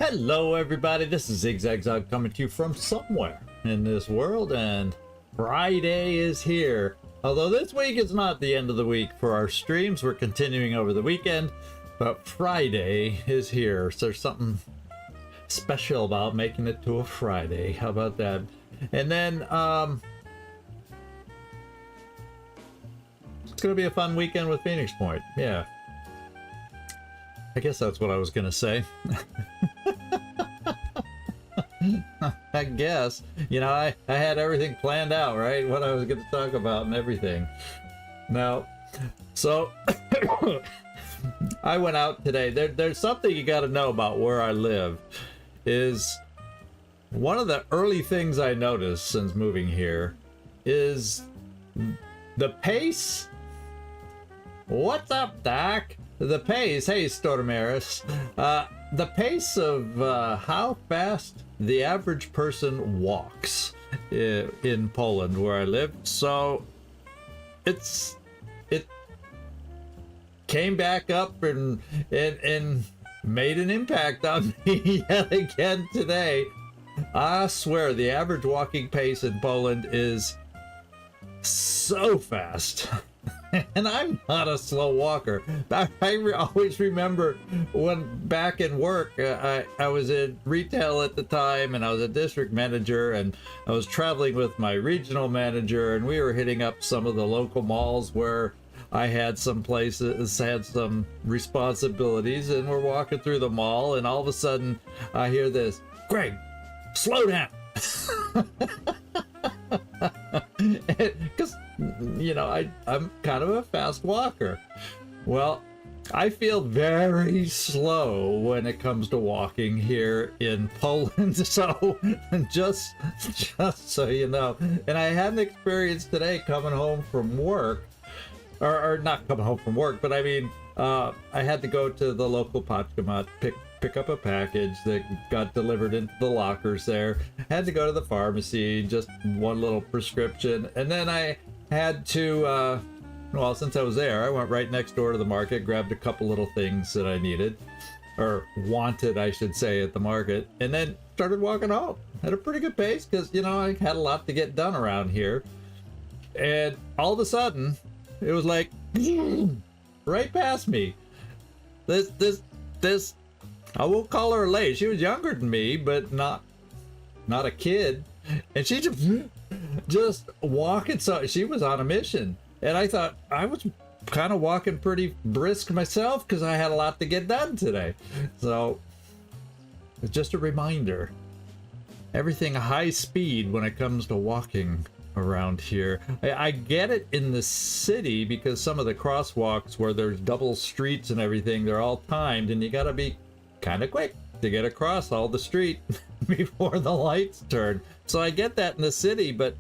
Hello everybody, this is Zigzag coming to you from somewhere in this world, and Friday is here. Although this week is not the end of the week for our streams, we're continuing over the weekend, but Friday is here. So there's something special about making it to a Friday. How about that? And then it's gonna be a fun weekend with Phoenix Point. Yeah, I guess that's what I was gonna say. I guess, you know, I had everything planned out, right? What I was going to talk about and everything. Now, so I went out today. There's something you got to know about where I live. Is one of the early things I noticed since moving here is the pace. What's up, Doc? The pace. Hey, Stormaris. The pace of how fast the average person walks in Poland, where I live. So it came back up and made an impact on me yet again today. I swear the average walking pace in Poland is so fast. And I'm not a slow walker. I always remember when back in work, I was in retail at the time, and I was a district manager, and I was traveling with my regional manager, and we were hitting up some of the local malls where I had some places, had some responsibilities, and we're walking through the mall, and all of a sudden I hear this, "Greg, slow down." Because, you know, I'm kind of a fast walker. Well, I feel very slow when it comes to walking here in Poland. So just so you know. And I had an experience today coming home from work, or not coming home from work, but I mean, I had to go to the local Paczkomat, pick up a package that got delivered into the lockers there. Had to go to the pharmacy, just one little prescription, and then I had to, well, since I was there, I went right next door to the market, grabbed a couple little things that I needed, or wanted, I should say, at the market, and then started walking home at a pretty good pace, because, you know, I had a lot to get done around here. And all of a sudden, it was like, right past me. This, I won't call her a lady. She was younger than me, but not a kid. And she just walking. So she was on a mission. And I thought I was kind of walking pretty brisk myself because I had a lot to get done today. So it's just a reminder. Everything high speed when it comes to walking around here. I get it in the city because some of the crosswalks where there's double streets and everything, they're all timed, and you got to be kind of quick to get across all the street before the lights turn. So I get that in the city, but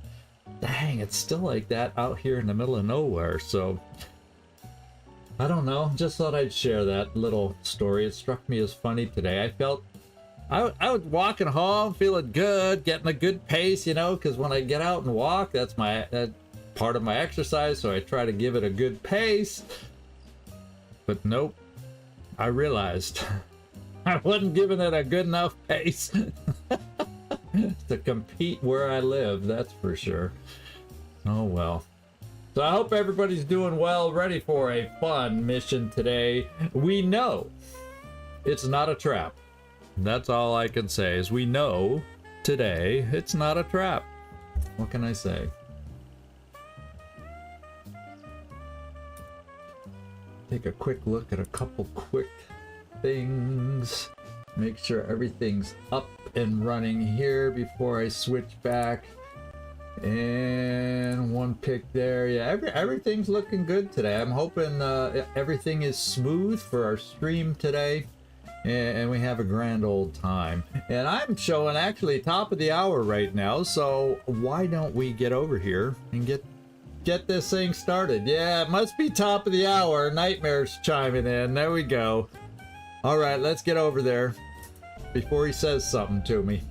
dang, it's still like that out here in the middle of nowhere. So I don't know, just thought I'd share that little story. It struck me as funny today. I felt I was walking home feeling good, getting a good pace, you know, because when I get out and walk, that's part of my exercise, so I try to give it a good pace. But nope, I realized I wasn't giving it a good enough pace to compete where I live, that's for sure. Oh well. So I hope everybody's doing well, ready for a fun mission today. We know it's not a trap. That's all I can say is we know today it's not a trap. What can I say? Take a quick look at a couple quick things. Make sure everything's up and running here before I switch back. And one pick there. Yeah, everything's looking good today. I'm hoping everything is smooth for our stream today. And we have a grand old time. And I'm showing actually top of the hour right now, so why don't we get over here and get this thing started? Yeah, it must be top of the hour. Nightmare's chiming in. There we go. All right, let's get over there before he says something to me.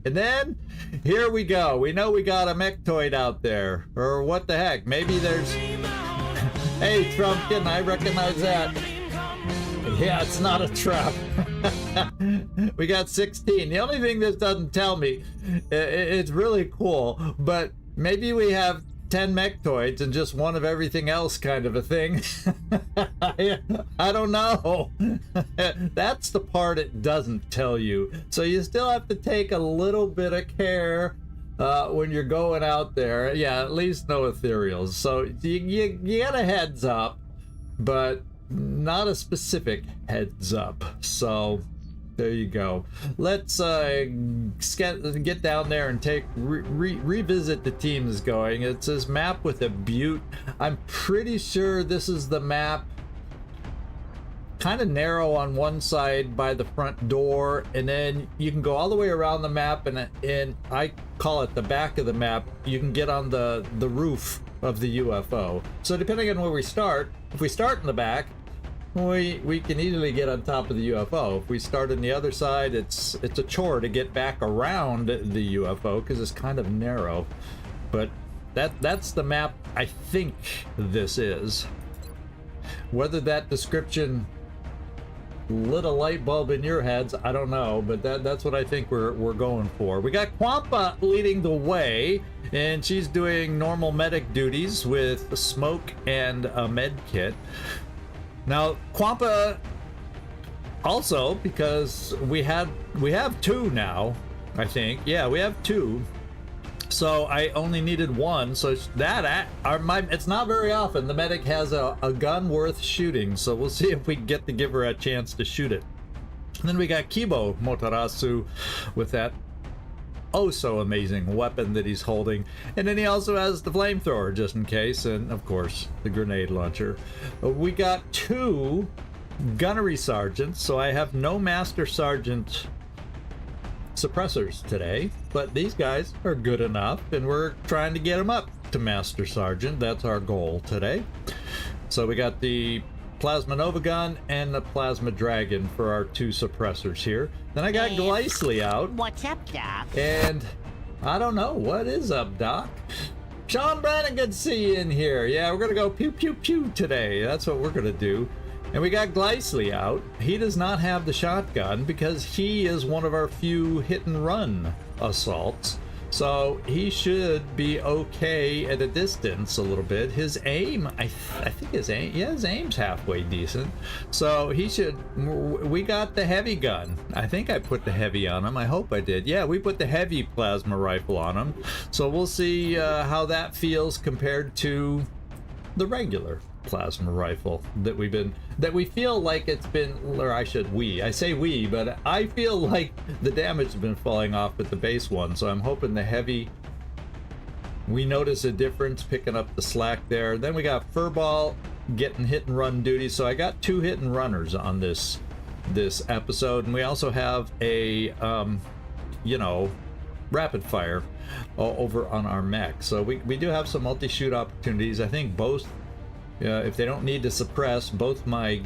And then here we go. We know we got a Mechtoid out there, or what the heck? Maybe there's. Hey, Trumpkin, I recognize that. Yeah, it's not a trap. We got 16. The only thing this doesn't tell me, it's really cool, but maybe we have 10 mechtoids and just one of everything else kind of a thing. I don't know. That's the part it doesn't tell you. So you still have to take a little bit of care when you're going out there. Yeah, at least no ethereals. So you get a heads up, but not a specific heads up. So there you go. Let's get down there and revisit the teams going. It's this map with a butte. I'm pretty sure this is the map, kind of narrow on one side by the front door, and then you can go all the way around the map, and I call it the back of the map. You can get on the roof of the UFO. So depending on where we start, if we start in the back, we can easily get on top of the UFO. If we start on the other side, it's a chore to get back around the UFO because it's kind of narrow. But that's the map I think this is. Whether that description lit a light bulb in your heads, I don't know, but that's what I think we're going for. We got Quampa leading the way, and she's doing normal medic duties with smoke and a med kit. Now, Quampa also, because we have two now, I think. Yeah, we have two. So I only needed one. So it's not very often the medic has a gun worth shooting. So we'll see if we get to give her a chance to shoot it. And then we got Kibo Motarasu with that oh so amazing weapon that he's holding, and then he also has the flamethrower just in case, and of course the grenade launcher. We got two gunnery sergeants, so I have no master sergeant suppressors today, but these guys are good enough, and we're trying to get them up to master sergeant. That's our goal today. So we got the Plasma Nova gun and the Plasma Dragon for our two suppressors here. Then I got Glycely out. What's up, Doc? And I don't know, what is up, Doc? Sean Brannon, good to see you in here. Yeah, we're gonna go pew pew pew today. That's what we're gonna do. And we got Glycely out. He does not have the shotgun because he is one of our few hit and run assaults. So he should be okay at a distance a little bit. His aim, I think his aim's halfway decent. So he should, we got the heavy gun. I think I put the heavy on him. I hope I did. Yeah, we put the heavy plasma rifle on him. So we'll see how that feels compared to the regular plasma rifle that we feel like it's been, or I say we, but I feel like the damage has been falling off with the base one. So I'm hoping the heavy, we notice a difference picking up the slack there. Then we got Furball getting hit and run duty. So I got two hit and runners on this episode, and we also have a rapid fire over on our mech. So we do have some multi-shoot opportunities. I think both, if they don't need to suppress, both my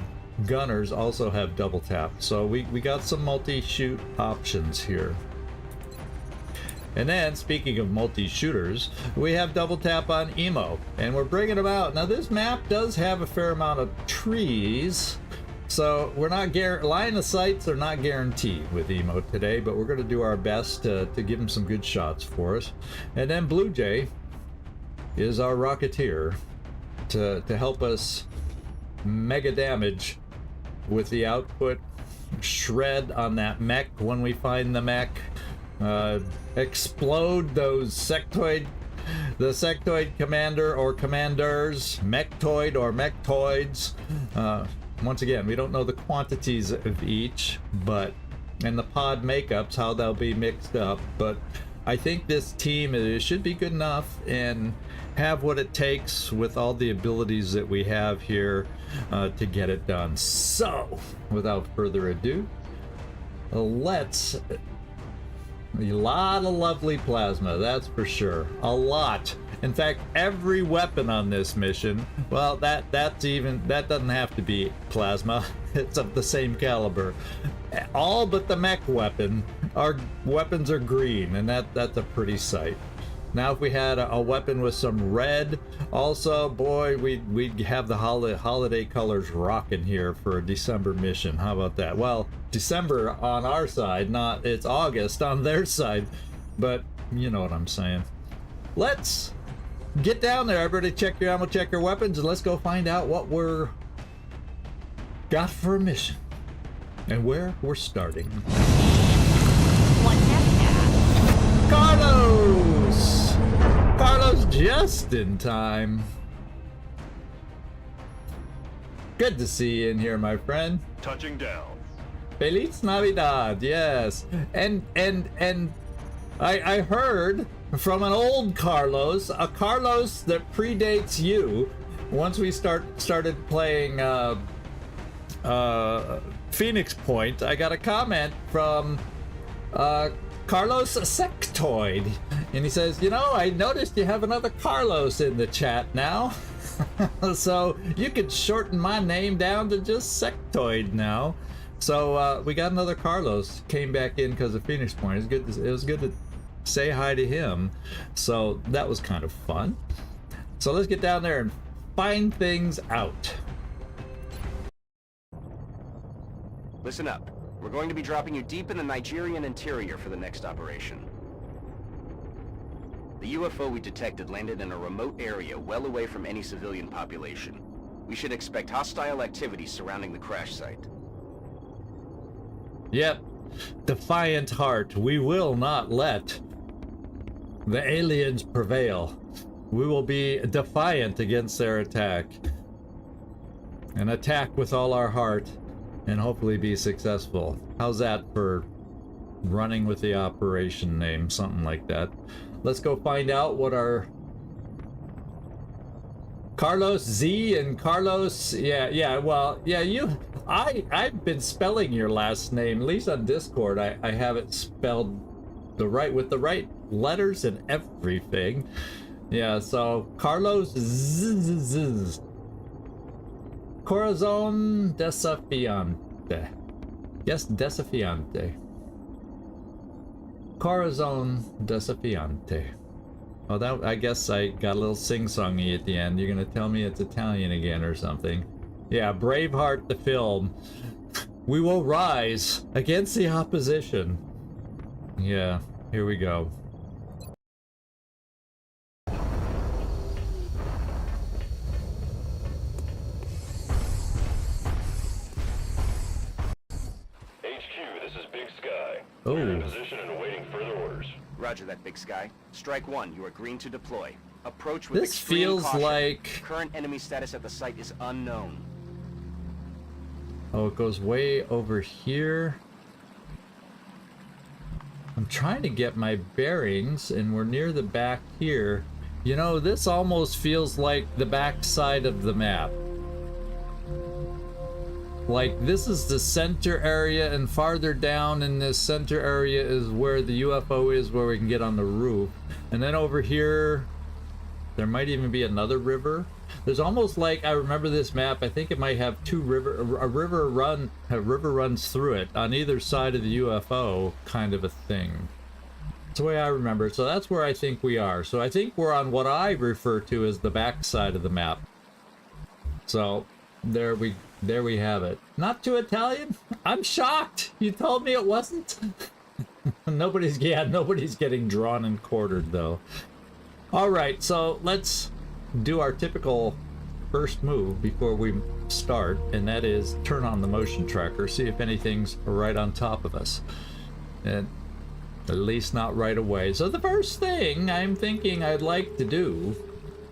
gunners also have double tap. So we got some multi-shoot options here. And then, speaking of multi-shooters, we have double tap on Emo, and we're bringing them out. Now this map does have a fair amount of trees, so we're not line of sights are not guaranteed with Emo today, but we're going to do our best to give him some good shots for us. And then Blue Jay is our Rocketeer to help us mega damage with the output, shred on that mech when we find the mech, explode those the sectoid commander or commanders, mechtoid or mechtoids. Once again, we don't know the quantities of each, but and the pod makeups, how they'll be mixed up, but I think this team should be good enough and have what it takes with all the abilities that we have here to get it done. So, without further ado, let's... A lot of lovely plasma, that's for sure. A lot. In fact, every weapon on this mission, well, that doesn't have to be plasma. It's of the same caliber. All but the mech weapon, our weapons are green, and that's a pretty sight. Now if we had a weapon with some red, also, boy, we'd have the holiday colors rocking here for a December mission. How about that? Well, December on our side, not it's August on their side, but you know what I'm saying. Let's get down there, everybody. Check your ammo, check your weapons, and let's go find out what we're got for a mission and where we're starting. Carlos! Carlos just in time. Good to see you in here, my friend. Touching down. Feliz Navidad, yes. And I heard from an old Carlos, a Carlos that predates you. Once we started playing Phoenix Point, I got a comment from Carlos Sectoid, and he says, you know, I noticed you have another Carlos in the chat now. So you could shorten my name down to just Sectoid now. So we got another Carlos, came back in because of Phoenix Point. It was good to say hi to him. So that was kind of fun. So let's get down there and find things out. Listen up. We're going to be dropping you deep in the Nigerian interior for the next operation. The UFO we detected landed in a remote area well away from any civilian population. We should expect hostile activity surrounding the crash site. Yep. Defiant heart. We will not let the aliens prevail. We will be defiant against their attack. And attack with all our heart. And hopefully be successful. How's that for running with the operation name? Something like that. Let's go find out what our Carlos Z and Carlos, I've been spelling your last name, at least on Discord. I have it spelled with the right letters and everything. Yeah, so Carlos Z. Corazon desafiante. Yes, desafiante. Corazon desafiante. Oh, that, I guess I got a little sing-songy at the end. You're gonna tell me it's Italian again or something. Yeah, Braveheart the film. We will rise against the opposition. Yeah, here we go. We're in position and awaiting further orders. Roger that, Big Sky. Strike one, you are green to deploy. Approach with this extreme feels caution. like Current enemy status at the site is unknown. Oh, it goes way over here. I'm trying to get my bearings, and we're near the back here. You know, this almost feels like the back side of the map. Like, this is the center area, and farther down in this center area is where the UFO is, where we can get on the roof. And then over here, there might even be another river. There's almost like, I remember this map, I think it might have a river runs through it on either side of the UFO, kind of a thing. That's the way I remember it. So that's where I think we are. So I think we're on what I refer to as the back side of the map. So there we have it. Not too Italian? I'm shocked. You told me it wasn't. Nobody's getting drawn and quartered though. All right, so let's do our typical first move before we start, and that is turn on the motion tracker, see if anything's right on top of us, and at least not right away. So the first thing I'm thinking I'd like to do,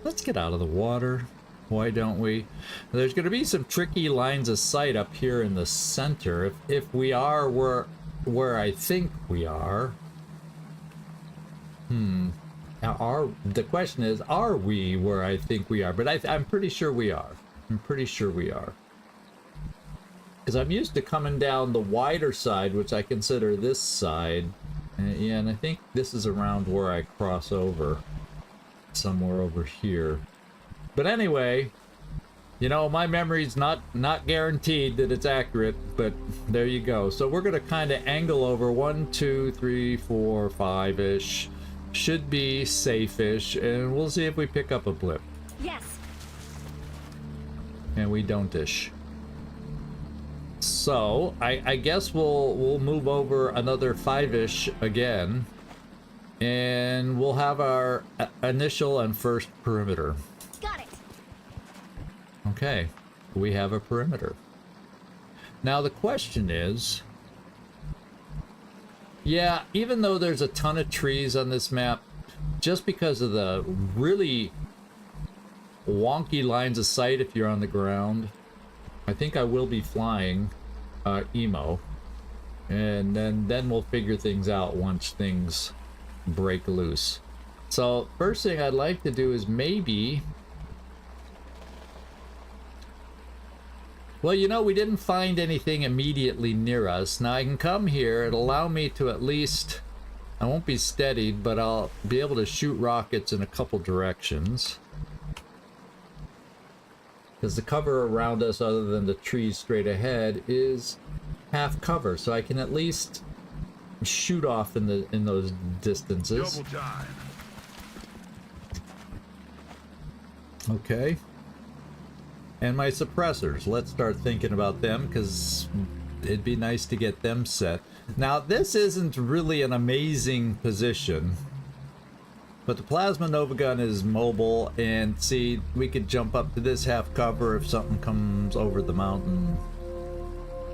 let's get out of the water. Why don't we? There's going to be some tricky lines of sight up here in the center. If we are where I think we are. Now, the question is, are we where I think we are? But I'm pretty sure we are. I'm pretty sure we are. Because I'm used to coming down the wider side, which I consider this side. Yeah, and I think this is around where I cross over. Somewhere over here. But anyway, you know, my memory's not guaranteed that it's accurate, but there you go. So we're going to kind of angle over 1, 2, 3, 4, 5-ish. should be safe-ish, and we'll see if we pick up a blip. Yes. And we don't-ish. So I guess we'll move over another 5-ish again, and we'll have our initial and first perimeter. Got it. Okay, we have a perimeter. Now the question is, yeah, even though there's a ton of trees on this map, just because of the really wonky lines of sight if you're on the ground, I think I will be flying emo, and then we'll figure things out once things break loose. So first thing I'd like to do is maybe, well, you know, we didn't find anything immediately near us. Now I can come here, it'll allow me to at least, I won't be steadied, but I'll be able to shoot rockets in a couple directions. Because the cover around us, other than the trees straight ahead, is half cover, so I can at least shoot off in those distances. Double time. Okay. And my suppressors, let's start thinking about them, because it'd be nice to get them set. Now, this isn't really an amazing position, but the plasma Nova gun is mobile, and see, we could jump up to this half cover if something comes over the mountain.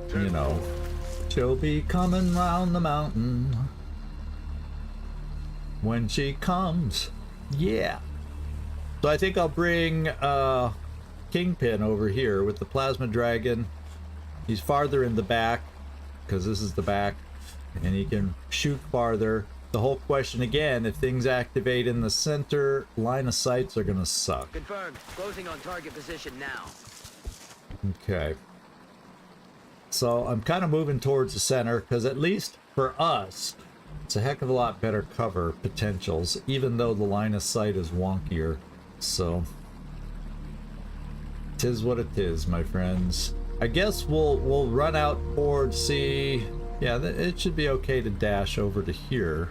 You know, she'll be coming round the mountain when she comes. Yeah. So I think I'll bring Kingpin over here with the plasma dragon. He's farther in the back, because this is the back, and he can shoot farther. The whole question again, if things activate in the center, line of sights are gonna suck. Confirmed. Closing on target position now. Okay. So I'm kind of moving towards the center, because at least for us, it's a heck of a lot better cover potentials, even though the line of sight is wonkier. So, 'tis what it is, my friends. I guess we'll run out towards, see, yeah, it should be okay to dash over to here,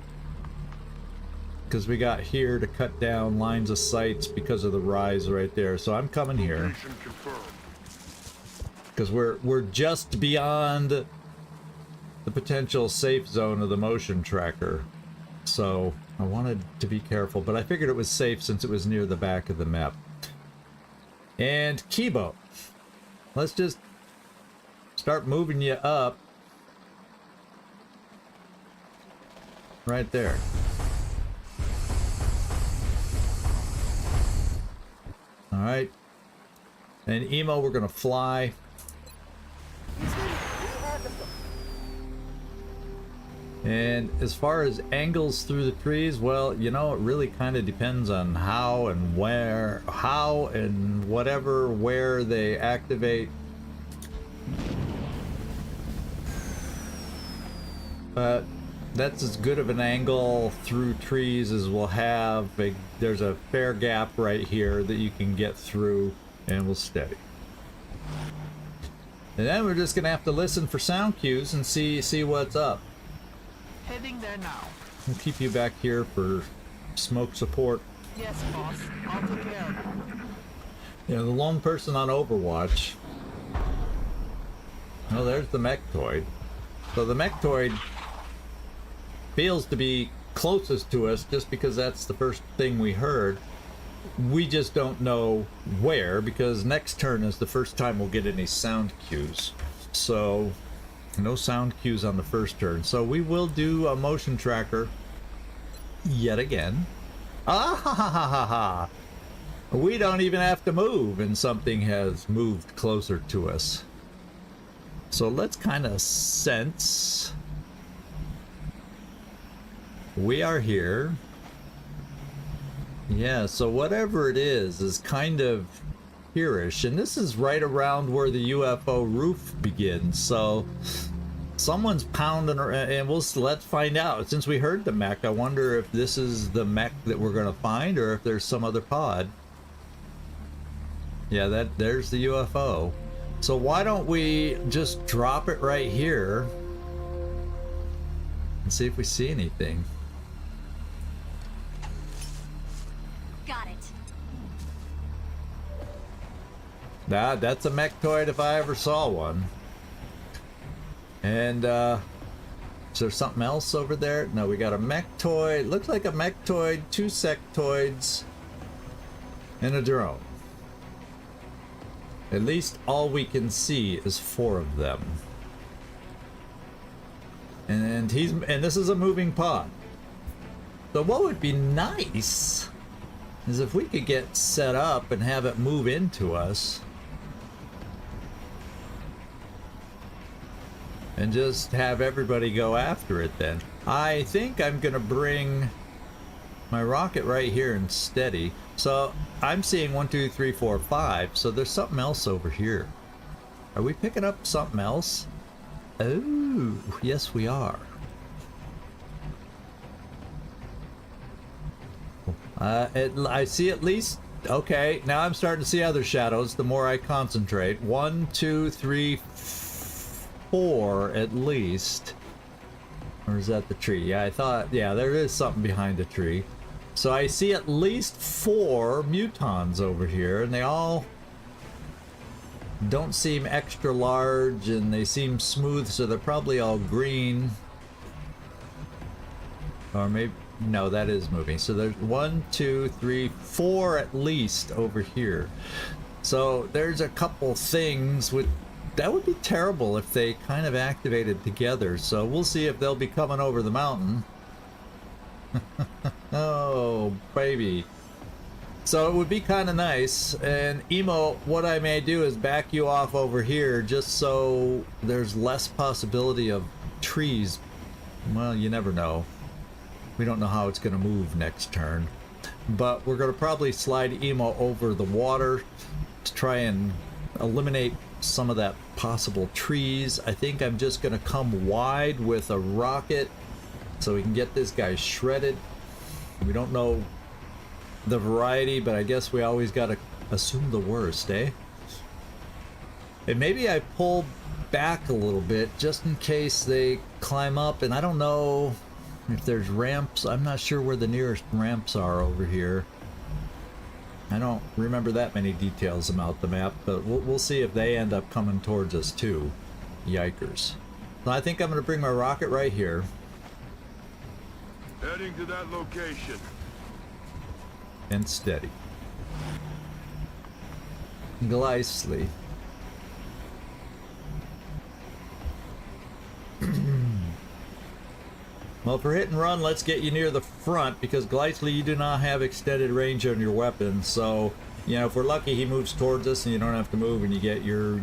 because we got here to cut down lines of sights because of the rise right there. So I'm coming here, Location confirmed. because we're just beyond the potential safe zone of the motion tracker. So I wanted to be careful, but I figured it was safe since it was near the back of the map. And Kibo, let's just start moving you up right there. All right, and Emo, we're gonna fly. And as far as angles through the trees, well, you know, it really kind of depends on how and where, where they activate. But that's as good of an angle through trees as we'll have. There's a fair gap right here that you can get through, and we'll steady. And then we're just gonna have to listen for sound cues and see what's up. Heading there now. We'll keep you back here for smoke support. Yes, boss. I'll take care of it. You know, the lone person on Overwatch. Oh, there's the Mechtoid. So the Mechtoid feels to be closest to us just because that's the first thing we heard. We just don't know where, because next turn is the first time we'll get any sound cues. So no sound cues on the first turn. So we will do a motion tracker yet again. Ah ha ha ha ha ha! We don't even have to move, and something has moved closer to us. So let's kind of sense. We are here. Yeah, so whatever it is kind of here-ish, and this is right around where the UFO roof begins, so someone's pounding, and let's find out. Since we heard the mech, I wonder if this is the mech that we're gonna find, or if there's some other pod. Yeah, there's the UFO. So why don't we just drop it right here and see if we see anything. That's a mechtoid if I ever saw one. And is there something else over there? No, we got a mechtoid. Looks like a mechtoid, 2 sectoids, and a drone. At least all we can see is 4 of them. And this is a moving pod. So what would be nice is if we could get set up and have it move into us. And just have everybody go after it then. I think I'm gonna bring my rocket right here and steady. So I'm seeing 1, 2, 3, 4, 5. So there's something else over here. Are we picking up something else? Oh, yes we are. I see at least, okay, now I'm starting to see other shadows the more I concentrate. 1, 2, 3, 4 at least. Or is that the tree? Yeah, I thought, yeah, there is something behind the tree. So I see at least 4 mutons over here, and they all don't seem extra large, and they seem smooth, so they're probably all green. Or maybe, no, that is moving. So there's 1, 2, 3, 4 at least over here. So there's a couple things with, that would be terrible if they kind of activated together. So we'll see if they'll be coming over the mountain. Oh, baby. So it would be kind of nice. And Emo, what I may do is back you off over here just so there's less possibility of trees. Well, you never know. We don't know how it's going to move next turn. But we're going to probably slide Emo over the water to try and eliminate some of that possible trees. I think I'm just going to come wide with a rocket so we can get this guy shredded. We don't know the variety, but I guess we always got to assume the worst, eh? And maybe I pull back a little bit just in case they climb up, and I don't know if there's ramps. I'm not sure where the nearest ramps are over here. I don't remember that many details about the map, but we'll see if they end up coming towards us too. Yikers. So I think I'm going to bring my rocket right here. Heading to that location. And steady. Glycely. Well, for hit and run, let's get you near the front, because Glycely, you do not have extended range on your weapon. So, you know, if we're lucky, he moves towards us and you don't have to move and you get your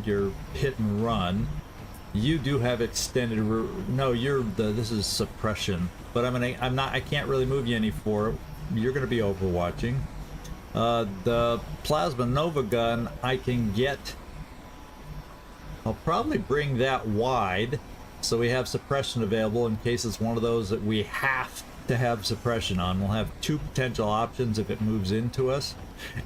hit and run. You do have extended. No, this is suppression. But I can't really move you any for. You're gonna be overwatching. The plasma nova gun I can get. I'll probably bring that wide so we have suppression available in case it's one of those that we have to have suppression on. We'll have 2 potential options if it moves into us.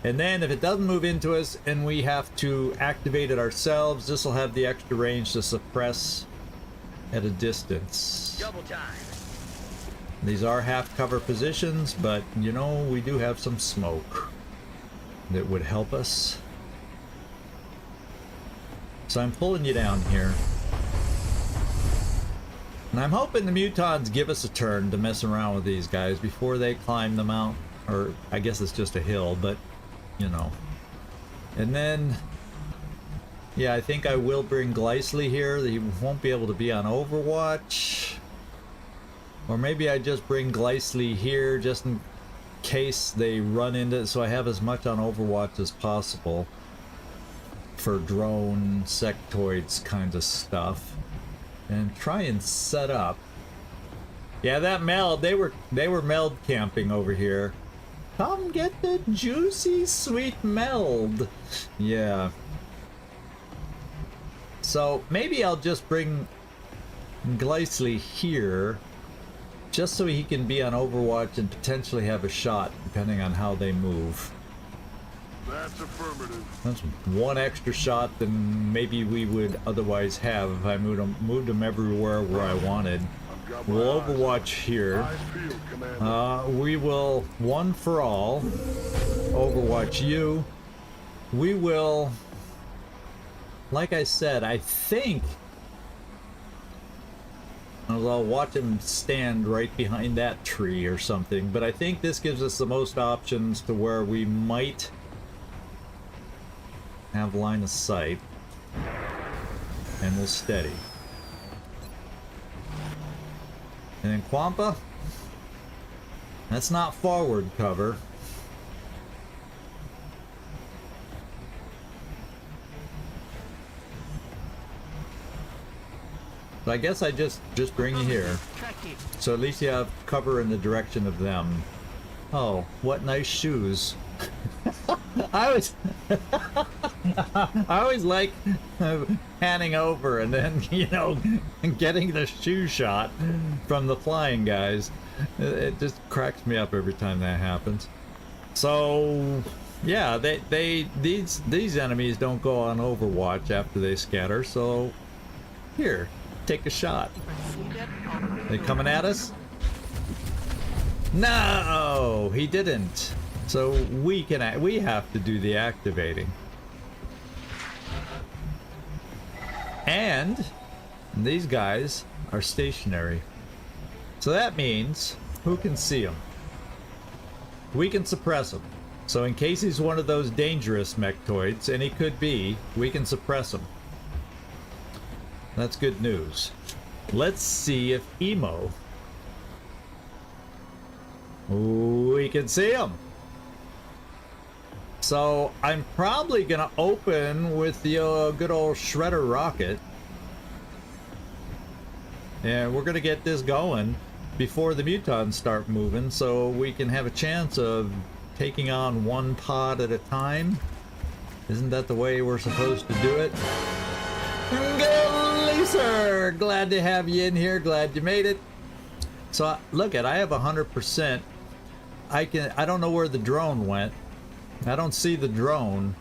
And then if it doesn't move into us and we have to activate it ourselves, this will have the extra range to suppress at a distance. Double time. These are half cover positions, but you know, we do have some smoke that would help us. So I'm pulling you down here. And I'm hoping the mutons give us a turn to mess around with these guys before they climb the mountain. Or I guess it's just a hill, but you know. And then, yeah, I think I will bring Glycely here. He won't be able to be on Overwatch. Or maybe I just bring Glycely here just in case they run into it, so I have as much on Overwatch as possible for drone, sectoids kinds of stuff. And try and set up. Yeah, that meld, they were meld camping over here. Come get the juicy sweet meld. Yeah. So maybe I'll just bring Glycely here just so he can be on Overwatch and potentially have a shot depending on how they move. That's affirmative. That's 1 extra shot than maybe we would otherwise have if I moved him everywhere where I wanted. We'll Overwatch here. We will, one for all, Overwatch you. We will like I said, I think I'll watch him stand right behind that tree or something, but I think this gives us the most options to where we might have line of sight, and we'll steady. And then Quampa, that's not forward cover. So I guess I just bring you here, so at least you have cover in the direction of them. Oh, what nice shoes. I always like panning over and then, you know, getting the shoe shot from the flying guys. It just cracks me up every time that happens. So yeah, these enemies don't go on Overwatch after they scatter, so here, take a shot. They coming at us? No, he didn't. So we have to do the activating. And these guys are stationary. So that means who can see them? We can suppress him. So in case he's one of those dangerous mechtoids, and he could be, we can suppress him. That's good news. Let's see if Emo... we can see him. So I'm probably gonna open with the good old shredder rocket. And we're gonna get this going before the mutons start moving, so we can have a chance of taking on one pod at a time. Isn't that the way we're supposed to do it? Go, Lisa! Glad to have you in here. Glad you made it. So look at, I have 100%. I don't know where the drone went. I don't see the drone,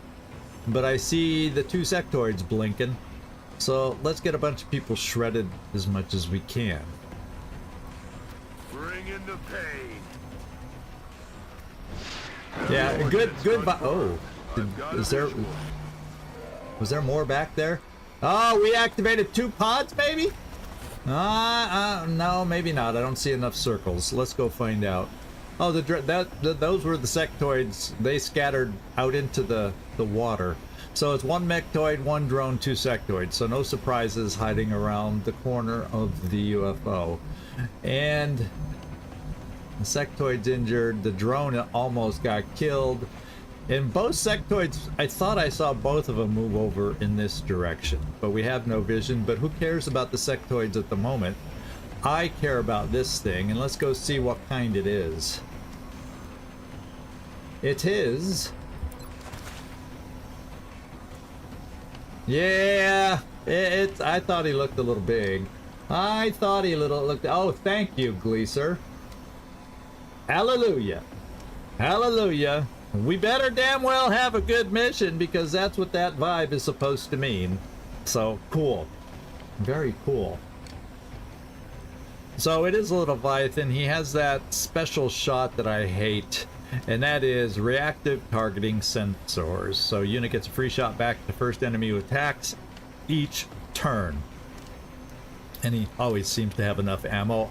but I see the two sectoids blinking. So let's get a bunch of people shredded as much as we can. Bring in the pain. Yeah, good. Oh, was there more back there? Oh, we activated 2 pods, maybe? No, maybe not. I don't see enough circles. Let's go find out. Oh, those were the sectoids. They scattered out into the water. So it's 1 mechtoid, 1 drone, 2 sectoids. So no surprises hiding around the corner of the UFO. And the sectoid's injured. The drone almost got killed. And both sectoids, I thought I saw both of them move over in this direction. But we have no vision. But who cares about the sectoids at the moment? I care about this thing, and let's go see what kind it is. It is... yeah, I thought he looked a little big. I thought he looked... oh, thank you, Gleaser. Hallelujah. Hallelujah. We better damn well have a good mission, because that's what that vibe is supposed to mean. So, cool. Very cool. So it is a Leviathan. He has that special shot that I hate, and that is reactive targeting sensors. So unit gets a free shot back to the first enemy who attacks each turn. And he always seems to have enough ammo.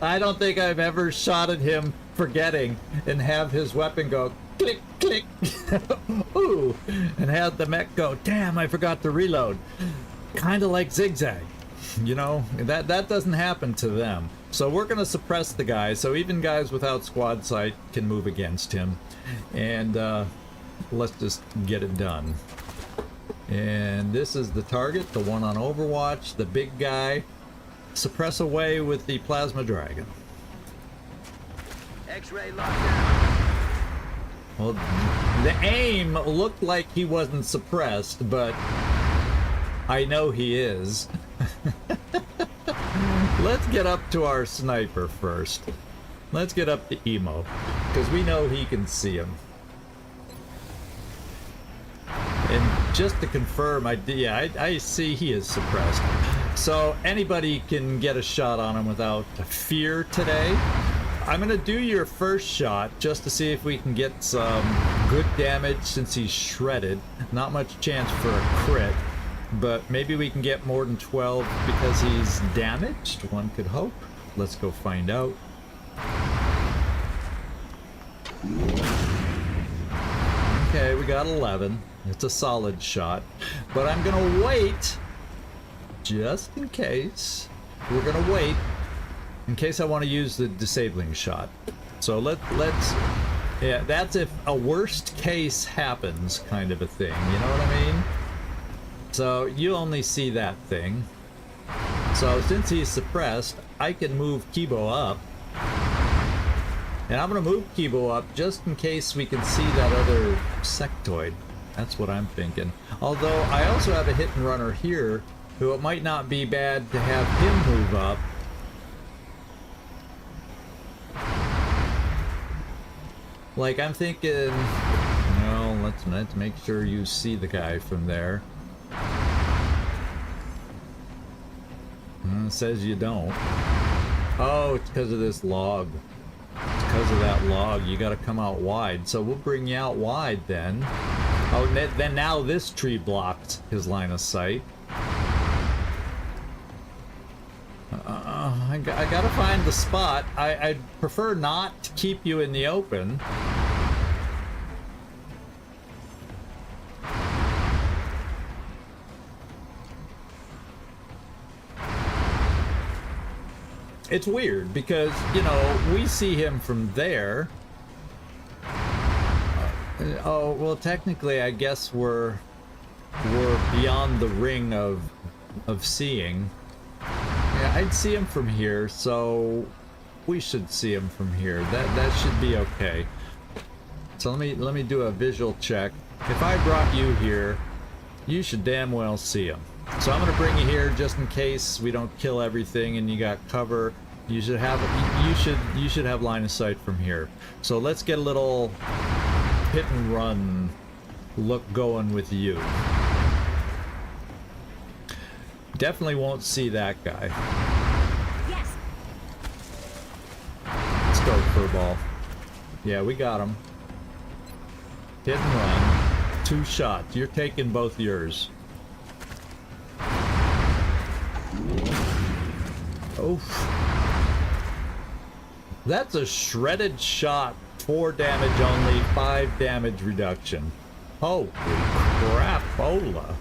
I don't think I've ever shot at him forgetting and have his weapon go click, click, ooh, and have the mech go, damn, I forgot to reload. Kind of like Zigzag. You know, that doesn't happen to them. So we're going to suppress the guys, so even guys without squad sight can move against him. And let's just get it done. And this is the target, the one on Overwatch, the big guy. Suppress away with the plasma dragon. X-ray lockdown. Well, the aim looked like he wasn't suppressed, but I know he is. Let's get up to our sniper first. Let's get up to Emo, because we know he can see him. And just to confirm, I see he is suppressed. So anybody can get a shot on him without fear today. I'm gonna do your first shot just to see if we can get some good damage since he's shredded. Not much chance for a crit, but maybe we can get more than 12 because he's damaged. One could hope. Let's go find out. Okay, we got 11. It's a solid shot, but I'm gonna wait just in case. We're gonna wait in case I want to use the disabling shot. So let's yeah, that's if a worst case happens kind of a thing, you know what I mean? So you only see that thing. So since he's suppressed, I can move Kibo up. And I'm gonna move Kibo up just in case we can see that other sectoid. That's what I'm thinking. Although I also have a hit and runner here, who it might not be bad to have him move up. Like I'm thinking, well, let's make sure you see the guy from there. It says you don't. Oh, it's because of this log. It's because of that log. You got to come out wide. So we'll bring you out wide then. Oh, then now this tree blocked his line of sight. I gotta find the spot. I'd prefer not to keep you in the open. It's weird because, you know, we see him from there. Oh, well, technically, I guess we're beyond the ring of seeing. Yeah, I'd see him from here, so we should see him from here. That should be okay. So let me do a visual check. If I brought you here, you should damn well see him. So I'm gonna bring you here just in case we don't kill everything and you got cover. You should have line of sight from here. So let's get a little hit and run look going with you. Definitely won't see that guy. Yes. Let's go, furball. Yeah, we got him. Hit and run. 2 shots. You're taking both yours. Oof. That's a shredded shot. 4 damage only, 5 damage reduction. Holy crapola.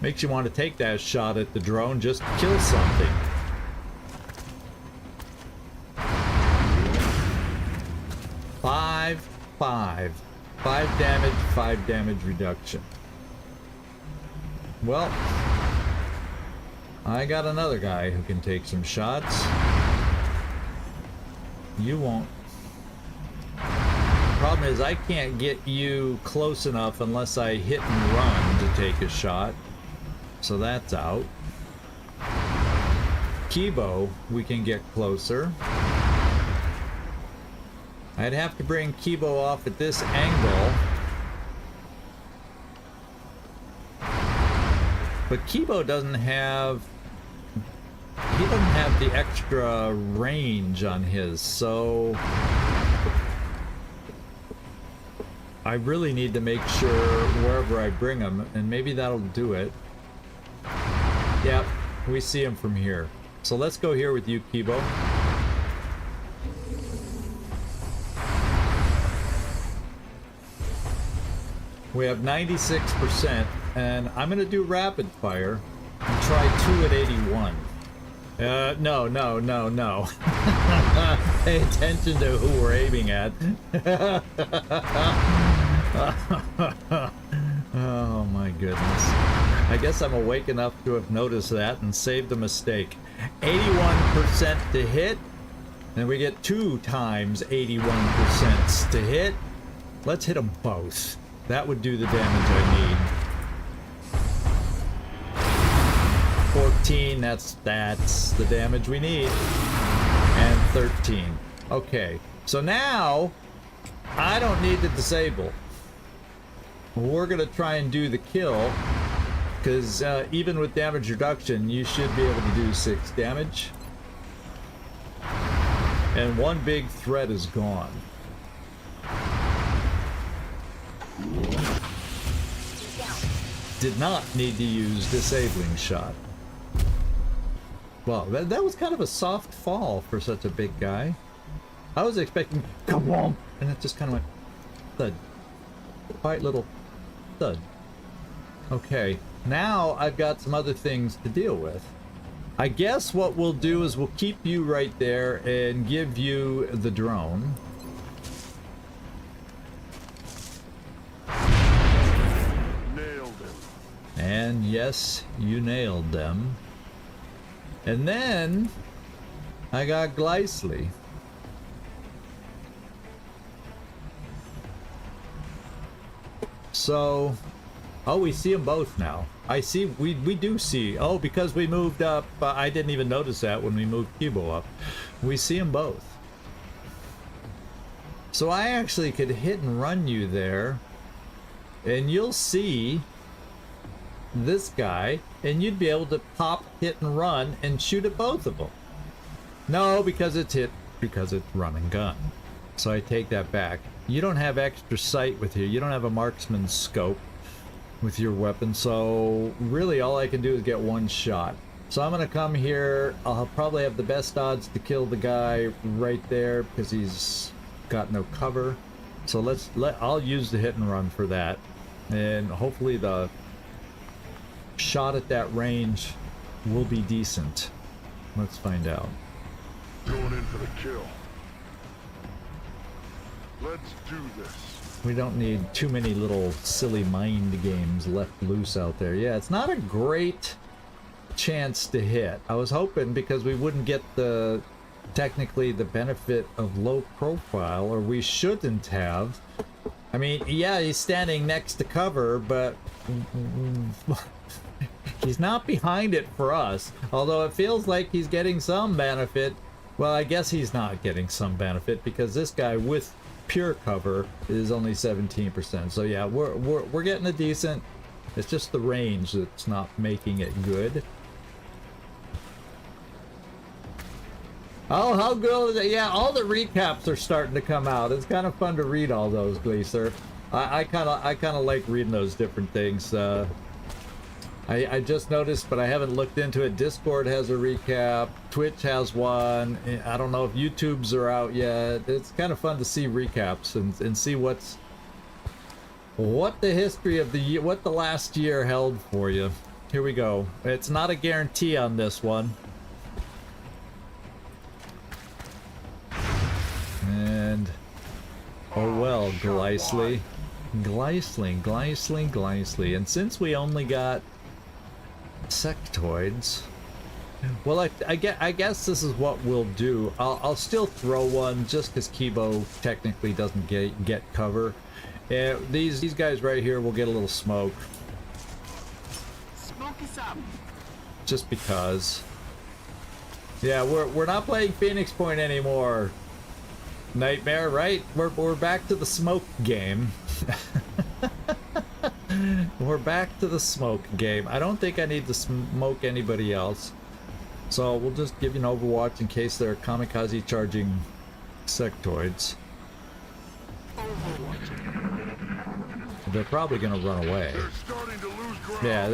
Makes you want to take that shot at the drone just to kill something. Five damage, 5 damage reduction. Well, I got another guy who can take some shots. You won't. Problem is, I can't get you close enough unless I hit and run to take a shot. So that's out. Kibo, we can get closer. I'd have to bring Kibo off at this angle. But Kibo doesn't have... He doesn't have the extra range on his, so... I really need to make sure wherever I bring him, and maybe that'll do it. Yep, we see him from here. So let's go here with you, Kibo. We have 96%, and I'm gonna do rapid fire and try 2 at 81. No. Pay attention to who we're aiming at. Oh my goodness. I guess I'm awake enough to have noticed that and saved a mistake. 81% to hit, and we get 2 times 81% to hit. Let's hit them both. That would do the damage I need. 14, that's the damage we need. And 13. Okay, so now I don't need to disable. We're gonna try and do the kill, because even with damage reduction, you should be able to do 6 damage. and one big threat is gone. Did not need to use disabling shot. Well, that was kind of a soft fall for such a big guy. I was expecting, come on, and it just kind of went thud. Quiet little thud. Okay, now I've got some other things to deal with. I guess what we'll do is we'll keep you right there and give you the drone. Nailed him. And yes, you nailed them. And then I got Glycely. So, oh, we see them both now. I see, we do see. Oh, because we moved up, I didn't even notice that when we moved Cubo up. We see them both. So I actually could hit and run you there, and you'll see this guy, and you'd be able to pop, hit and run, and shoot at both of them. No, because it's run and gun. So I take that back. You don't have extra sight with you. You don't have a marksman's scope with your weapon, so really all I can do is get one shot. So I'm gonna come here. I'll probably have the best odds to kill the guy right there because he's got no cover. So I'll use the hit and run for that, and hopefully the shot at that range will be decent. Let's find out. Going in for the kill. Let's do this. We don't need too many little silly mind games left loose out there. Yeah, it's not a great chance to hit. I was hoping because we wouldn't get technically the benefit of low profile, or we shouldn't have. I mean, yeah, he's standing next to cover, but he's not behind it for us. Although it feels like he's getting some benefit. Well, I guess he's not getting some benefit because this guy with pure cover is only 17%. So yeah, we're getting a decent. It's just the range that's not making it good. Oh, how good is it? Yeah, all the recaps are starting to come out. It's kind of fun to read all those, Gleaser. I kind of like reading those different things. I just noticed, but I haven't looked into it. Discord has a recap. Twitch has one. I don't know if YouTube's are out yet. It's kind of fun to see recaps and see what the history of the year, what the last year held for you. Here we go. It's not a guarantee on this one. And oh well, Glycely. Glycely. And since we only got sectoids, well, I guess this is what we'll do. I'll still throw one just because Kibo technically doesn't get cover. These guys right here will get a little smoke. Smoke is up. Just because. Yeah, we're not playing Phoenix Point anymore. Nightmare, right? We're back to the smoke game. We're back to the smoke game. I don't think I need to smoke anybody else. So we'll just give you an Overwatch in case they're kamikaze charging sectoids. They're probably gonna run away. They're starting to lose ground. Yeah,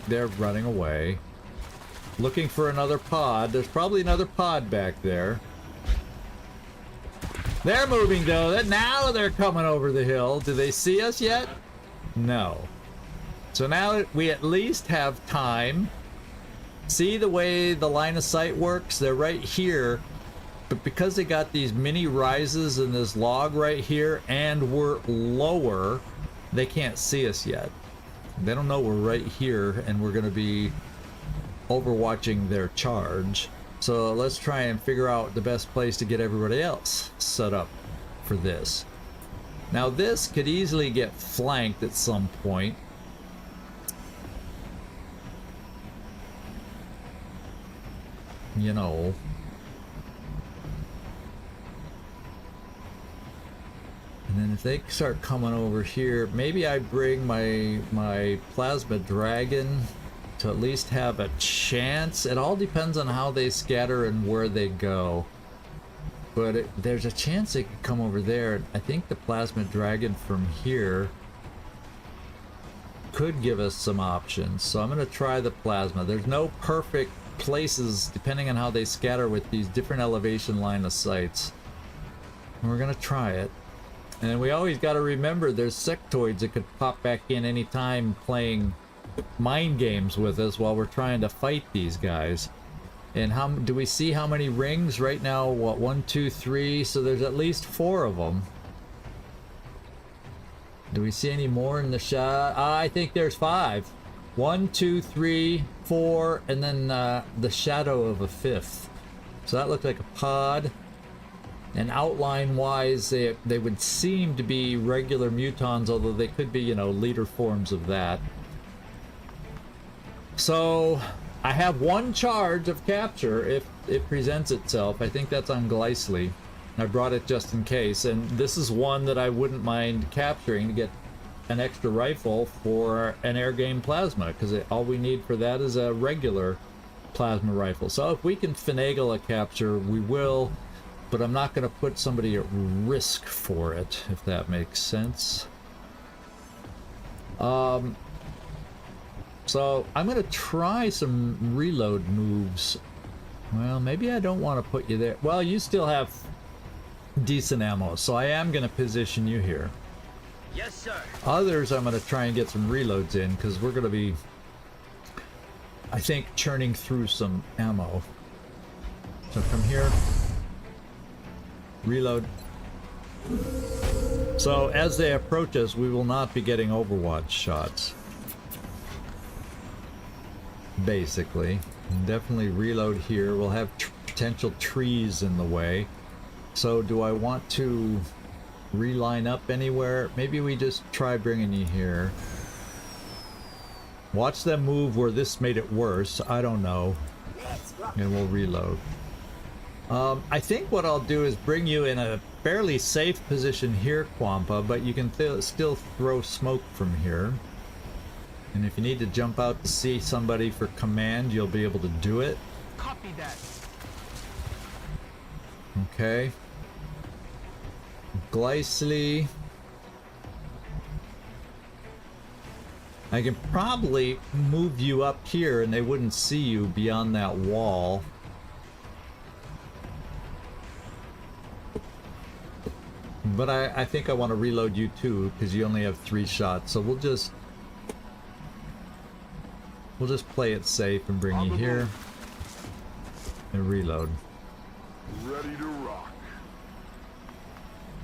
they're running away. Looking for another pod. There's probably another pod back there. They're moving though. Now they're coming over the hill. Do they see us yet? No. So now we at least have time. See the way the line of sight works? They're right here, but because they got these mini rises in this log right here and we're lower, they can't see us yet. They don't know we're right here and we're gonna be overwatching their charge. So let's try and figure out the best place to get everybody else set up for this. Now this could easily get flanked at some point. You know. And then if they start coming over here, maybe I bring my plasma dragon to at least have a chance. It all depends on how they scatter and where they go. but there's a chance it could come over there. I think the plasma dragon from here could give us some options, so I'm going to try the plasma. There's no perfect places depending on how they scatter with these different elevation line of sights. And we're going to try it. And we always got to remember there's sectoids that could pop back in anytime playing mind games with us while we're trying to fight these guys. And how do we see how many rings right now? What, 1, 2, 3? So there's at least 4 of them. Do we see any more in the shot? I think there's 5. 1, 2, 3, 4, and then the shadow of a 5th. So that looked like a pod. And outline-wise, they would seem to be regular mutons, although they could be, you know, leader forms of that. So I have 1 charge of capture if it presents itself. I think that's on Glycely. I brought it just in case, and this is one that I wouldn't mind capturing to get an extra rifle for an air game plasma, because all we need for that is a regular plasma rifle. So if we can finagle a capture, we will. But I'm not going to put somebody at risk for it, if that makes sense. So I'm going to try some reload moves. Well, maybe I don't want to put you there. Well, you still have decent ammo, so I am going to position you here. Yes, sir. Others, I'm going to try and get some reloads in, because we're going to be, I think, churning through some ammo. So come here. Reload. So as they approach us, we will not be getting Overwatch shots. Basically. Definitely reload here. We'll have potential trees in the way. So do I want to reline up anywhere? Maybe we just try bringing you here. Watch them move where this made it worse. I don't know. And we'll reload. I think what I'll do is bring you in a fairly safe position here, Quampa, but you can still throw smoke from here. And if you need to jump out to see somebody for command, you'll be able to do it. Copy that. Okay. Glycely. I can probably move you up here and they wouldn't see you beyond that wall. But I think I want to reload you too, because you only have 3 shots. So we'll just play it safe and bring you here and reload. Ready to rock.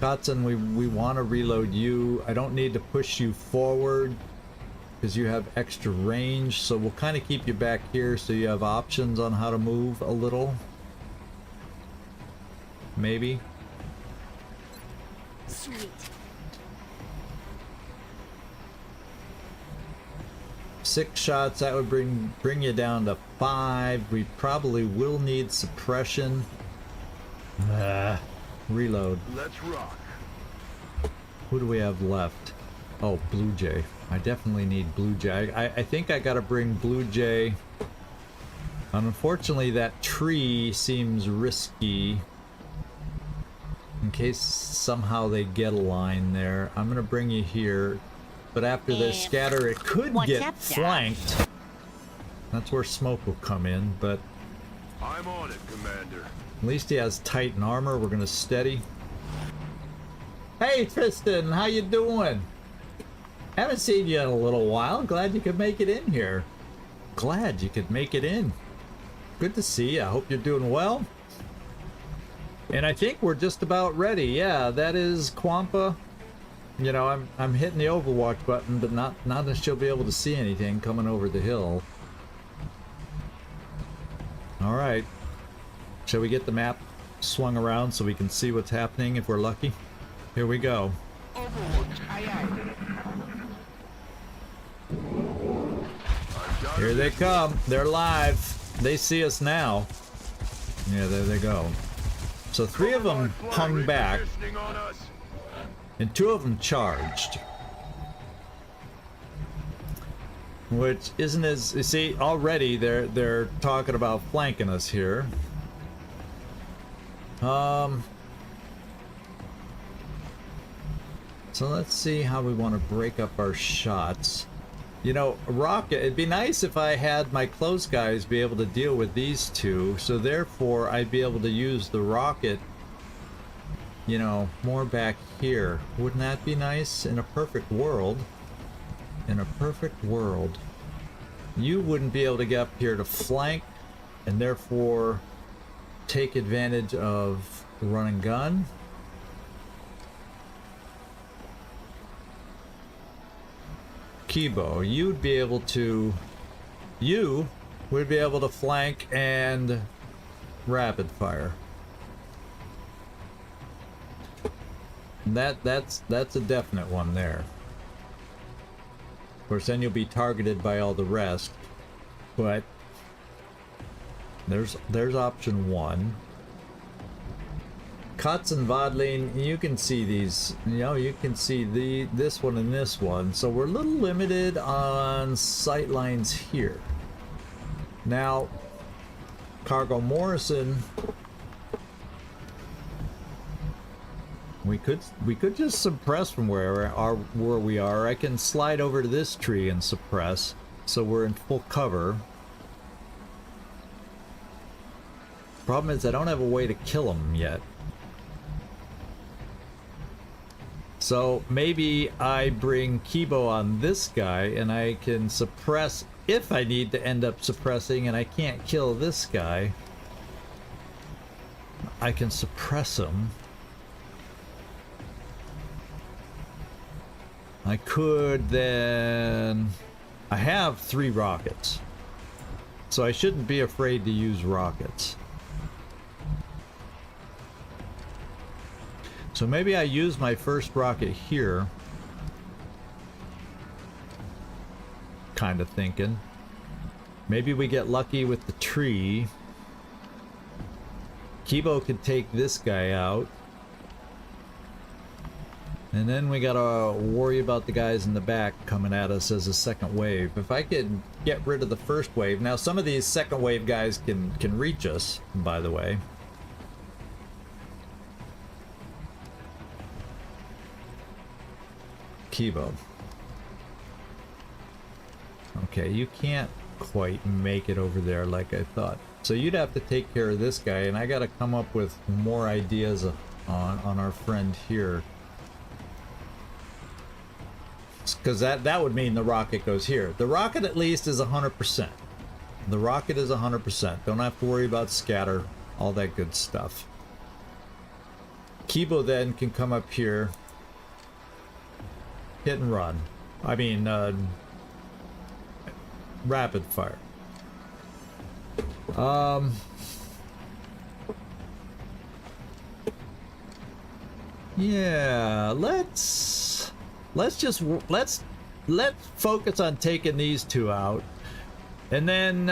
Kotson, we want to reload you. I don't need to push you forward because you have extra range. So we'll kind of keep you back here so you have options on how to move a little. Maybe. Sweet. 6 shots, that would bring you down to 5. We probably will need suppression. Reload. Let's rock. Who do we have left? Oh, Blue Jay. I definitely need Blue Jay. I think I gotta bring Blue Jay. Unfortunately, that tree seems risky. In case somehow they get a line there. I'm gonna bring you here. But after the scatter, it could get flanked. That's where smoke will come in, but I'm on it, Commander. at least he has Titan armor. We're gonna steady. Hey Tristan, how you doing? Haven't seen you in a little while. Glad you could make it in here. Glad you could make it in. Good to see you. I hope you're doing well. And I think we're just about ready. Yeah, that is Quampa. You know, I'm hitting the Overwatch button, but not that she'll be able to see anything coming over the hill. All right. Shall we get the map swung around so we can see what's happening if we're lucky? Here we go. Overwatch, aye. Here they come. They're live. They see us now. Yeah, there they go. So 3 of them hung back, and 2 of them charged. Which isn't as, you see, already they're talking about flanking us here. So let's see how we want to break up our shots. You know, rocket, it'd be nice if I had my close guys be able to deal with these two, so therefore I'd be able to use the rocket, you know, more back here. Wouldn't that be nice? In a perfect world. In a perfect world. You wouldn't be able to get up here to flank, and therefore take advantage of the run and gun. Kibo, you would be able to flank and rapid fire. That's a definite one there. Of course, then you'll be targeted by all the rest, but there's option one. Cuts and Vodling, you can see these, you know, you can see this one and this one, so we're a little limited on sight lines here. Now, Cargo Morrison, we could just suppress from where we are. I can slide over to this tree and suppress, so we're in full cover. Problem is I don't have a way to kill them yet. So maybe I bring Kibo on this guy and I can suppress if I need to end up suppressing and I can't kill this guy. I can suppress him. I could then... I have 3 rockets. So I shouldn't be afraid to use rockets. So maybe I use my first rocket here. Kind of thinking. Maybe we get lucky with the tree. Kibo could take this guy out. And then we gotta worry about the guys in the back coming at us as a second wave. If I could get rid of the first wave. Now some of these second wave guys can reach us, by the way. Kibo. Okay, you can't quite make it over there like I thought. So you'd have to take care of this guy, and I gotta come up with more ideas on our friend here. Because that would mean the rocket goes here. The rocket at least is 100%. The rocket is 100%. Don't have to worry about scatter, all that good stuff. Kibo then can come up here. Hit and run. I mean, rapid fire. Yeah, let's focus on taking these two out, and then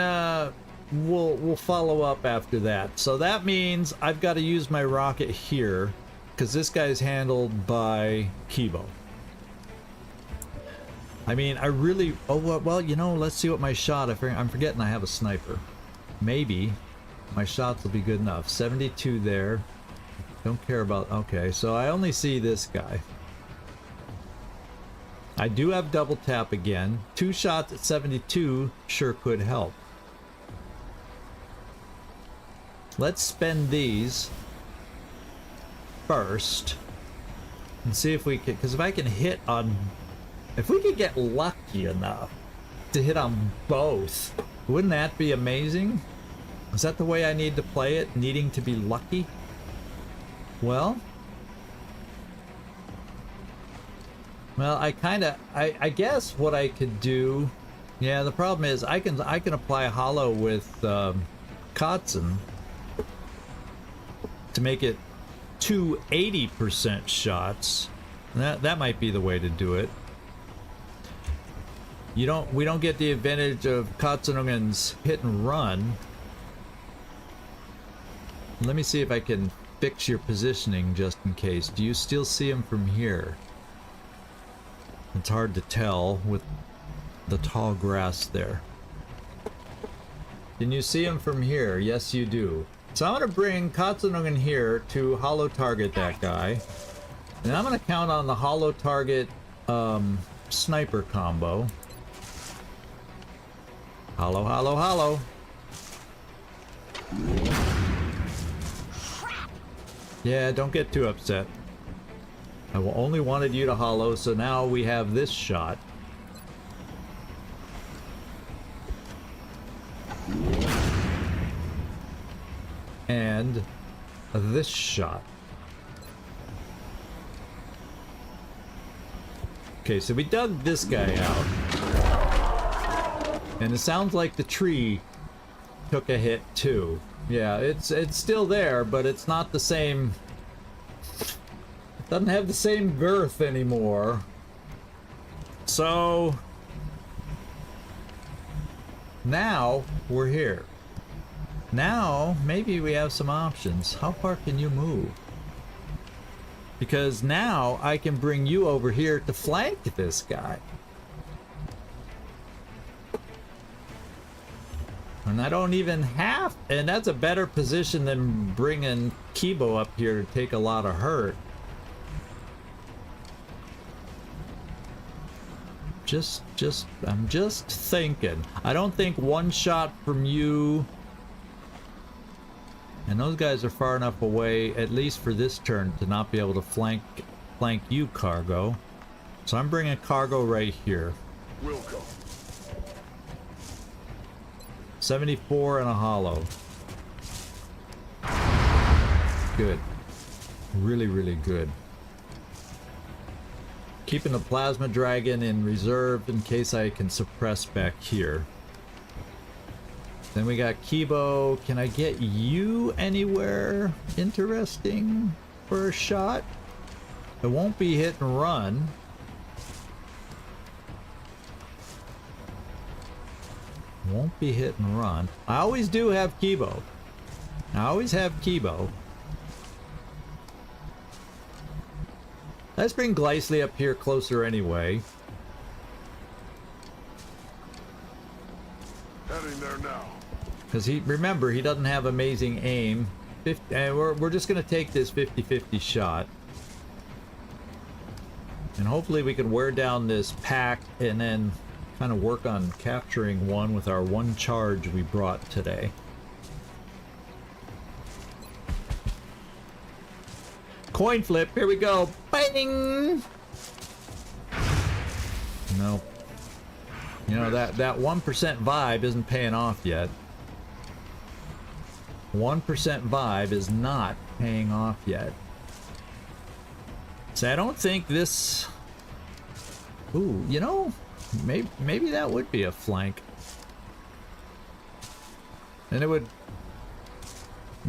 we'll follow up after that. So that means I've got to use my rocket here because this guy's handled by Kibo. I mean, I really... Oh, well, you know, let's see what my shot... I'm forgetting I have a sniper. Maybe my shots will be good enough. 72 there. Don't care about... Okay, so I only see this guy. I do have double tap again. 2 shots at 72 sure could help. Let's spend these first and see if we can... Because if I can hit on... If we could get lucky enough to hit on both, wouldn't that be amazing? Is that the way I need to play it? Needing to be lucky? Well, I guess what I could do... Yeah, the problem is I can apply hollow with Kotzen to make it 2 80% shots. That might be the way to do it. We don't get the advantage of Katzenungen's hit and run. Let me see if I can fix your positioning just in case. Do you still see him from here? It's hard to tell with the tall grass there. Can you see him from here? Yes, you do. So I'm gonna bring Katzenungen here to hollow target that guy. And I'm going to count on the hollow target sniper combo. Hollow, hollow, hollow. Yeah, don't get too upset. I only wanted you to hollow, so now we have this shot. And this shot. Okay, so we dug this guy out. And it sounds like the tree took a hit too. Yeah, it's still there, but it's not the same. It doesn't have the same girth anymore. So now we're here. Now maybe we have some options. How far can you move? Because now I can bring you over here to flank this guy. And I don't even have, and that's a better position than bringing Kibo up here to take a lot of hurt. I'm just thinking. I don't think one shot from you, and those guys are far enough away, at least for this turn, to not be able to flank you, Cargo. So I'm bringing Cargo right here. Wilco. 74 and a hollow. Good. Really, really good. Keeping the plasma dragon in reserve in case I can suppress back here. Then we got Kibo. Can I get you anywhere interesting for a shot? It won't be hit and run. Won't be hit and run. I always do have Kibo. I always have Kibo. Let's bring Glycely up here closer anyway. Heading there now. Because remember, he doesn't have amazing aim. We're just going to take this 50-50 shot. And hopefully we can wear down this pack and then kind of work on capturing one with our one charge we brought today. Coin flip, here we go. Bang! Nope. You know, that 1% vibe isn't paying off yet. 1% vibe is not paying off yet. So I don't think this... Ooh, you know, maybe that would be a flank. And it would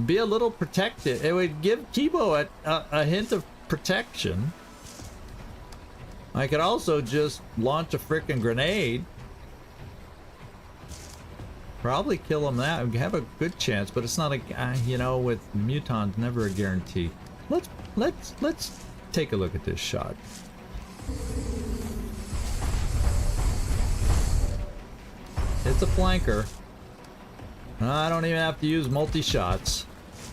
be a little protected. It would give Kibo a hint of protection. I could also just launch a frickin' grenade. Probably kill him that. Have a good chance, but it's not a, you know, with Mutons, never a guarantee. Let's take a look at this shot. It's a flanker. I don't even have to use multi-shots.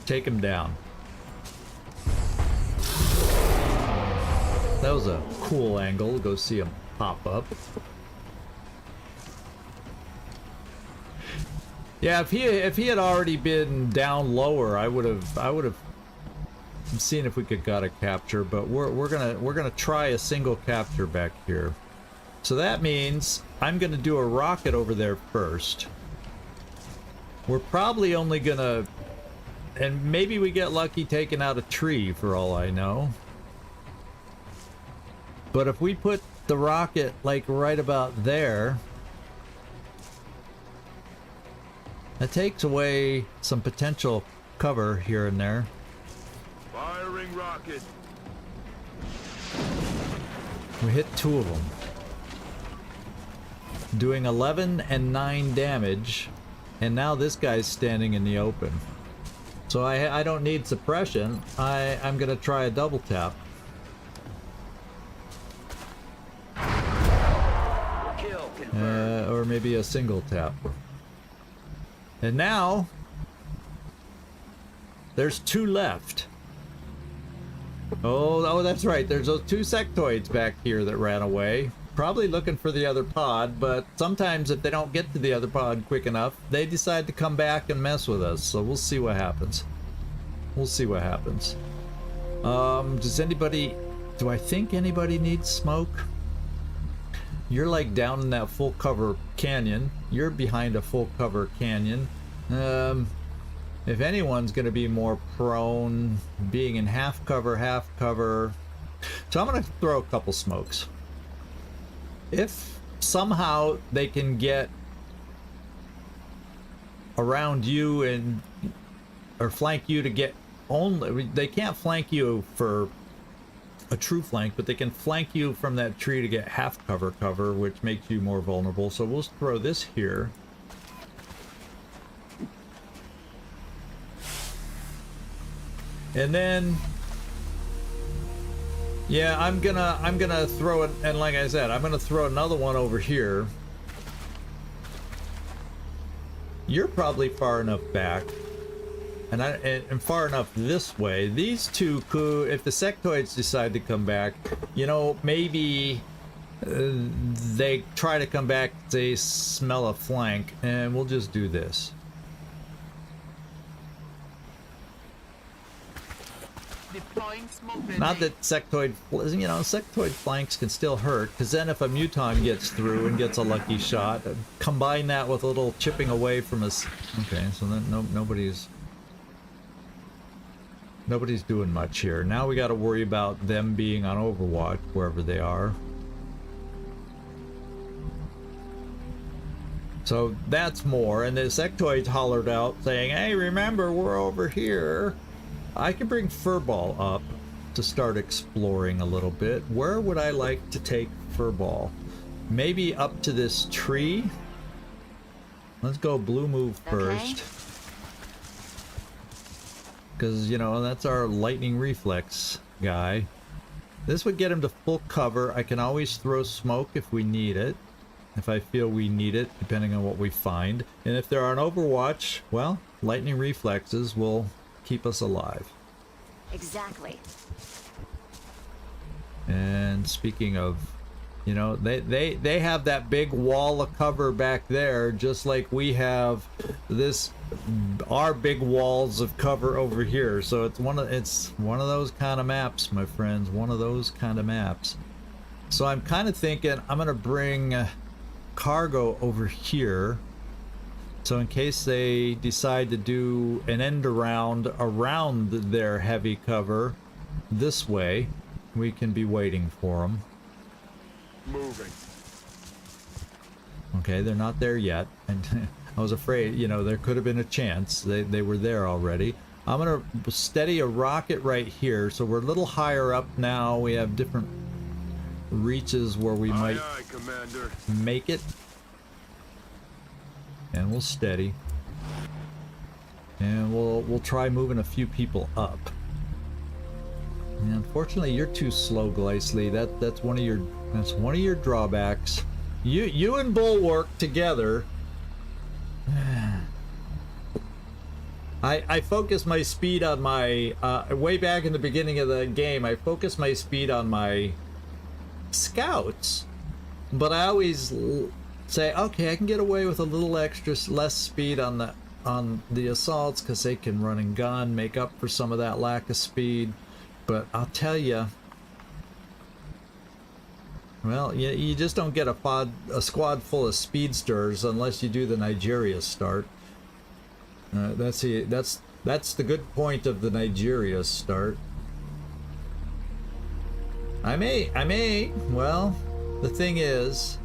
Take him down. That was a cool angle. Go see him pop up. Yeah, if he had already been down lower, I would have seen if we could got a capture. But we're gonna try a single capture back here. So that means I'm gonna do a rocket over there first. We're probably only gonna, and maybe we get lucky taking out a tree for all I know. But if we put the rocket like right about there, that takes away some potential cover here and there. Firing rocket. We hit 2 of them, doing 11 and 9 damage. And now this guy's standing in the open. So I don't need suppression. I'm gonna try a double tap. Or maybe a single tap. And now there's 2 left. Oh, that's right. There's those two sectoids back here that ran away. Probably looking for the other pod, but sometimes if they don't get to the other pod quick enough, they decide to come back and mess with us. So we'll see what happens. We'll see what happens. Does anybody... Do I think anybody needs smoke? You're like down in that full cover canyon. You're behind a full cover canyon. If anyone's going to be more prone being in half cover, so I'm going to throw a couple smokes. If somehow they can get around you and or flank you to get only, they can't flank you for a true flank, but they can flank you from that tree to get half cover, which makes you more vulnerable. So we'll throw this here. And then, yeah, I'm gonna throw it, and like I said, I'm gonna throw another one over here. You're probably far enough back, and far enough this way. These two could, if the sectoids decide to come back, you know, maybe they try to come back, they smell a flank, and we'll just do this. Deploying smoke grenade. Not that sectoid, you know, sectoid flanks can still hurt, because then if a muton gets through and gets a lucky shot, combine that with a little chipping away from us. Okay, so then nobody's doing much here. Now we got to worry about them being on Overwatch wherever they are. So that's more, and the sectoids hollered out saying, "Hey, remember, we're over here." I can bring Furball up to start exploring a little bit. Where would I like to take Furball? Maybe up to this tree? Let's go blue move first. Because, you know, that's our lightning reflex guy. This would get him to full cover. I can always throw smoke if we need it. If I feel we need it, depending on what we find. And if they're on Overwatch, well, lightning reflexes will keep us alive. Exactly. And speaking of, you know, they have that big wall of cover back there, just like we have this, our big walls of cover over here. So it's one of those kind of maps, my friends, one of those kind of maps. So I'm kind of thinking I'm gonna bring cargo over here. So in case they decide to do an end around their heavy cover this way, we can be waiting for them. Moving. Okay, they're not there yet, and I was afraid, you know, there could have been a chance. They were there already. I'm gonna steady a rocket right here, so we're a little higher up now. We have different reaches where we might Aye, Commander. make it. And we'll steady, and we'll try moving a few people up. And unfortunately, you're too slow, Glycely. That's one of your drawbacks. You and Bull work together. I focus my speed on my way back in the beginning of the game. I focus my speed on my scouts, but I always say, okay, I can get away with a little extra less speed on the assaults because they can run and gun, make up for some of that lack of speed. But I'll tell you, well, you just don't get a squad full of speedsters unless you do the Nigeria start. That's the good point of the Nigeria start. I may. Well, the thing is,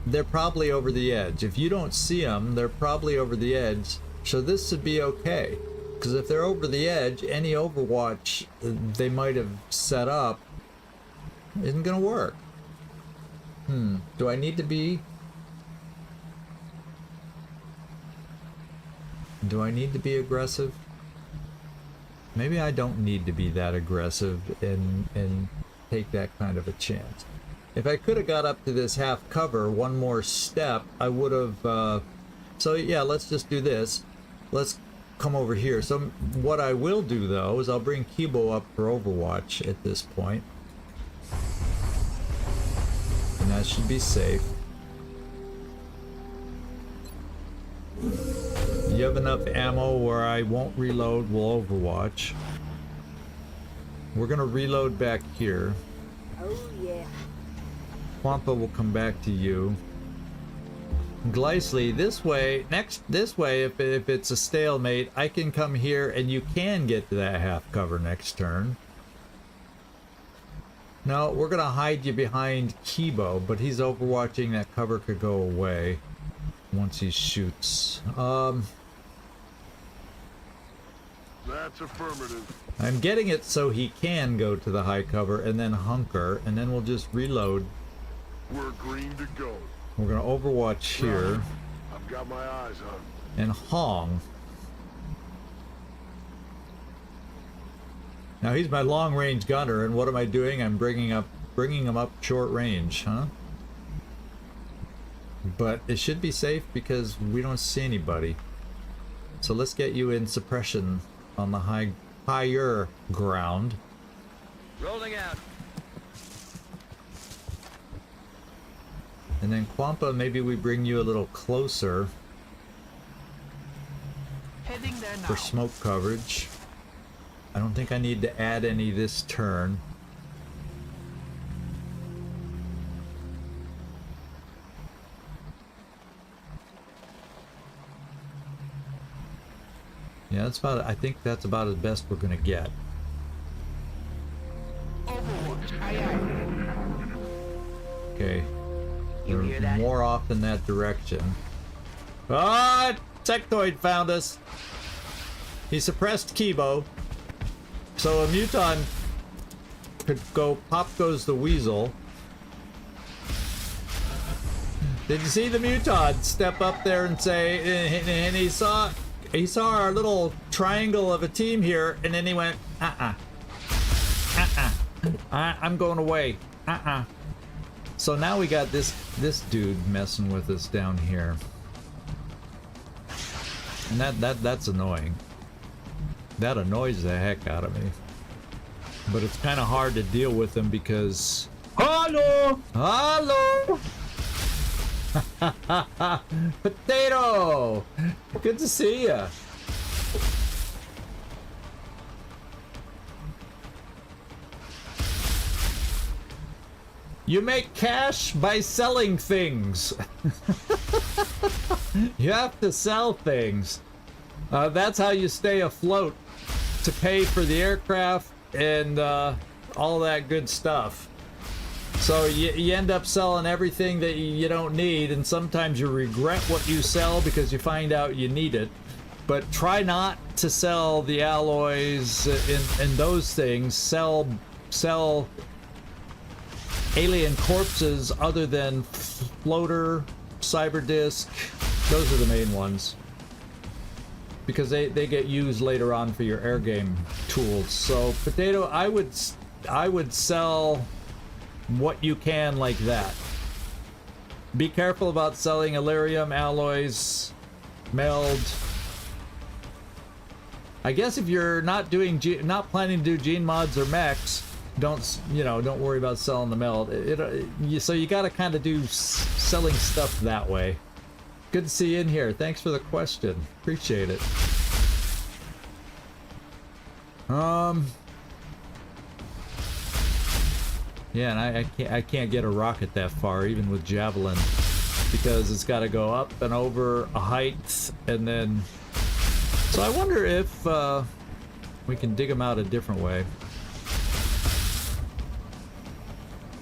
they're probably over the edge. If you don't see them, they're probably over the edge. So this would be okay. Because if they're over the edge, any Overwatch they might have set up isn't going to work. Do I need to be... Do I need to be aggressive? Maybe I don't need to be that aggressive and take that kind of a chance. If I could have got up to this half cover one more step, I would have... so yeah, let's just do this. Let's come over here. So what I will do though is I'll bring Kibo up for Overwatch at this point. And that should be safe. You have enough ammo where I won't reload, we'll Overwatch. We're gonna reload back here. Oh yeah. Wampa will come back to you. Glycely, this way, if it's a stalemate, I can come here and you can get to that half cover next turn. No, we're gonna hide you behind Kibo, but he's overwatching, that cover could go away once he shoots. That's affirmative. I'm getting it so he can go to the high cover and then hunker, and then we'll just reload. We're green to go. We're gonna overwatch here I've got my eyes on. and Hong. Now he's my long range gunner, and what am I doing? I'm bringing him up short range, huh? But it should be safe because we don't see anybody. So let's get you in suppression on the higher ground. Rolling out. And then Kwampa, maybe we bring you a little closer Heading there now. for smoke coverage. I don't think I need to add any this turn. Yeah, that's about, I think that's about as best we're gonna get. Overwatch. Aye, aye. Okay. You hear that? More off in that direction. Ah! Sectoid found us! He suppressed Kibo. So a Muton could go, pop goes the Weasel. Did you see the Muton step up there and say, and he saw our little triangle of a team here, and then he went, I'm going away, So now we got this dude messing with us down here, and that's annoying. That annoys the heck out of me. But it's kind of hard to deal with him because... Hello! Hello! Potato! Good to see ya. You make cash by selling things. You have to sell things. That's how you stay afloat, to pay for the aircraft and all that good stuff. So you end up selling everything that you don't need, and sometimes you regret what you sell because you find out you need it. But try not to sell the alloys and those things. Sell alien corpses other than floater, cyber disk. Those are the main ones, because they get used later on for your air game tools. So Potato, I would sell what you can like that. Be careful about selling Illyrium, alloys, meld. I guess if you're not not planning to do gene mods or mechs, don't worry about selling the meld. So you got to kind of do selling stuff that way. Good to see you in here. Thanks for the question. Appreciate it. Yeah, and I can't get a rocket that far, even with Javelin, because it's got to go up and over a height, and then... So I wonder if we can dig them out a different way.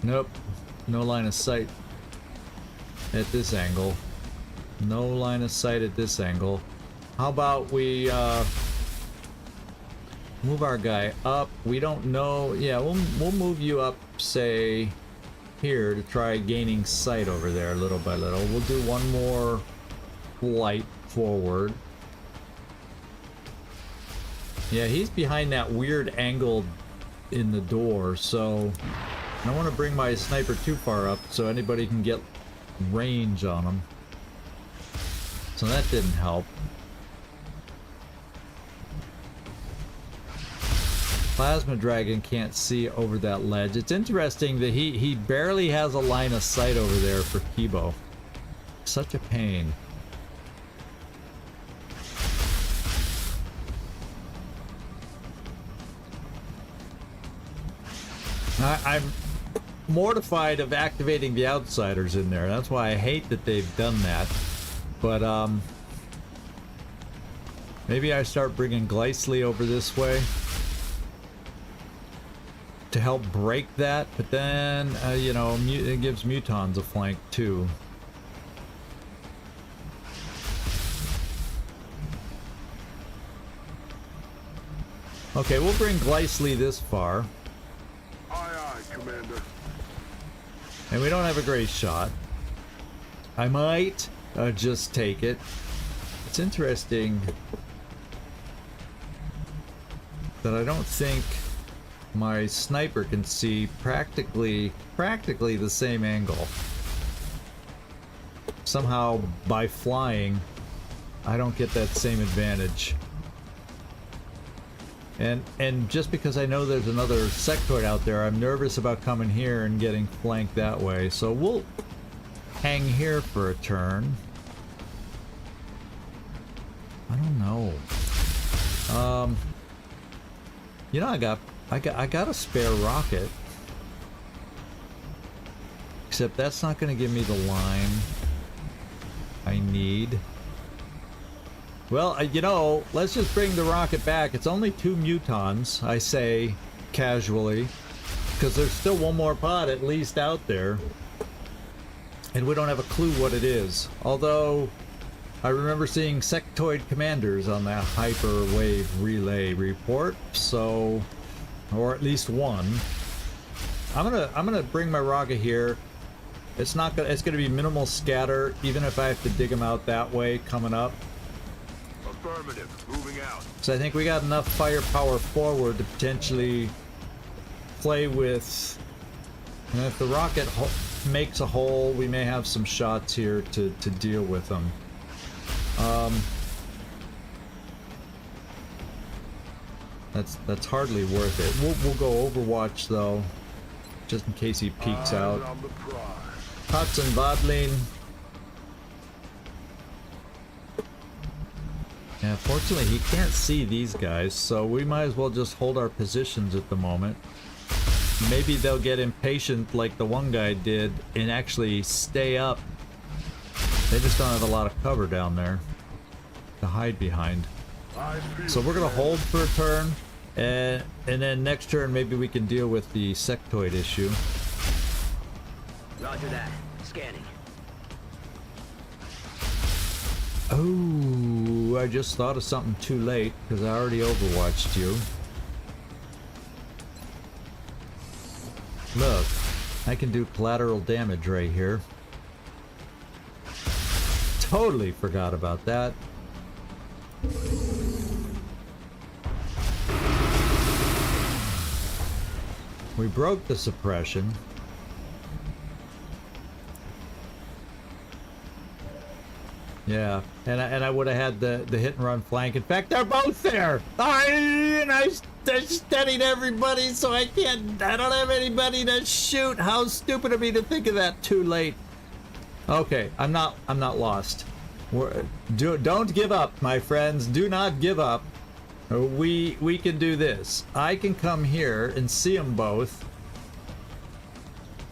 Nope. No line of sight at this angle. No line of sight at this angle. How about we move our guy up? We don't know. Yeah, we'll move you up, say, here to try gaining sight over there little by little. We'll do one more flight forward. Yeah, he's behind that weird angle in the door, so I don't want to bring my sniper too far up so anybody can get range on him. So that didn't help. Plasma Dragon can't see over that ledge. It's interesting that he barely has a line of sight over there for Kibo. Such a pain. I'm mortified of activating the outsiders in there. That's why I hate that they've done that. But maybe I start bringing Glycely over this way to help break that. But then, you know, it gives Mutons a flank too. Okay, we'll bring Glycely this far. Commander. And we don't have a great shot. I might just take it. It's interesting that I don't think my sniper can see practically the same angle. Somehow by flying, I don't get that same advantage. And just because I know there's another sectoid out there, I'm nervous about coming here and getting flanked that way. So we'll hang here for a turn. I don't know. You know, I got a spare rocket. Except that's not going to give me the line I need. Well, you know, let's just bring the rocket back. It's only 2 Mutons, I say casually, because there's still one more pod at least out there, and we don't have a clue what it is. Although I remember seeing sectoid commanders on that Hyperwave Relay report, so, or at least one. I'm gonna bring my rocket here. It's gonna be minimal scatter, even if I have to dig them out that way coming up. Affirmative. Moving out. So I think we got enough firepower forward to potentially play with. And if the rocket makes a hole, we may have some shots here to deal with them. That's hardly worth it. We'll go Overwatch though, just in case he peeks out. On the prize. Hudson Vodlin. Yeah, fortunately he can't see these guys, so we might as well just hold our positions at the moment. Maybe they'll get impatient like the one guy did and actually stay up. They just don't have a lot of cover down there to hide behind. So we're gonna hold for a turn, and then next turn maybe we can deal with the sectoid issue. Roger that. Scanning. Oh, I just thought of something too late because I already overwatched you. Look, I can do collateral damage right here. Totally forgot about that. We broke the suppression. Yeah, and I would have had the hit and run flank. In fact, they're both there. I steadied everybody, so I don't have anybody to shoot. How stupid of me to think of that too late. Okay, I'm not lost. Don't give up, my friends. Do not give up. We can do this. I can come here and see them both.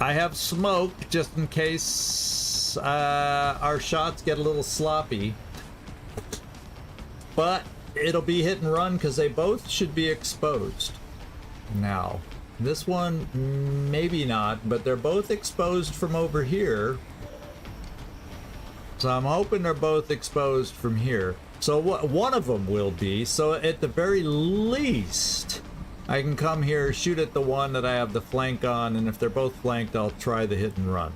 I have smoke just in case our shots get a little sloppy, but it'll be hit and run because they both should be exposed. Now, this one maybe not, but they're both exposed from over here. So I'm hoping they're both exposed from here. So one of them will be. So at the very least, I can come here, shoot at the one that I have the flank on, and if they're both flanked, I'll try the hit and run.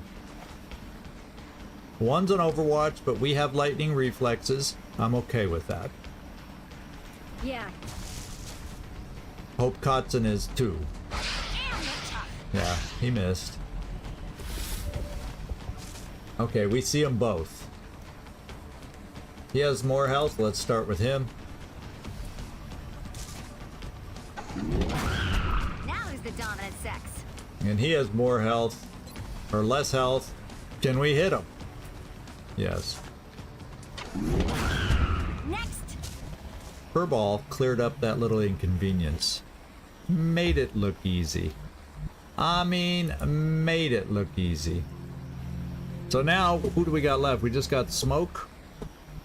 One's on Overwatch, but we have lightning reflexes. I'm okay with that. Yeah. Hope Kotzen is too. Yeah, he missed. Okay, we see them both. He has more health. Let's start with him. And he has more health, or less health. Can we hit him? Yes. Next. Furball cleared up that little inconvenience. Made it look easy. I mean, made it look easy. So now, who do we got left? We just got smoke.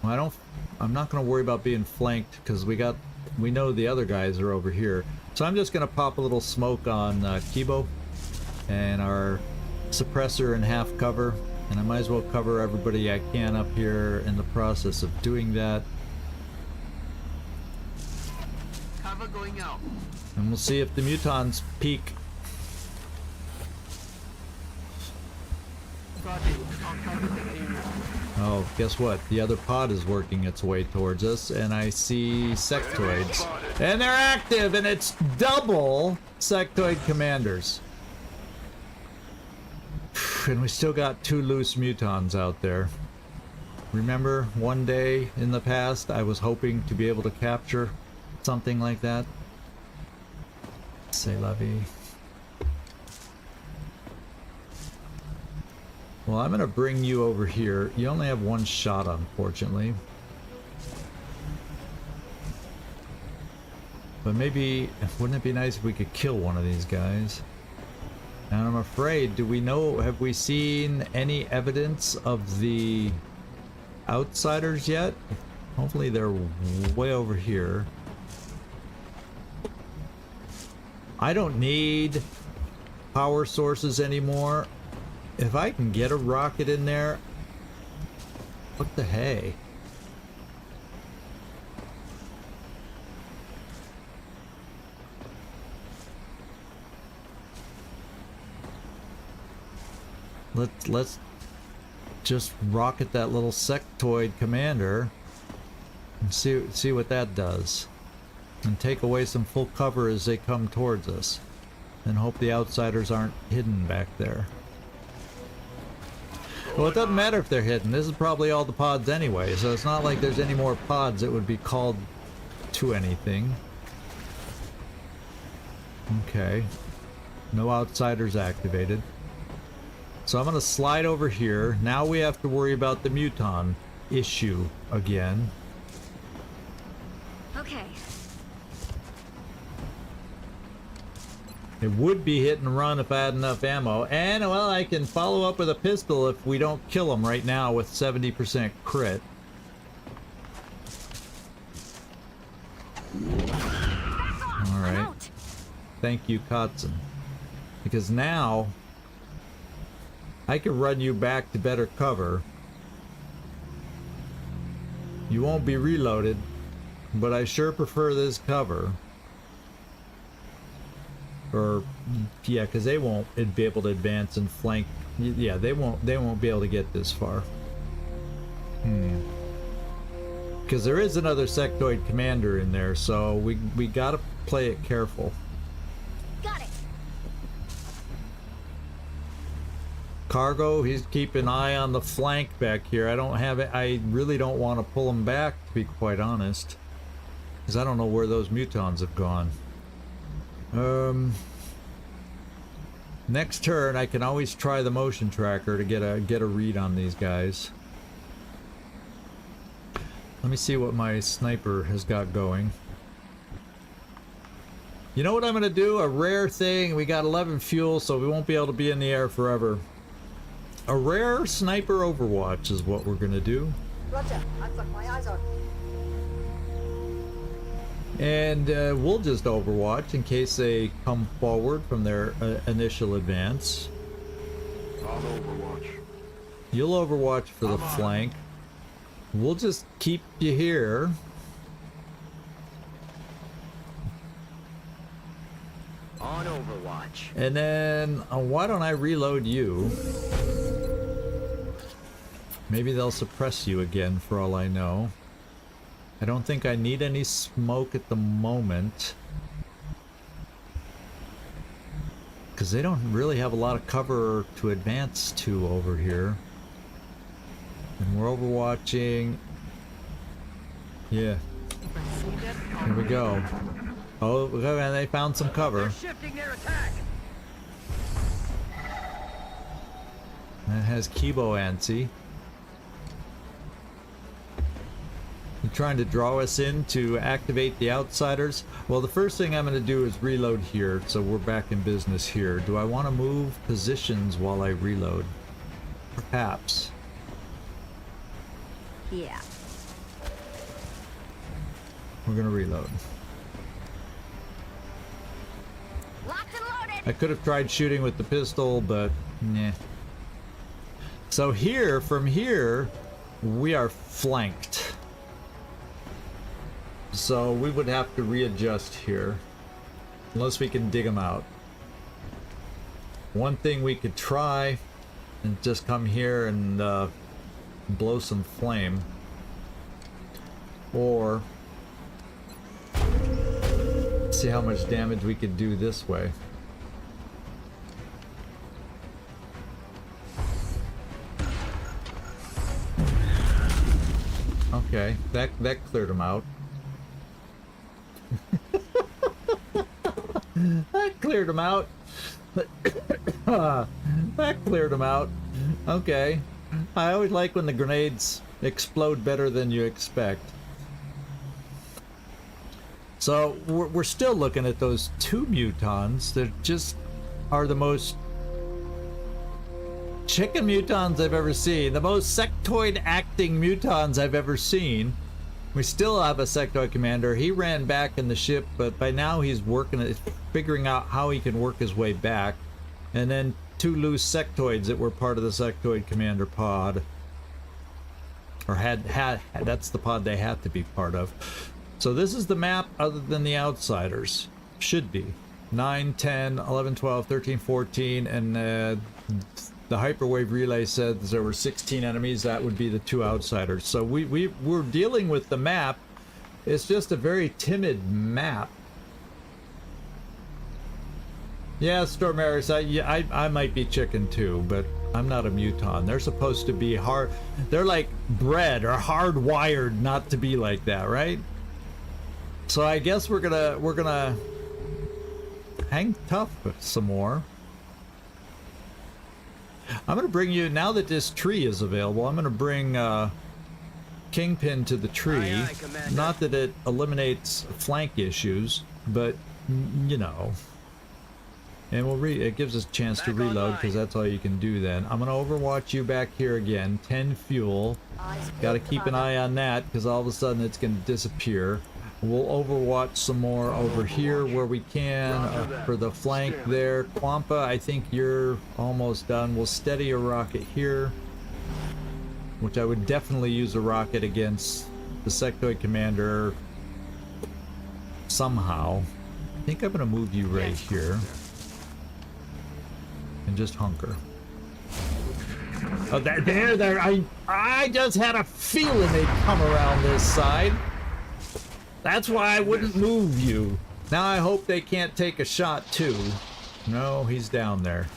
Well, I'm not going to worry about being flanked because we know the other guys are over here. So I'm just going to pop a little smoke on Kibo and our suppressor in half cover. And I might as well cover everybody I can up here in the process of doing that. Cover going out. And we'll see if the mutons peak. Got it. I'll cover the area. Oh, guess what? The other pod is working its way towards us, and I see sectoids. And they're active, and it's double sectoid commanders. And we still got 2 loose mutons out there. Remember, one day in the past, I was hoping to be able to capture something like that? C'est la vie. Well, I'm gonna bring you over here. You only have 1 shot, unfortunately. But maybe, wouldn't it be nice if we could kill one of these guys? And I'm afraid, have we seen any evidence of the outsiders yet? Hopefully they're way over here. I don't need power sources anymore. If I can get a rocket in there, what the hey? Let's just rocket that little sectoid commander and see what that does, and take away some full cover as they come towards us, and hope the outsiders aren't hidden back there. Well, it doesn't matter if they're hidden. This is probably all the pods anyway, so it's not like there's any more pods that would be called to anything. Okay. No outsiders activated. So I'm going to slide over here. Now we have to worry about the muton issue again. Okay. It would be hit and run if I had enough ammo. And, well, I can follow up with a pistol if we don't kill him right now with 70% crit. Alright. Thank you, Kotzen. Because now I can run you back to better cover. You won't be reloaded, but I sure prefer this cover. Or, yeah, because they won't be able to advance and flank. Yeah, they won't be able to get this far. Because there is another sectoid commander in there, so we gotta play it careful. Got it. Cargo, he's keeping an eye on the flank back here. I really don't want to pull him back, to be quite honest, because I don't know where those mutons have gone. Next turn I can always try the motion tracker to get a read on these guys. Let me see what my sniper has got going. You know what I'm gonna do? A rare thing. We got 11 fuel, so we won't be able to be in the air forever. A rare sniper Overwatch is what we're gonna do. Roger, I've got my eyes on. And we'll just Overwatch in case they come forward from their initial advance. I'll Overwatch. You'll Overwatch for the flank. We'll just keep you here. On Overwatch. And then, why don't I reload you? Maybe they'll suppress you again for all I know. I don't think I need any smoke at the moment, because they don't really have a lot of cover to advance to over here. And we're overwatching. Yeah. Here we go. Oh, and they found some cover. They're shifting their attack. That has Kibo antsy. You trying to draw us in to activate the outsiders? Well, the first thing I'm going to do is reload here, so we're back in business here. Do I want to move positions while I reload? Perhaps. Yeah. We're going to reload. Locked and loaded. I could have tried shooting with the pistol, but nah. So here, from here, we are flanked. So we would have to readjust here, unless we can dig them out. One thing we could try and just come here and blow some flame, or see how much damage we could do this way. Okay, that cleared them out. That cleared them out. That cleared them out. Okay. I always like when the grenades explode better than you expect. So we're still looking at those two mutons that just are the most chicken mutons I've ever seen. The most sectoid acting mutons I've ever seen. We still have a sectoid commander. He ran back in the ship, but by now he's working at figuring out how he can work his way back. And then two loose sectoids that were part of the sectoid commander pod. Or had that's the pod they had to be part of. So this is the map other than the outsiders. Should be. 9, 10, 11, 12, 13, 14, and the Hyperwave Relay said there were 16 enemies. That would be the two outsiders. So we're dealing with the map. It's just a very timid map. Yeah, Stormaris, I might be chicken too, but I'm not a muton. They're supposed to be hard. They're like bred or hardwired not to be like that, right? So I guess we're gonna hang tough some more. I'm gonna bring you, now that this tree is available, I'm gonna bring Kingpin to the tree. Aye, aye, Commander. Not that it eliminates flank issues, but you know. And it gives us a chance to Back reload, online. because that's all you can do then. I'm gonna overwatch you back here again. 10 fuel. Eyes Gotta peeled, keep an Commander. eye on that, because all of a sudden it's gonna disappear. We'll overwatch some more over here where we can for the flank there. Quampa, I think you're almost done. We'll steady a rocket here, which I would definitely use a rocket against the sectoid commander somehow. I think I'm gonna move you right here and just hunker. Oh, there! I just had a feeling they'd come around this side. That's why I wouldn't move you. Now I hope they can't take a shot too. No, he's down there.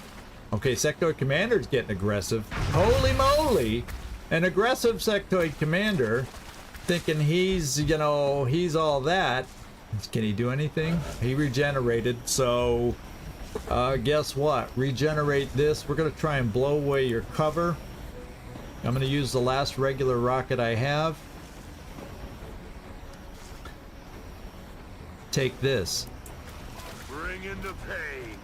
Okay, sectoid commander's getting aggressive. Holy moly! An aggressive sectoid commander, thinking he's, you know, he's all that. Can he do anything? He regenerated, so guess what? Regenerate this. We're gonna try and blow away your cover. I'm gonna use the last regular rocket I have. Take this. Bring in the pain.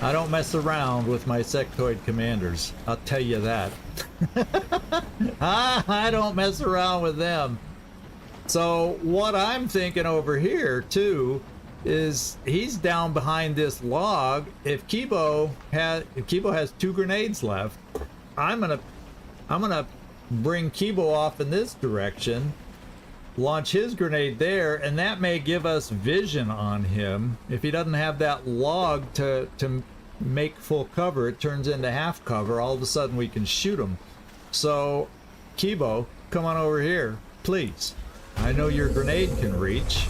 I don't mess around with my sectoid commanders. I'll tell you that. I don't mess around with them. So what I'm thinking over here too is he's down behind this log. If Kibo has 2 grenades left, I'm gonna bring Kibo off in this direction, launch his grenade there, and that may give us vision on him. If he doesn't have that log to make full cover, it turns into half cover. All of a sudden we can shoot him. So Kibo, come on over here, please. I know your grenade can reach.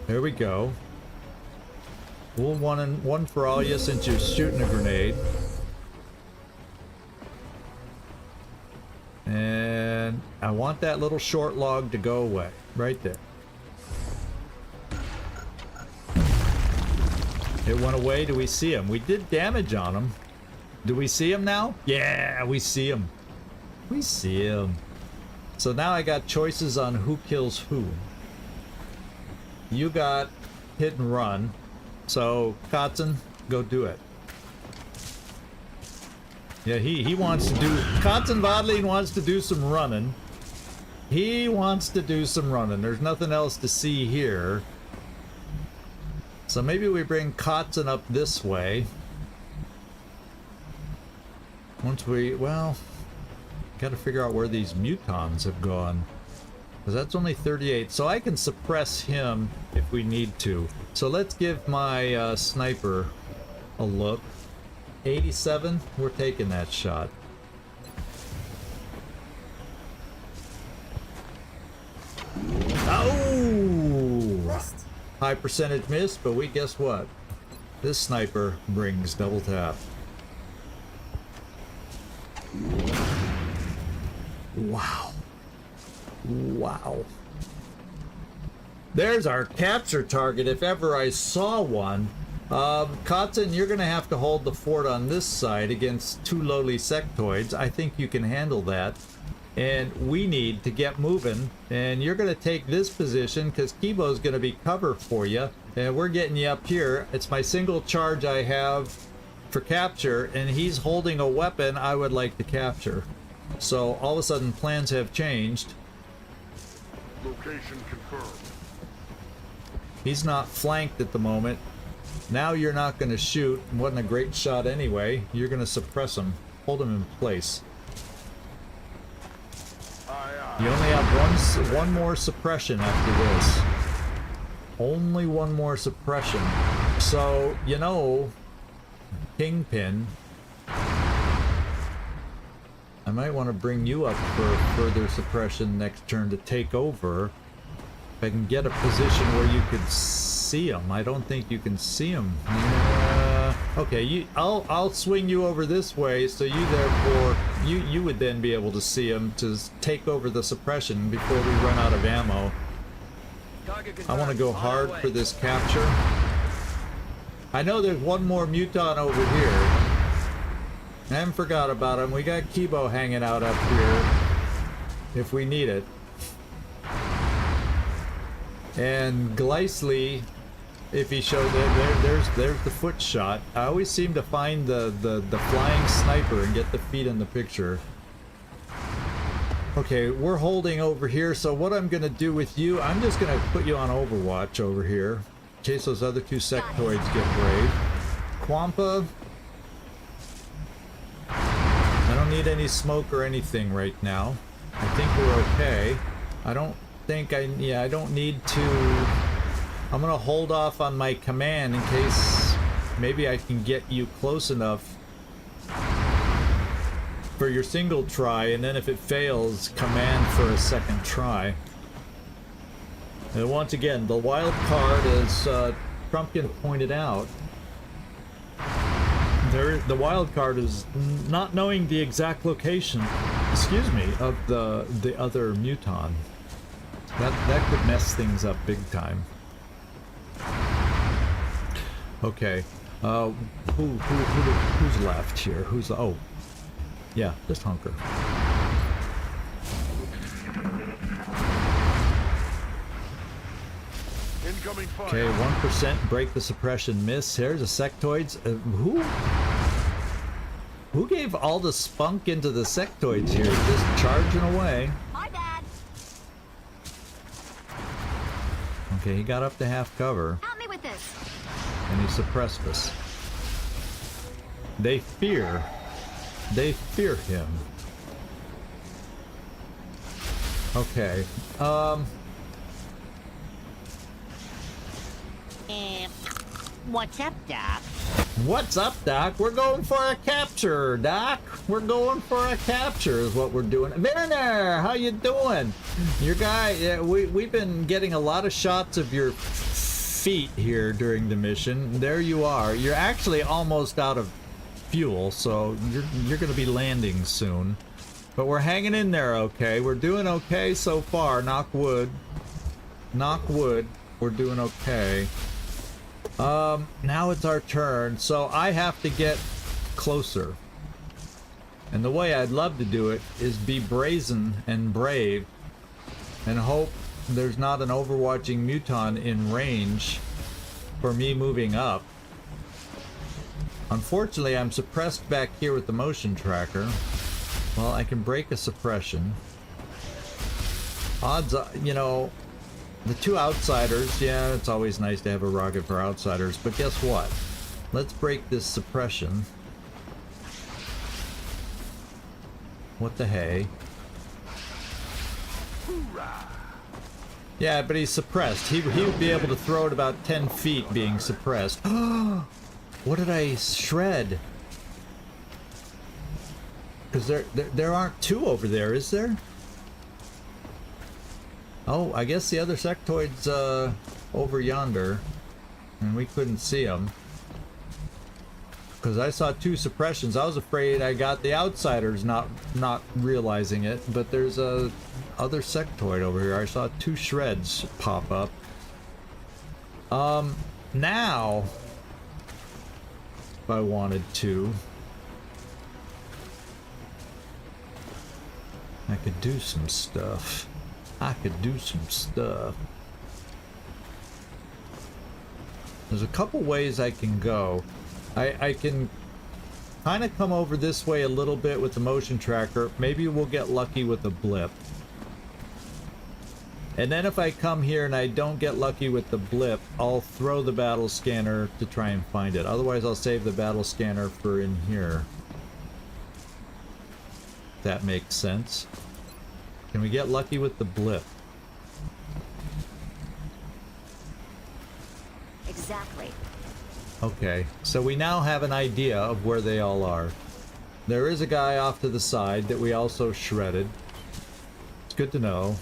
There we go. We'll one for all you since you're shooting a grenade. And I want that little short log to go away. Right there. It went away. Do we see him? We did damage on him. Do we see him now? Yeah, we see him. We see him. So now I got choices on who kills who. You got hit and run. So, Kotzen, go do it. Yeah, he wants to do... Kotzen Vodlin wants to do some running. He wants to do some running. There's nothing else to see here. So maybe we bring Kotzen up this way. Once we... Well... Gotta figure out where these mutons have gone. Because that's only 38. So I can suppress him if we need to. So let's give my sniper a look. 87, we're taking that shot. Oh! High percentage miss, but we guess what? This sniper brings double tap. Wow. Wow. There's our capture target if ever I saw one. Kotzen, you're going to have to hold the fort on this side against two lowly sectoids. I think you can handle that. And we need to get moving. And you're going to take this position because Kibo's going to be cover for you. And we're getting you up here. It's my single charge I have for capture. And he's holding a weapon I would like to capture. So all of a sudden plans have changed. Location confirmed. He's not flanked at the moment. Now you're not going to shoot. Wasn't a great shot anyway. You're going to suppress him. Hold him in place. You only have one more suppression after this. Only one more suppression. So, you know, Kingpin, I might want to bring you up for further suppression next turn to take over. If I can get a position where you could see him. I don't think you can see him. Okay, I'll swing you over this way, so you therefore you would then be able to see him to take over the suppression before we run out of ammo. I want to go hard for this capture. I know there's one more muton over here. I haven't forgot about him. We got Kibo hanging out up here if we need it. And Gleisly, if he showed it, there's the foot shot. I always seem to find the flying sniper and get the feet in the picture. Okay, we're holding over here, so what I'm gonna do with you, I'm just gonna put you on Overwatch over here in case those other two sectoids get brave. Quampa, I don't need any smoke or anything right now. I think we're okay. I don't think I don't need to. I'm gonna hold off on my command in case maybe I can get you close enough for your single try, and then if it fails, command for a second try. And once again, the wild card, as Trumpkin pointed out, the wild card is not knowing the exact location, excuse me, of the other muton. That could mess things up big time. Okay, who's left here? Oh, yeah, just hunker. Incoming fire. Okay, 1% break the suppression miss. Here's a sectoids. Who gave all the spunk into the sectoids here? Just charging away. My bad. Okay, he got up to half cover. Help me with this. And he suppressed us. They fear him. Okay. What's up, Doc? What's up, Doc? We're going for a capture, Doc. We're going for a capture is what we're doing. Werner, how you doing? Your guy, yeah, we've been getting a lot of shots of your feet here during the mission. There you are. You're actually almost out of fuel, so you're going to be landing soon. But we're hanging in there okay. We're doing okay so far. Knock wood. Knock wood. We're doing okay. Now it's our turn, so I have to get closer. And the way I'd love to do it is be brazen and brave and hope there's not an overwatching muton in range for me moving up. Unfortunately, I'm suppressed back here with the motion tracker. Well, I can break a suppression. Odds, you know, the two outsiders, yeah, it's always nice to have a rocket for outsiders, but guess what? Let's break this suppression. What the hey? Yeah, but he's suppressed. He would be able to throw it about 10 feet being suppressed. What did I shred? Because there aren't two over there, is there? Oh, I guess the other sectoid's over yonder, and we couldn't see them. Because I saw two suppressions. I was afraid I got the outsiders not realizing it, but there's a other sectoid over here. I saw two shreds pop up. Now, if I wanted to, I could do some stuff. There's a couple ways I can go. I can kind of come over this way a little bit with the motion tracker. Maybe we'll get lucky with a blip. And then if I come here and I don't get lucky with the blip, I'll throw the battle scanner to try and find it. Otherwise, I'll save the battle scanner for in here. That makes sense. Can we get lucky with the blip? Exactly. Okay, so we now have an idea of where they all are. There is a guy off to the side that we also shredded. It's good to know.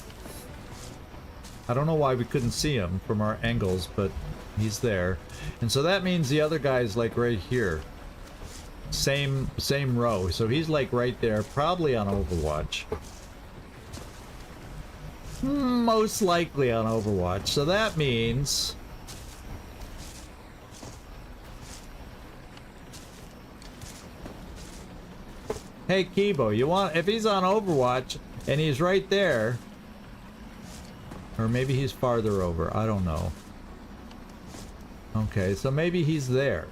I don't know why we couldn't see him from our angles, but he's there. And so that means the other guy's like right here. Same row. So he's like right there, probably on Overwatch. Most likely on Overwatch. So that means... Hey Kibo, you want, if he's on Overwatch and he's right there, or maybe he's farther over, I don't know. Okay, so maybe he's there.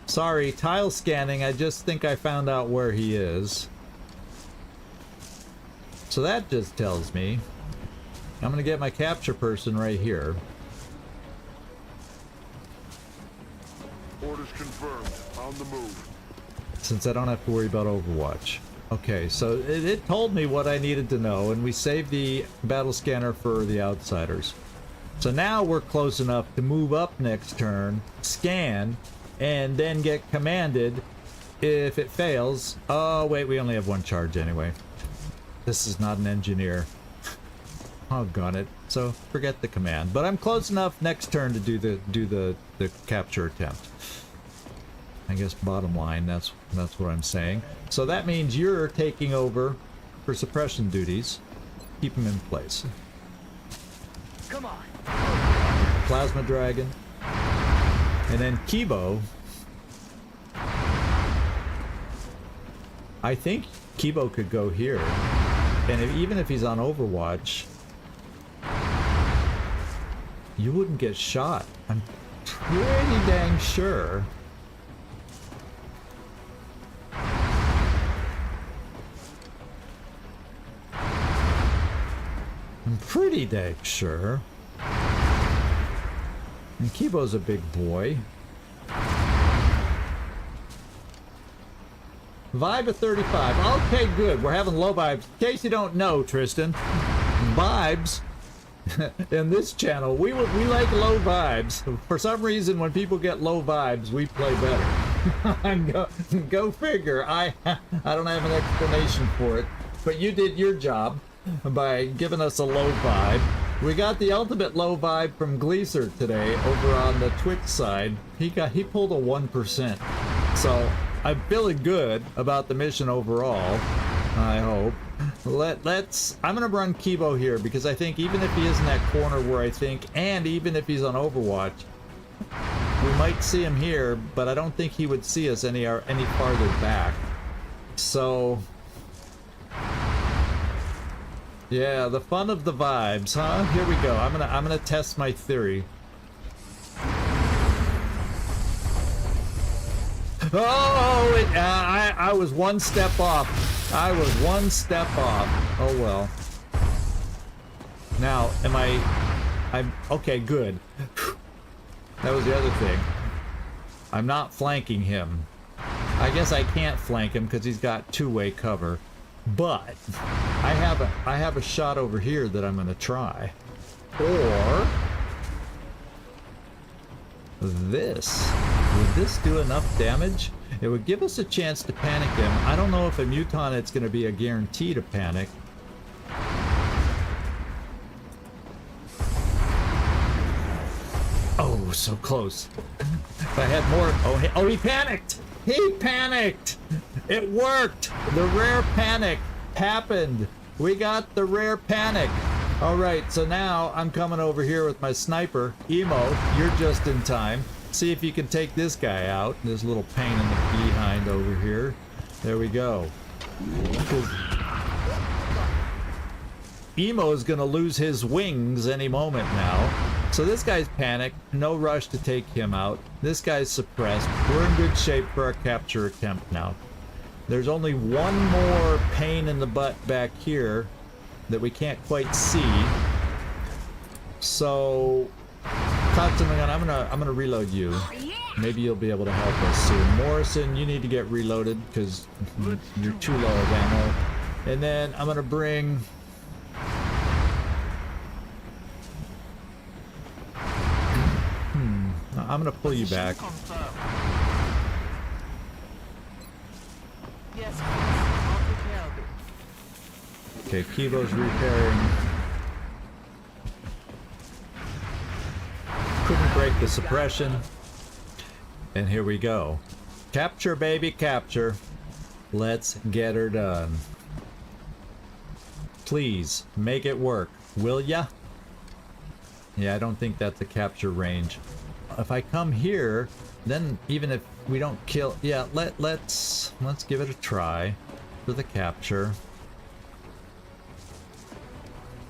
Sorry, tile scanning, I just think I found out where he is. So that just tells me I'm gonna get my capture person right here. Orders confirmed. On the move. Since I don't have to worry about Overwatch. Okay, so it told me what I needed to know, and we saved the battle scanner for the outsiders. So now we're close enough to move up next turn, scan, and then get commanded if it fails. Oh, wait, we only have one charge anyway. This is not an engineer. Doggone it. So forget the command. But I'm close enough next turn to do the capture attempt. I guess bottom line, that's what I'm saying. So that means you're taking over for suppression duties. Keep them in place. Come on. Plasma Dragon. And then Kibo. I think Kibo could go here. And even if he's on Overwatch, you wouldn't get shot. I'm pretty dang sure. I'm pretty dang sure. And Kibo's a big boy. Vibe of 35. Okay, good. We're having low vibes. In case you don't know, Tristan, vibes in this channel, we like low vibes. For some reason, when people get low vibes, we play better. Go figure. I don't have an explanation for it, but you did your job by giving us a low vibe. We got the ultimate low vibe from Gleaser today over on the Twitch side. He pulled a 1%. So I'm feeling good about the mission overall, I hope. I'm gonna run Kibo here because I think even if he is in that corner where I think, and even if he's on Overwatch, We might see him here, but I don't think he would see us any farther back. So, yeah, the fun of the vibes, huh? Here we go. I'm gonna test my theory. Oh, I was one step off. I was one step off. Oh well. Now, I'm okay, good. That was the other thing. I'm not flanking him. I guess I can't flank him because he's got two-way cover. But I have a shot over here that I'm gonna try. Or this. Would this do enough damage? It would give us a chance to panic him. I don't know if a Muton it's gonna be a guarantee to panic. Oh, so close. If I had more... Oh, he panicked! He panicked! It worked! The rare panic happened. We got the rare panic. All right, so now I'm coming over here with my sniper. Emo, you're just in time. See if you can take this guy out. This little pain in the behind over here. There we go. Emo's gonna lose his wings any moment now. So this guy's panicked. No rush to take him out. This guy's suppressed. We're in good shape for our capture attempt now. There's only one more pain in the butt back here that we can't quite see. So, I'm gonna reload you. Maybe you'll be able to help us soon. Morrison, you need to get reloaded because you're too low of ammo. And then I'm gonna bring... I'm gonna pull you back. Okay, Kivo's repairing. Couldn't break the suppression. And here we go. Capture, baby, capture. Let's get her done. Please, make it work, will ya? Yeah, I don't think that's a capture range. If I come here, then even if we don't kill... Yeah, let's give it a try for the capture.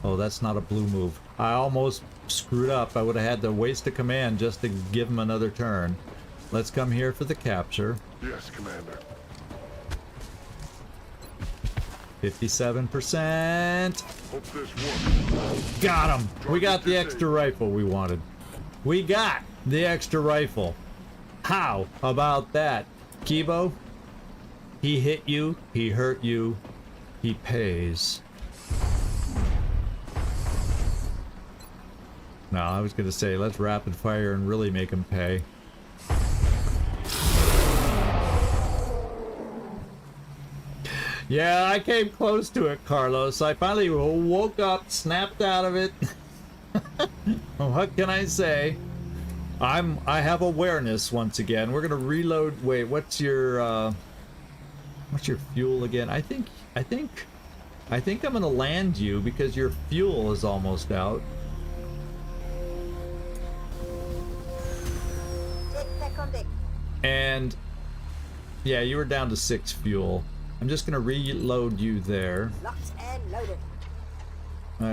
Oh, that's not a blue move. I almost screwed up. I would have had to waste a command just to give him another turn. Let's come here for the capture. Yes, Commander. 57%. Hope this works. Got him. We got the extra rifle we wanted. We got the extra rifle. How about that? Kibo, he hit you, he hurt you, he pays. No, I was gonna say, let's rapid fire and really make him pay. Yeah, I came close to it, Carlos. I finally woke up, snapped out of it. What can I say? I have awareness once again. We're gonna reload. Wait, what's your fuel again? I think I'm gonna land you because your fuel is almost out. And yeah, you were down to 6 fuel. I'm just gonna reload you there. Locked and loaded.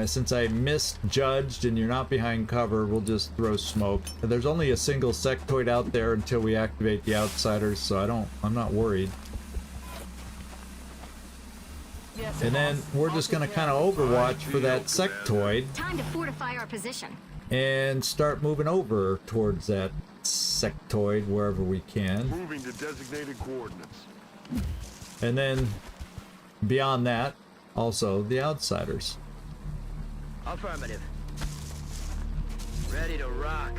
Since I misjudged and you're not behind cover, we'll just throw smoke. There's only a single sectoid out there until we activate the outsiders, so I'm not worried. And then we're just gonna kind of overwatch for that sectoid. Time to fortify our position. And start moving over towards that sectoid wherever we can. Moving to designated coordinates. And then beyond that, also the outsiders. Affirmative. Ready to rock.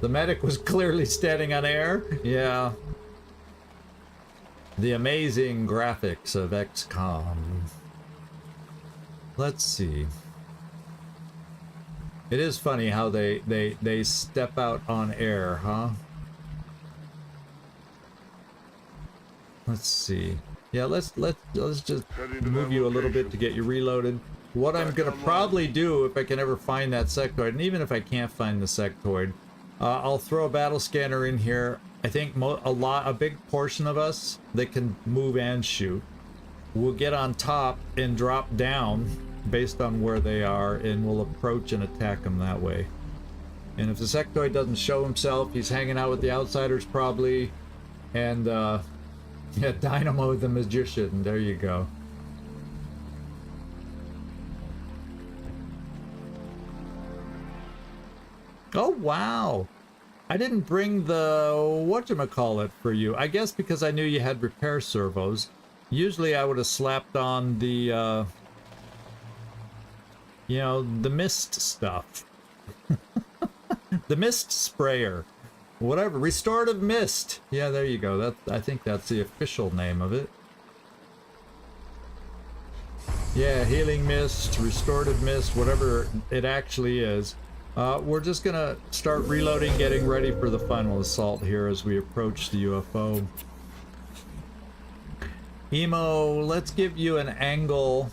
The medic was clearly standing on air. Yeah. The amazing graphics of XCom. Let's see. It is funny how they step out on air, huh? Let's see. Yeah, let's just Heading to move that you a little bit location. to get you reloaded. What I'm gonna online. probably do, if I can ever find that sectoid, and even if I can't find the sectoid, I'll throw a battle scanner in here. I think a big portion of us that can move and shoot will get on top and drop down based on where they are, and we'll approach and attack them that way. And if the sectoid doesn't show himself, he's hanging out with the outsiders probably, and yeah, Dynamo the Magician, there you go. Oh wow, I didn't bring the whatchamacallit for you. I guess because I knew you had repair servos. Usually I would have slapped on the you know, the mist stuff. The mist sprayer. Whatever, restorative mist. Yeah, there you go. I think that's the official name of it. Yeah, healing mist, restorative mist, whatever it actually is. We're just gonna start reloading, getting ready for the final assault here as we approach the UFO. Emo, let's give you an angle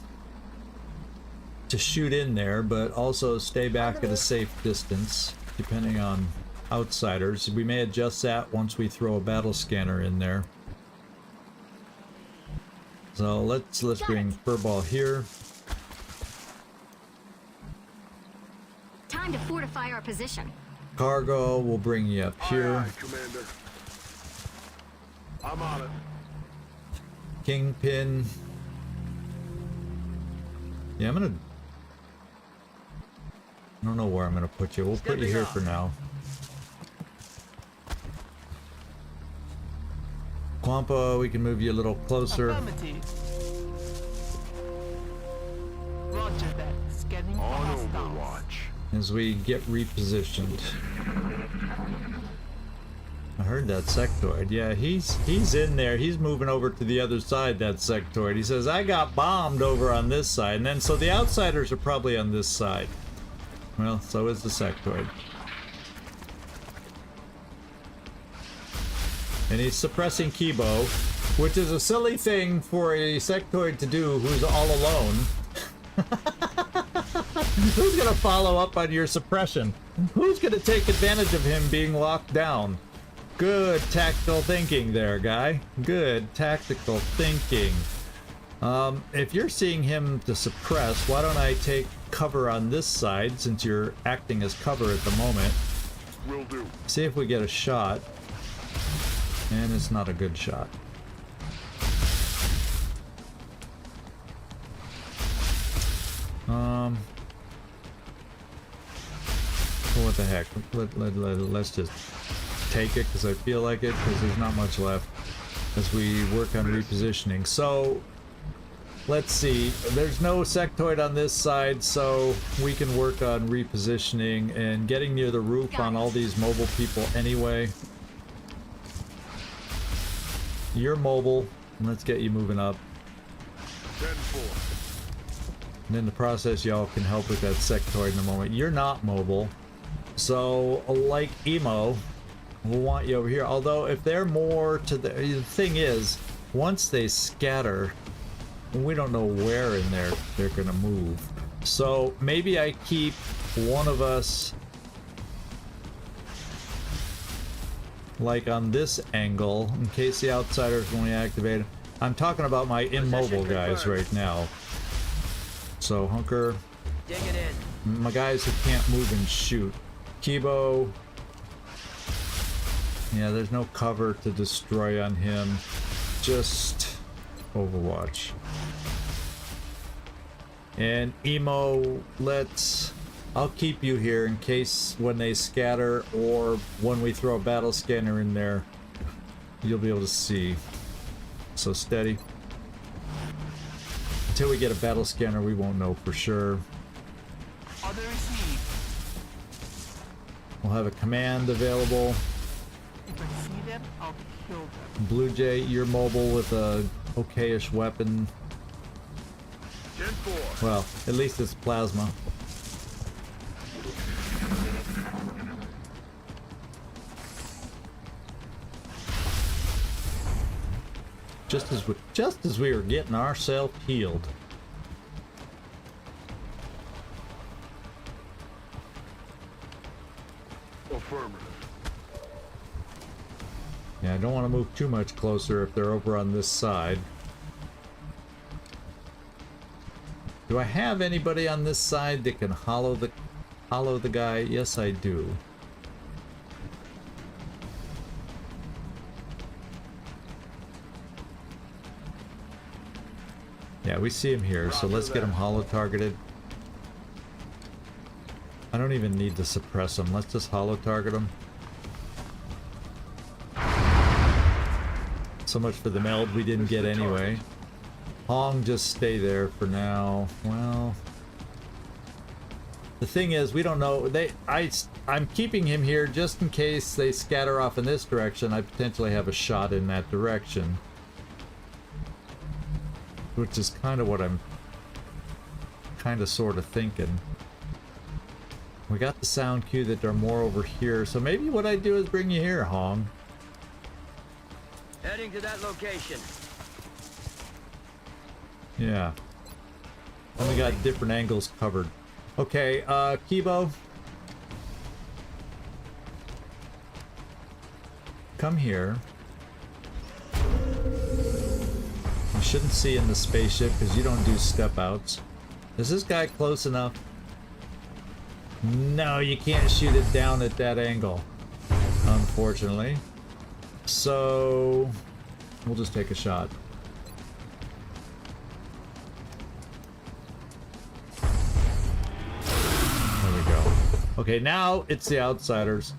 to shoot in there, but also stay back at a safe distance, depending on outsiders. We may adjust that once we throw a battle scanner in there. So let's bring Furball here. Time to fortify our position. Cargo, we'll bring you up Aye, here. aye, Commander. I'm on it. Kingpin. Yeah, I don't know where I'm gonna put you. We'll put you here for now. Quampa, we can move you a little closer. Affirmative. Roger that. Scanning for On hostiles. Overwatch. As we get repositioned. I heard that sectoid. Yeah, he's in there. He's moving over to the other side, that sectoid. He says, I got bombed over on this side. And then, so the outsiders are probably on this side. Well, so is the sectoid. And he's suppressing Kibo, which is a silly thing for a sectoid to do who's all alone. Who's gonna follow up on your suppression? Who's gonna take advantage of him being locked down? Good tactical thinking there, guy. Good tactical thinking. If you're seeing him to suppress, why don't I take cover on this side since you're acting as cover at the moment? Will do. See if we get a shot. And it's not a good shot. What the heck? Let's just take it because I feel like it, because there's not much left as we work on repositioning. So let's see, there's no sectoid on this side, so we can work on repositioning and getting near the roof on all these mobile people anyway. You're mobile. Let's get you moving up. 10-4. And in the process, y'all can help with that sectoid in a moment. You're not mobile. So, like Emo, we'll want you over here. Although, if they're more to the thing is, once they scatter, we don't know where in there they're gonna move. So, maybe I keep one of us like on this angle in case the outsiders when we activate it. I'm talking about my immobile guys right now. So Hunker, Dig it in. my guys who can't move and shoot. Kibo, yeah, there's no cover to destroy on him, just Overwatch. And Emo, I'll keep you here in case when they scatter or when we throw a battle scanner in there, you'll be able to see. So steady. Until we get a battle scanner, we won't know for sure. Order received. We'll have a command available. If I see them, I'll kill them. Blue Jay, you're mobile with a okayish weapon. 10-4. Well, at least it's plasma. just as we were getting ourselves healed. Affirmative. Yeah, I don't want to move too much closer if they're over on this side. Do I have anybody on this side that can hollow the guy? Yes, I do. Yeah, we see him here, so let's get him hollow targeted. I don't even need to suppress him. Let's just hollow target him. So much for the meld we didn't get anyway. Hong, just stay there for now. Well, the thing is, we don't know. I'm keeping him here just in case they scatter off in this direction. I potentially have a shot in that direction, which is kind of what I'm sort of thinking. We got the sound cue that there are more over here, so maybe what I do is bring you here, Hong. Heading to that location. Yeah. And we got different angles covered. Okay, Kibo. Come here. You shouldn't see in the spaceship because you don't do step outs. Is this guy close enough? No, you can't shoot it down at that angle, unfortunately. So we'll just take a shot. There we go. Okay, now it's the outsiders.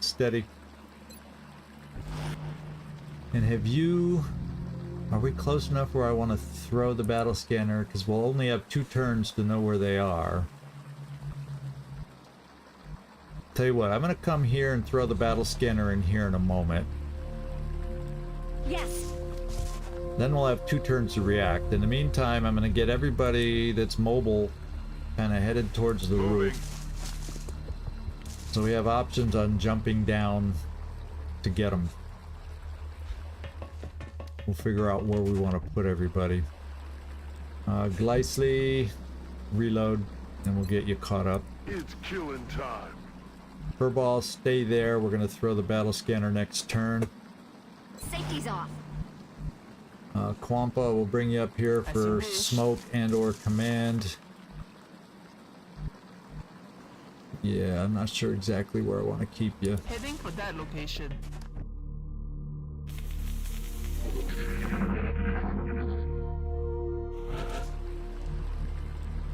Steady. And have you... Are we close enough where I want to throw the battle scanner? Because we'll only have 2 turns to know where they are. Tell you what, I'm going to come here and throw the battle scanner in here in a moment. Yes. Then we'll have 2 turns to react. In the meantime, I'm going to get everybody that's mobile kind of headed towards the roof. So we have options on jumping down to get them. We'll figure out where we want to put everybody. Glycely, reload, and we'll get you caught up. It's killing time. Furball, stay there. We're going to throw the battle scanner next turn. Safety's off. Kwampa, we'll bring you up here for smoke and or command. Yeah, I'm not sure exactly where I want to keep you. Heading for that location.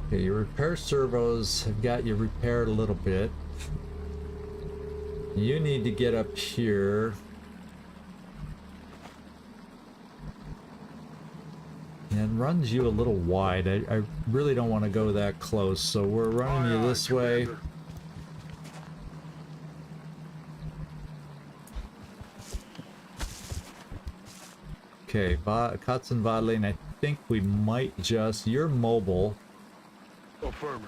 Okay, your repair servos have got you repaired a little bit. You need to get up here. And runs you a little wide. I really don't want to go that close, so we're running you this way. Okay, Katzen Vodlin, I think we might just... You're mobile.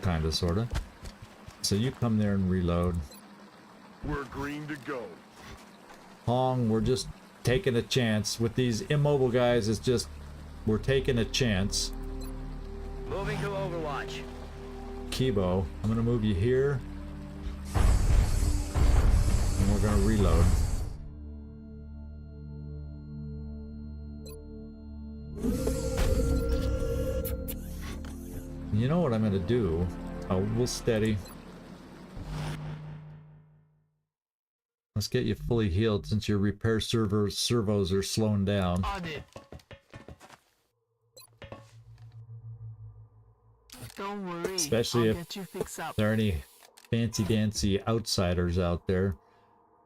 Kinda, sorta. So you come there and reload. We're green to go. Hong, we're just taking a chance. With these immobile guys, it's just... We're taking a chance. Moving to Overwatch. Kibo, I'm gonna move you here. And we're gonna reload. You know what I'm gonna do? Oh, we'll steady. Let's get you fully healed since your repair servos are slowing down. On it. Don't worry. Especially I'll if get you fixed up. there are any fancy dancy outsiders out there.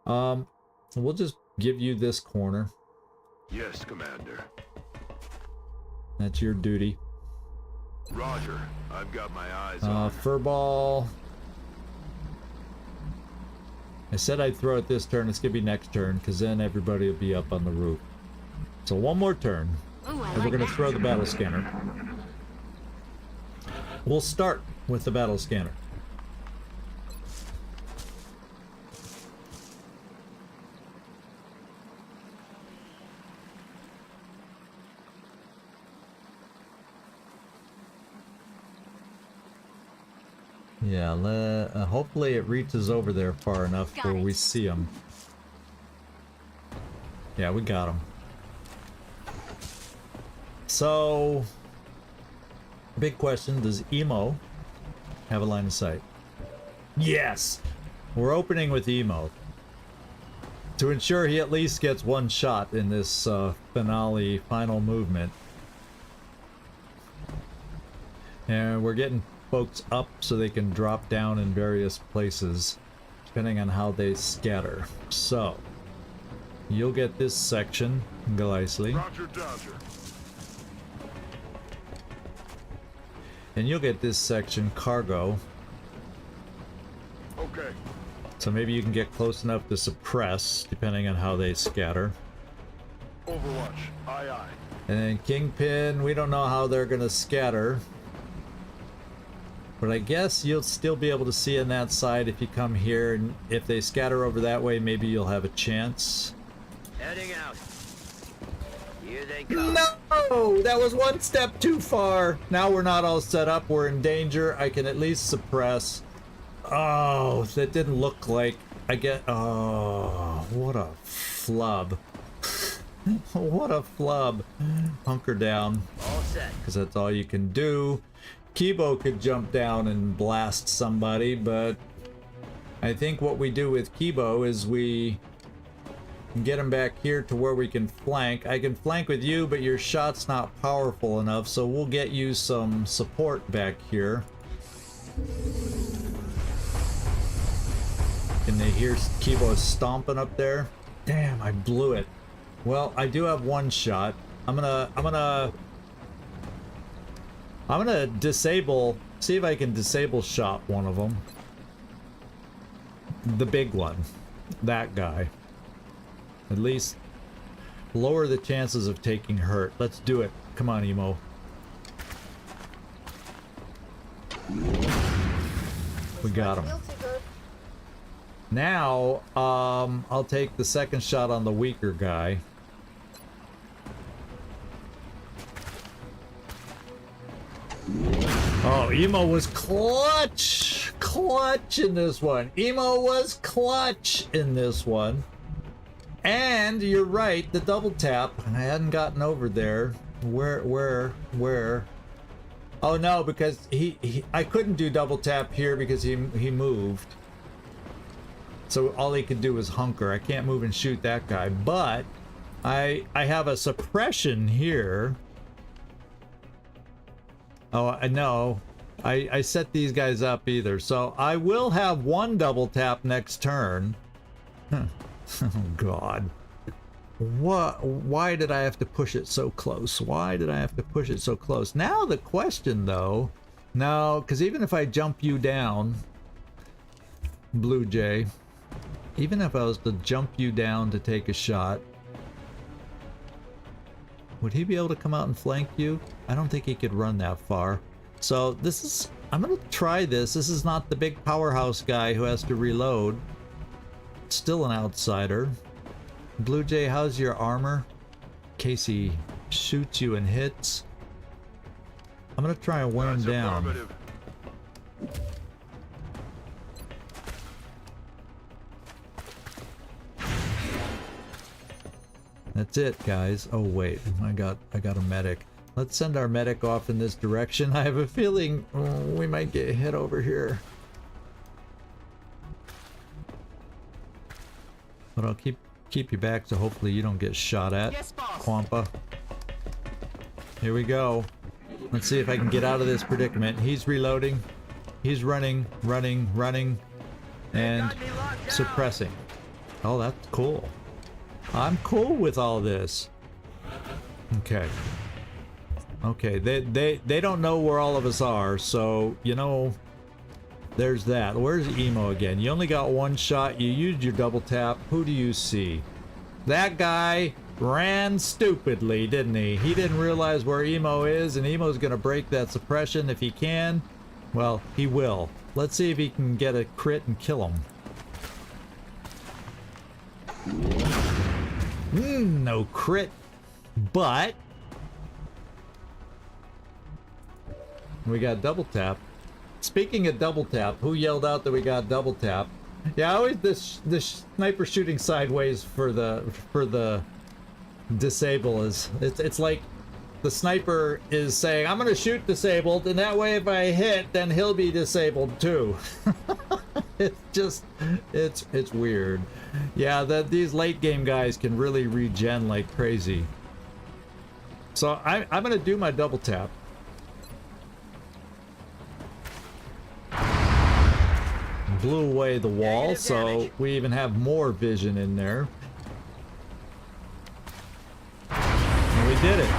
We'll just give you this corner. Yes, Commander. That's your duty. Roger. I've got my eyes on. Furball. I said I'd throw it this turn. It's gonna be next turn, because then everybody will be up on the roof. So one more turn, Ooh, I and we're like gonna that. throw the battle scanner. We'll start with the battle scanner. Yeah, hopefully it reaches over there far enough Got where it. we see him. Yeah, we got him. So, big question, does Emo have a line of sight? Yes! We're opening with Emo. To ensure he at least gets one shot in this finale, final movement. And we're getting folks up so they can drop down in various places, depending on how they scatter. So, you'll get this section, Gleisly. Roger, Dodger. And you'll get this section, Cargo. Okay. So maybe you can get close enough to suppress, depending on how they scatter. Overwatch. Aye, aye. And then Kingpin, we don't know how they're gonna scatter. But I guess you'll still be able to see on that side if you come here, and if they scatter over that way, maybe you'll have a chance. Heading out. Here they come. No! That was one step too far! Now we're not all set up, we're in danger. I can at least suppress. Oh, that didn't look like I get. Oh, what a flub. What a flub. Hunker down, All set. because that's all you can do. Kibo could jump down and blast somebody, but I think what we do with Kibo is we get him back here to where we can flank. I can flank with you, but your shot's not powerful enough, so we'll get you some support back here. Can they hear Kibo stomping up there? Damn, I blew it. Well, I do have one shot. I'm gonna disable, see if I can disable shot one of them. The big one. That guy. At least lower the chances of taking hurt. Let's do it. Come on, Emo. We got him. Feel too good. Now, I'll take the second shot on the weaker guy. Oh, Emo was clutch! Clutch in this one. Emo was clutch in this one. And you're right, the double tap. I hadn't gotten over there. Where? Oh no, because I couldn't do double tap here because he moved. So all he could do was hunker. I can't move and shoot that guy. But I have a suppression here. Oh, no. I set these guys up either. So I will have one double tap next turn. Huh. Oh, God. What? Why did I have to push it so close? Why did I have to push it so close? Now the question, though... No, because even if I jump you down... Blue Jay... Even if I was to jump you down to take a shot... Would he be able to come out and flank you? I don't think he could run that far. So this is... I'm going to try this. This is not the big powerhouse guy who has to reload. Still an outsider. Blue Jay, how's your armor? In case he shoots you and hits. I'm going to try and wear him That's down. affirmative. That's it, guys. Oh wait, I got a medic. Let's send our medic off in this direction. I have a feeling we might get hit over here. But I'll keep you back so hopefully you don't get shot at. Yes, boss. Quampa. Here we go. Let's see if I can get out of this predicament. He's reloading. He's running, and Got me locked down. suppressing. Oh, that's cool. I'm cool with all this. Okay. Okay, they don't know where all of us are, so, you know, there's that. Where's Emo again? You only got one shot. You used your double tap. Who do you see? That guy ran stupidly, didn't he? He didn't realize where Emo is, and Emo's gonna break that suppression if he can. Well, he will. Let's see if he can get a crit and kill him. No crit, but we got double tap. speaking of double tap, who yelled out that we got double tap? Yeah, always this sniper shooting sideways for the disable is it's like the sniper is saying, I'm gonna shoot disabled, and that way if I hit, then he'll be disabled too. It's just, it's weird. Yeah, these late game guys can really regen like crazy. So I'm gonna do my double tap. Blew away the wall, so we even have more vision in there. And we did it.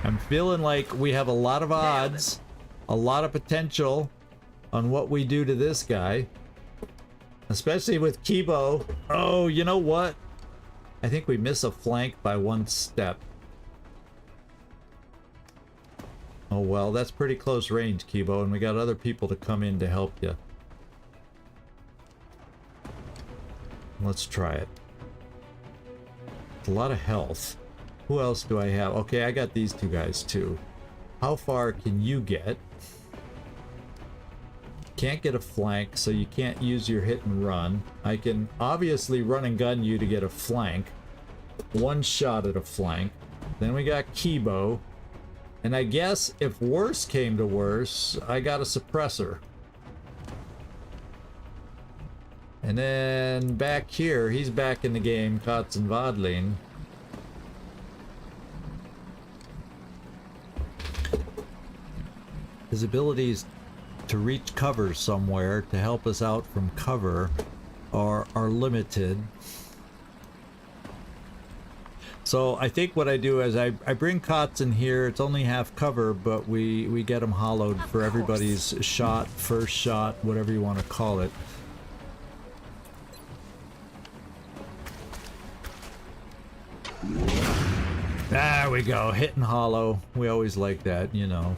I'm feeling like we have a lot of odds, a lot of potential on what we do to this guy. Especially with Kibo. Oh, you know what? I think we miss a flank by 1 step. Oh well, that's pretty close range, Kibo, and we got other people to come in to help you. Let's try it. It's a lot of health. Who else do I have? Okay, I got these two guys too. How far can you get? Can't get a flank, so you can't use your hit and run. I can obviously run and gun you to get a flank. 1 shot at a flank. Then we got Kibo. And I guess if worse came to worse, I got a suppressor. And then back here, he's back in the game, Kotz and Vodling. His abilities to reach cover somewhere to help us out from cover are limited. So I think what I do is I bring Kotz in here. It's only half cover, but we get him hollowed for everybody's shot, first shot, whatever you want to call it. There we go, hit and hollow. We always like that, you know.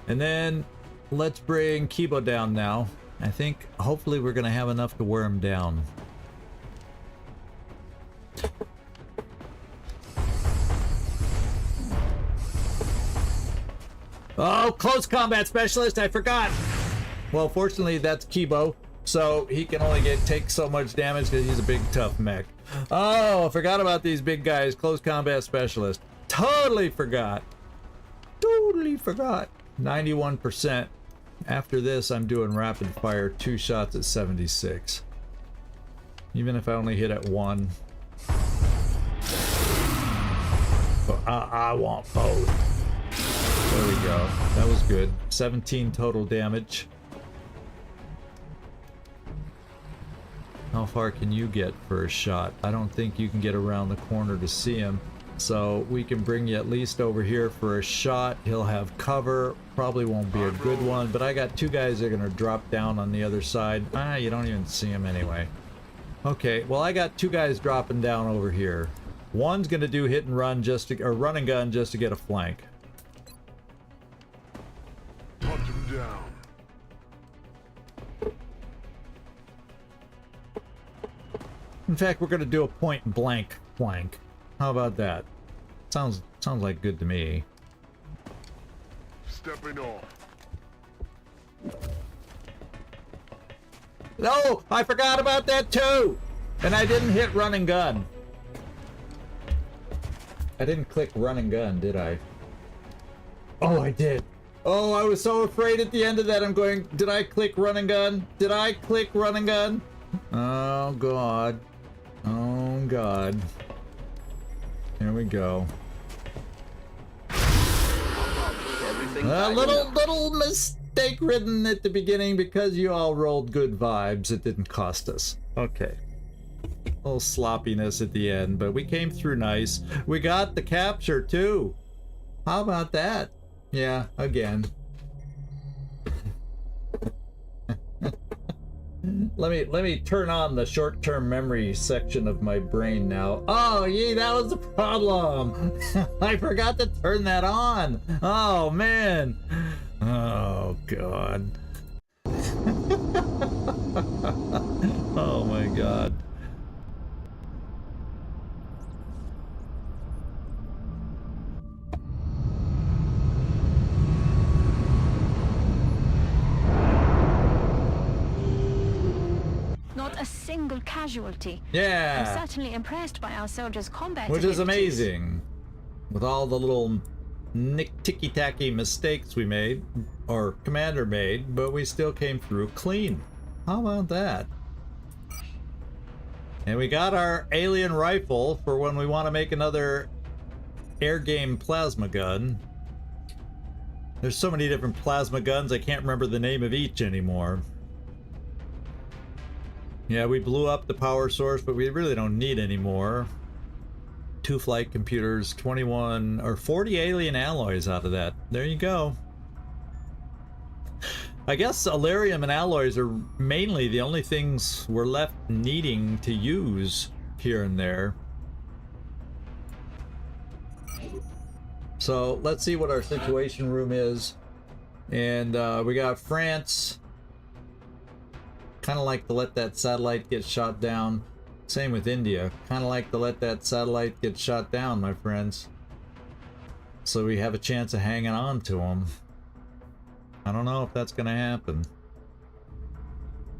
And then let's bring Kibo down now. I think hopefully we're gonna have enough to wear him down. Oh, close combat specialist, I forgot. Well, fortunately that's Kibo, so he can only take so much damage because he's a big tough mech. Oh, I forgot about these big guys, close combat specialist. Totally forgot. Totally forgot. 91%. After this, I'm doing rapid fire, 2 shots at 76. Even if I only hit at 1. But I want both. There we go. That was good. 17 total damage. How far can you get for a shot? I don't think you can get around the corner to see him. So we can bring you at least over here for a shot. He'll have cover. Probably won't be a good one, but I got 2 guys that are gonna drop down on the other side. Ah, you don't even see him anyway. Okay, well I got 2 guys dropping down over here. One's gonna do hit and run or run and gun just to get a flank. Hunt him down. In fact, we're gonna do a point blank flank. How about that? Sounds like good to me. Stepping off. No, I forgot about that too. And I didn't hit run and gun. I didn't click run and gun, did I? Oh, I did. Oh, I was so afraid at the end of that. I'm going, did I click run and gun? Did I click run and gun? Oh God. Oh God. Here we go. A little mistake ridden at the beginning because you all rolled good vibes. It didn't cost us. Okay. A little sloppiness at the end, but we came through nice. We got the capture too. How about that? Yeah, again. Let me turn on the short-term memory section of my brain now. Oh, yeah, that was the problem. I forgot to turn that on. Oh, man. Oh, God. Oh, my God. single casualty. I'm Yeah, certainly impressed by our soldiers' combat which is abilities. amazing. With all the little ticky-tacky mistakes we made, or Commander made, but we still came through clean. How about that? And we got our alien rifle for when we want to make another air game plasma gun. There's so many different plasma guns, I can't remember the name of each anymore. Yeah, we blew up the power source, but we really don't need any more. 2 flight computers, 21 or 40 alien alloys out of that. There you go. I guess Alarium and alloys are mainly the only things we're left needing to use here and there. So let's see what our situation room is. And we got France. Kind of like to let that satellite get shot down. Same with India. Kind of like to let that satellite get shot down, my friends. So we have a chance of hanging on to them. I don't know if that's going to happen.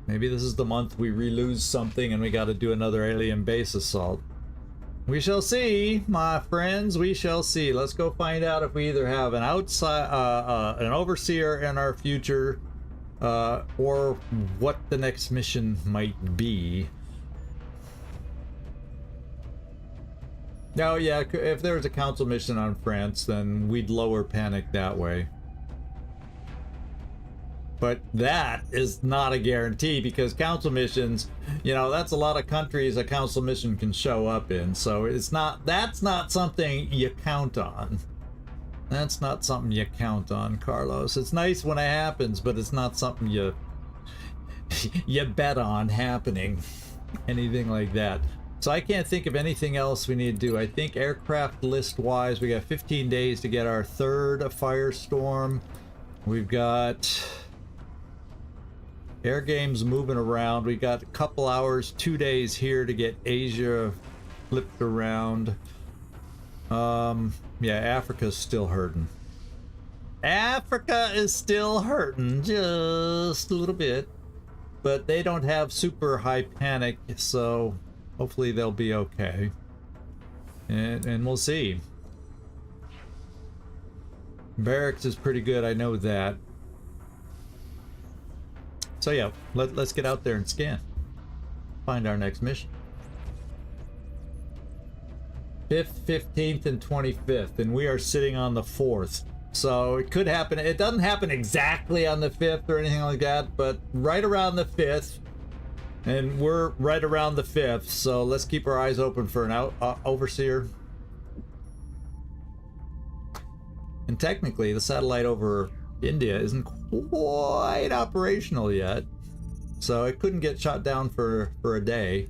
Maybe this is the month we re-lose something and we got to do another alien base assault. We shall see, my friends. We shall see. Let's go find out if we either have an an overseer in our future, or what the next mission might be. No, yeah, if there was a council mission on France, then we'd lower panic that way. But that is not a guarantee, because council missions, you know, that's a lot of countries a council mission can show up in. So it's not, that's not something you count on. That's not something you count on, Carlos. It's nice when it happens, but it's not something you you bet on happening. Anything like that. So I can't think of anything else we need to do. I think aircraft list wise, we got 15 days to get our 3rd Firestorm. We've got air games moving around. We got a couple hours, 2 days here to get Asia flipped around. Yeah, Africa's still hurting. Africa is still hurting just a little bit, but they don't have super high panic, so hopefully they'll be okay. And we'll see. Barracks is pretty good, I know that. So yeah, let's get out there and scan. Find our next mission. 5th, 15th, and 25th, and we are sitting on the 4th. So it could happen. It doesn't happen exactly on the 5th or anything like that, but right around the 5th. And we're right around the 5th, so let's keep our eyes open for an overseer. And technically, the satellite over India isn't quite operational yet, so it couldn't get shot down for a day.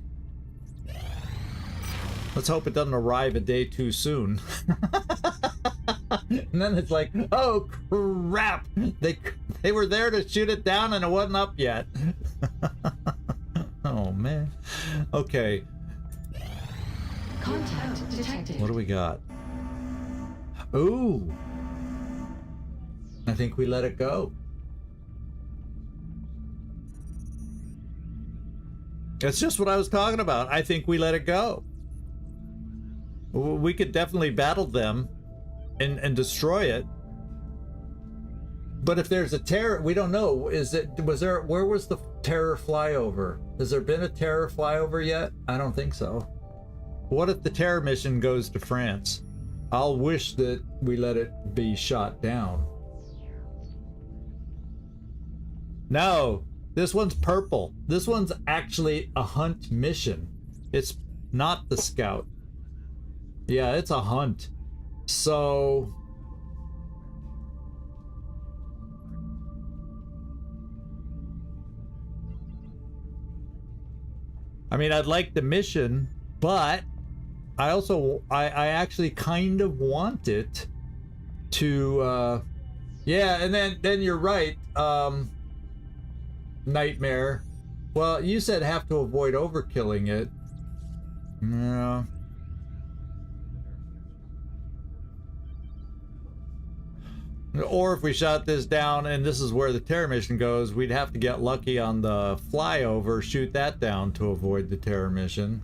Let's hope it doesn't arrive a day too soon. And then it's like, oh crap! They were there to shoot it down and it wasn't up yet. Oh man. Okay. Contact detected. What do we got? Ooh. I think we let it go. That's just what I was talking about. I think we let it go. We could definitely battle them and destroy it. But if there's a terror, we don't know. Where was the terror flyover? Has there been a terror flyover yet? I don't think so. What if the terror mission goes to France? I'll wish that we let it be shot down. No, this one's purple. This one's actually a hunt mission. It's not the scout. Yeah, it's a hunt. So I mean, I'd like the mission, but I also I actually kind of want it to yeah, and then you're right, Nightmare. Well, you said have to avoid overkilling it. Yeah. Or if we shot this down, and this is where the terror mission goes, we'd have to get lucky on the flyover, shoot that down to avoid the terror mission.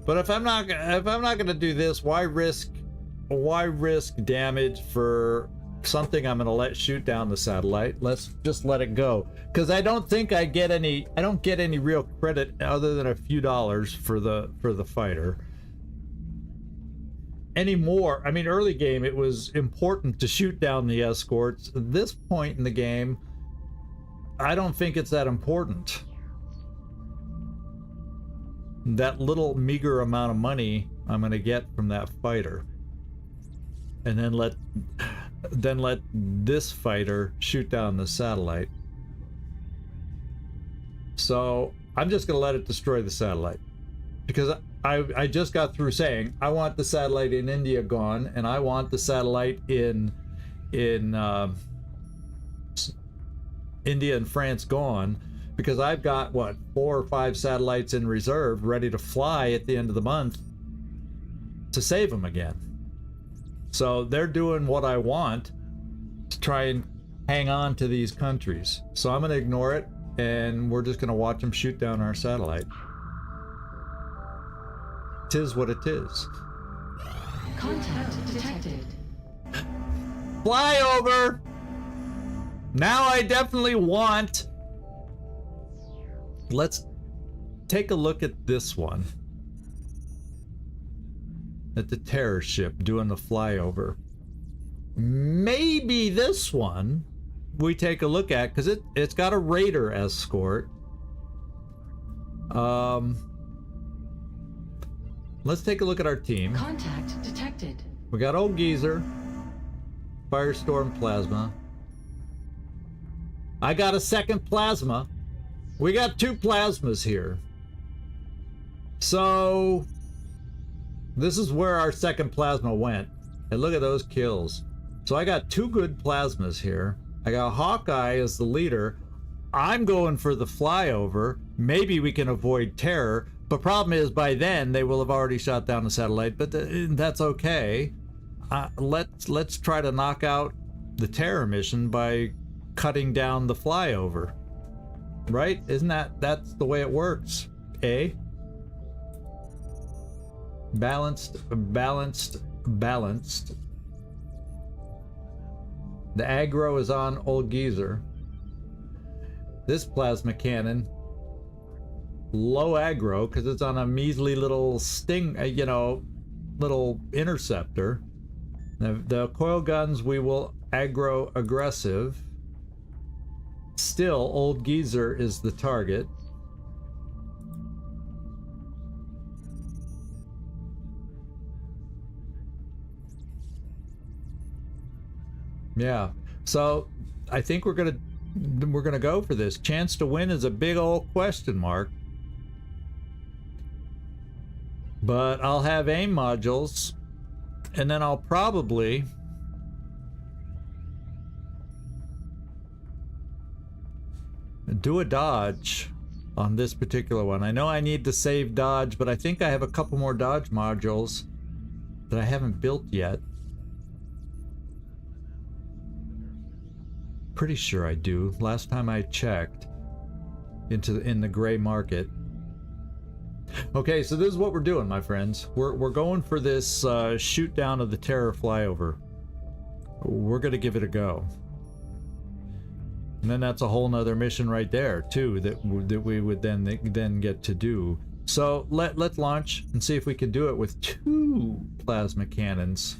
But if I'm not gonna do this, why risk damage for something I'm gonna let shoot down the satellite? Let's just let it go, because I don't think I don't get any real credit other than a few dollars for the fighter anymore. I mean, early game it was important to shoot down the escorts. At this point in the game, I don't think it's that important. That little meager amount of money I'm gonna get from that fighter, and then let this fighter shoot down the satellite. So I'm just gonna let it destroy the satellite, because I just got through saying I want the satellite in India gone, and I want the satellite in India and France gone, because I've got, what, 4 or 5 satellites in reserve ready to fly at the end of the month to save them again. So they're doing what I want to try and hang on to these countries. So I'm going to ignore it, and we're just going to watch them shoot down our satellite. Tis what it is. Contact detected. Fly over! Now I definitely want... Let's take a look at this one. At the terror ship doing the flyover. Maybe this one we take a look at, because it's got a raider escort. Let's take a look at our team. Contact detected. We got Old Geezer, Firestorm Plasma. I got a second plasma. We got 2 plasmas here. So this is where our second plasma went. And look at those kills. So I got 2 good plasmas here. I got Hawkeye as the leader. I'm going for the flyover. Maybe we can avoid terror. But problem is, by then they will have already shot down the satellite. But that's okay. Let's try to knock out the terror mission by cutting down the flyover. Right? Isn't that's the way it works? Eh? Balanced. The aggro is on Old Geezer. This plasma cannon, low aggro, because it's on a measly little sting, little interceptor. The coil guns, we will aggro aggressive. Still, Old Geezer is the target. Yeah, so I think we're gonna go for this. Chance to win is a big old question mark. But I'll have aim modules, and then I'll probably do a dodge on this particular one. I know I need to save dodge, but I think I have a couple more dodge modules that I haven't built yet. Pretty sure I do. Last time I checked in the gray market. Okay, so this is what we're doing, my friends. We're going for this shoot down of the terror flyover. We're gonna give it a go. And then that's a whole nother mission right there too that we would then get to do. So let's launch and see if we can do it with 2 plasma cannons.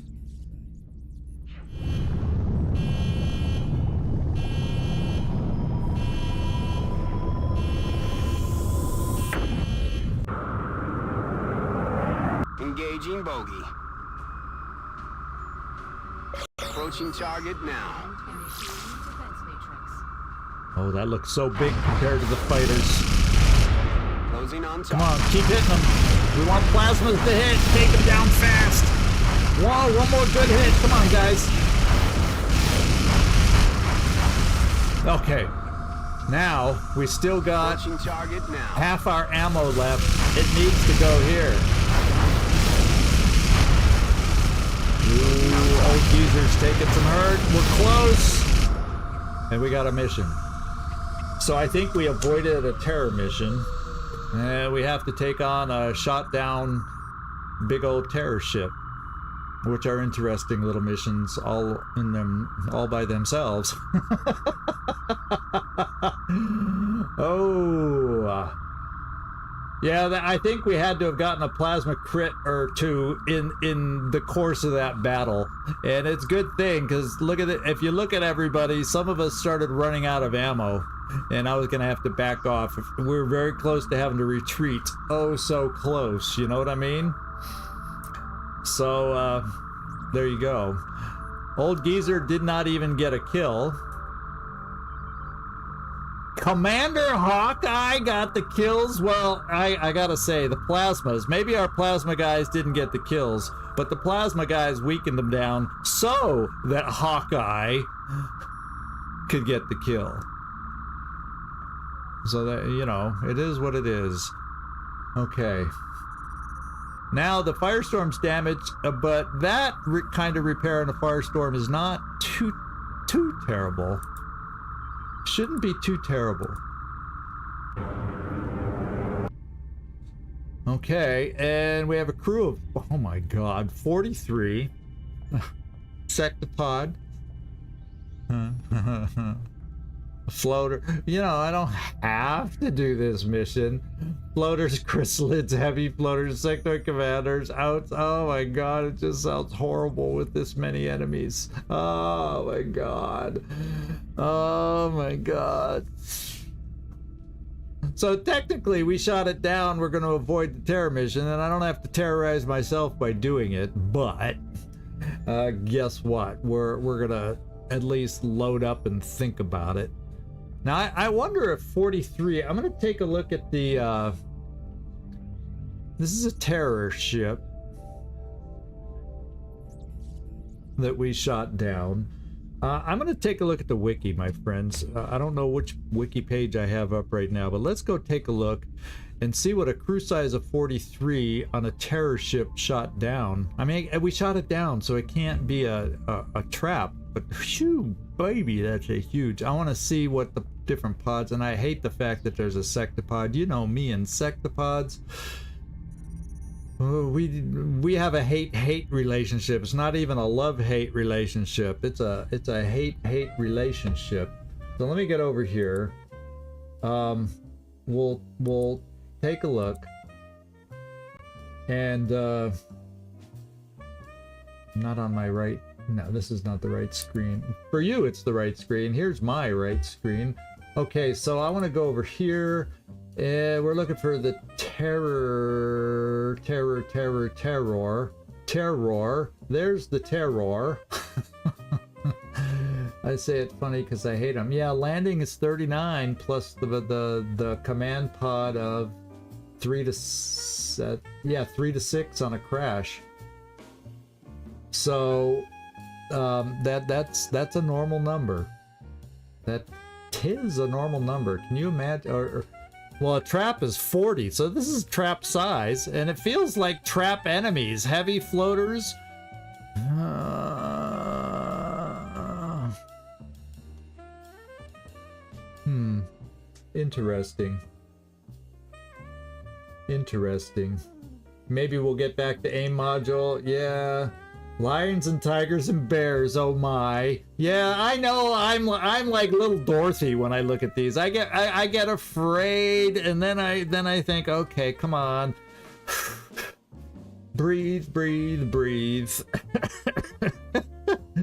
Engaging bogey. Approaching target now. Oh, that looks so big compared to the fighters. Closing on target. Come on, keep hitting them. We want plasmas to hit. Take them down fast. Whoa, one more good hit. Come on, guys. Okay. Now, we still got Launching target now. half our ammo left. It needs to go here. Ooh, old geezer's taking some hurt. We're close. And we got a mission. So I think we avoided a terror mission. And we have to take on a shot down big old terror ship, which are interesting little missions all by themselves. Oh, yeah, I think we had to have gotten a plasma crit or two in the course of that battle, and it's a good thing because look at it. If you look at everybody, some of us started running out of ammo, and I was gonna have to back off. We were very close to having to retreat. Oh, so close. You know what I mean? So there you go. Old geezer did not even get a kill. Commander Hawkeye got the kills. Well, I gotta say, the plasmas, maybe our plasma guys didn't get the kills, but the plasma guys weakened them down so that Hawkeye could get the kill. So that, you know, it is what it is. Okay. Now the firestorm's damaged, but that kind of repair on a firestorm is not too terrible. Shouldn't be too terrible. Okay, and we have a crew of, oh my god, 43. Sectopod. Floater. You know, I don't have to do this mission. Floaters, chrysalids, heavy floaters, sectoid commanders, out. Oh my god, it just sounds horrible with this many enemies. Oh my god. Oh my god. So technically we shot it down. We're going to avoid the terror mission, and I don't have to terrorize myself by doing it, but guess what? We're going to at least load up and think about it. Now, I wonder if 43... I'm going to take a look at the... this is a terror ship that we shot down. I'm going to take a look at the wiki, my friends. I don't know which wiki page I have up right now, but let's go take a look and see what a crew size of 43 on a terror ship shot down. I mean, we shot it down, so it can't be a trap. But phew, baby, that's a huge. I want to see what the different pods, and I hate the fact that there's a sectopod. You know me and sectopods. Oh, we have a hate relationship. It's not even a love-hate relationship. It's a hate relationship. So let me get over here. We'll take a look. And not on my right. No, this is not the right screen. For you, it's the right screen. Here's my right screen. Okay, so I want to go over here. We're looking for the terror. There's the terror. I say it funny because I hate them. Yeah, landing is 39 plus the command pod of 3 to 6 on a crash. So that's a normal number. That is a normal number. Can you imagine? Well, a trap is 40, so this is trap size, and it feels like trap enemies. Heavy floaters. Interesting. Interesting. Maybe we'll get back to aim module. Yeah. Lions and tigers and bears, oh my. Yeah, I know, I'm like little Dorothy when I look at these. I get afraid, and then I think, okay, come on. Breathe, breathe, breathe.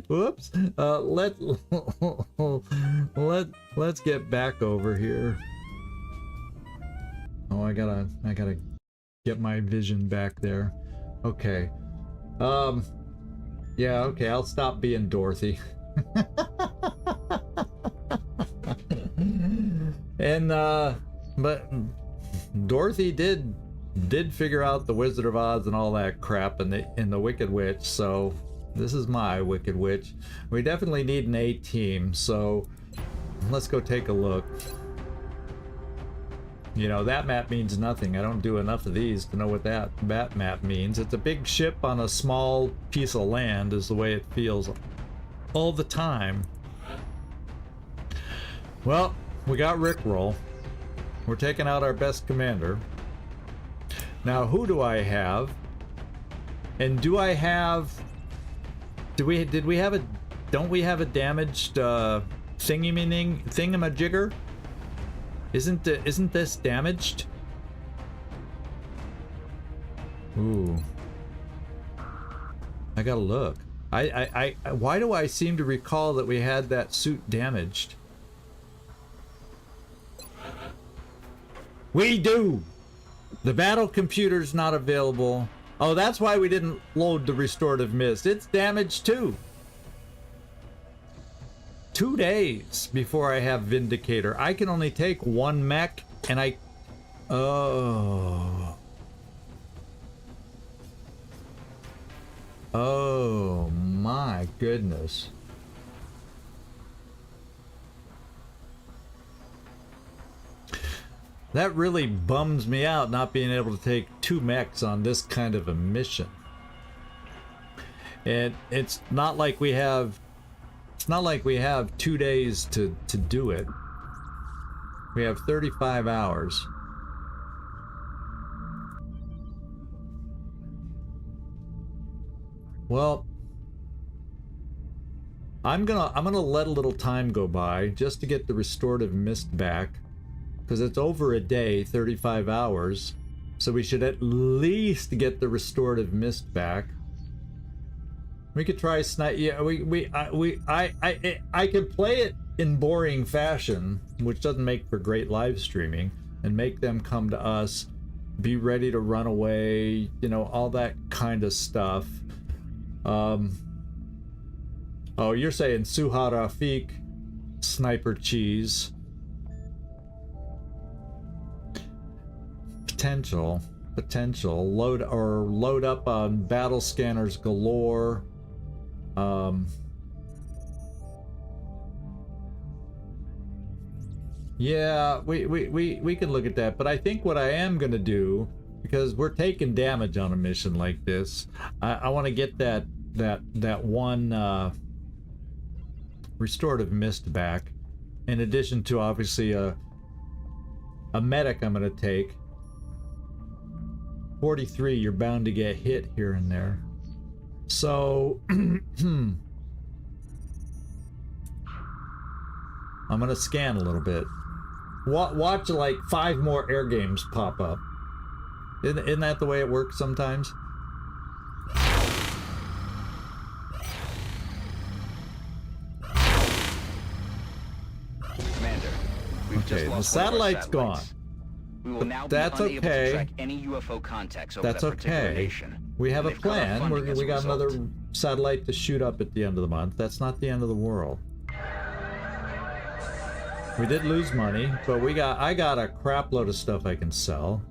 Whoops. Let's get back over here. Oh, I gotta get my vision back there. Okay. Yeah, okay, I'll stop being Dorothy. And but Dorothy did figure out the Wizard of Oz and all that crap in the Wicked Witch, so this is my Wicked Witch. We definitely need an A team, so let's go take a look. You know, that map means nothing. I don't do enough of these to know what that map means. It's a big ship on a small piece of land is the way it feels all the time. Well, we got Rickroll. We're taking out our best commander. Now, who do I have? And do I have... Did we have a... Don't we have a damaged thingamajigger? Isn't this damaged? Ooh. I gotta look. Why do I seem to recall that we had that suit damaged? We do! The battle computer's not available. Oh, that's why we didn't load the restorative mist. It's damaged too. 2 days before I have Vindicator. I can only take one mech and I... Oh. Oh my goodness. That really bums me out not being able to take 2 mechs on this kind of a mission. And it's not like we have 2 days to do it. We have 35 hours. Well, I'm gonna let a little time go by just to get the restorative mist back, because it's over a day, 35 hours, so we should at least get the restorative mist back. We could try snipe. Yeah, I could play it in boring fashion, which doesn't make for great live streaming, and make them come to us, be ready to run away, you know, all that kind of stuff. Oh, you're saying Suha Rafik, sniper cheese. Potential. Load up on battle scanners galore. Yeah, we can look at that, but I think what I am gonna do, because we're taking damage on a mission like this, I want to get that one restorative mist back, in addition to obviously a medic I'm gonna take. 43, you're bound to get hit here and there. So I'm gonna scan a little bit. Watch like 5 more air games pop up. Isn't that the way it works sometimes? Commander, we've Okay, just the lost one of our satellite's gone. satellites. We will But now that's be unable okay. to track any UFO contacts over That's that particular okay. nation. We have a They've cut off plan. funding as We a got result. another satellite to shoot up at the end of the month. That's not the end of the world. We did lose money, but I got a crap load of stuff I can sell.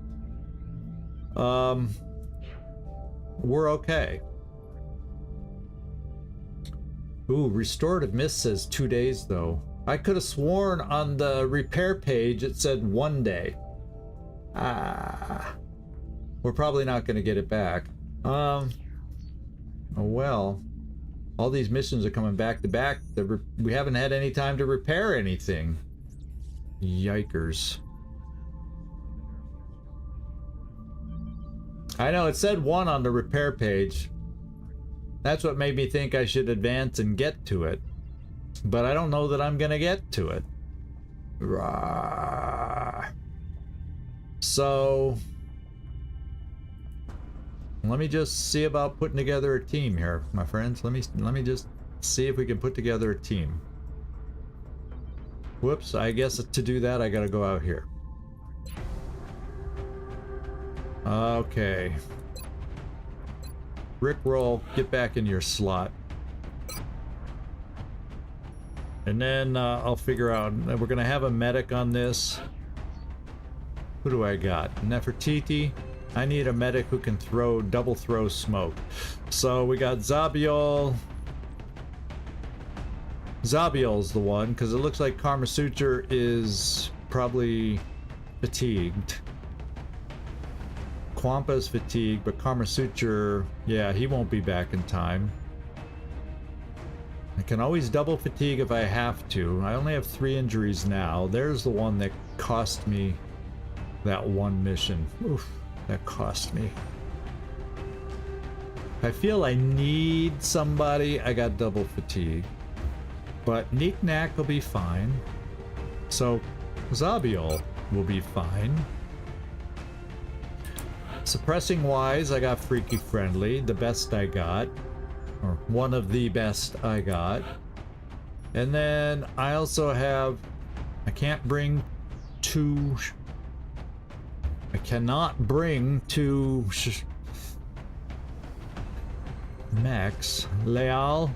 We're okay. Ooh, restorative mist says 2 days though. I could have sworn on the repair page it said 1 day. We're probably not going to get it back. Oh well. All these missions are coming back to back. We haven't had any time to repair anything. Yikers. I know, it said 1 on the repair page. That's what made me think I should advance and get to it. But I don't know that I'm gonna get to it. So let me just see about putting together a team here, my friends. Let me just see if we can put together a team. Whoops, I guess to do that I gotta go out here. Okay. Rickroll, get back in your slot. And then I'll figure out, we're gonna have a medic on this. Who do I got? Nefertiti. I need a medic who can double throw smoke. So we got Zabiol. Zabiol's the one, because it looks like Karma Suture is probably fatigued. Kwampa's fatigued, but Karmasutra, yeah, he won't be back in time. I can always double fatigue if I have to. I only have 3 injuries now. There's the one that cost me that one mission. Oof, that cost me. If I feel I need somebody, I got double fatigue. But Neek Knack will be fine. So Zabiel will be fine. Suppressing wise, I got Freaky Friendly, the best I got. Or one of the best I got. And then I also have, I can't bring 2, I cannot bring 2 mechs. Leal,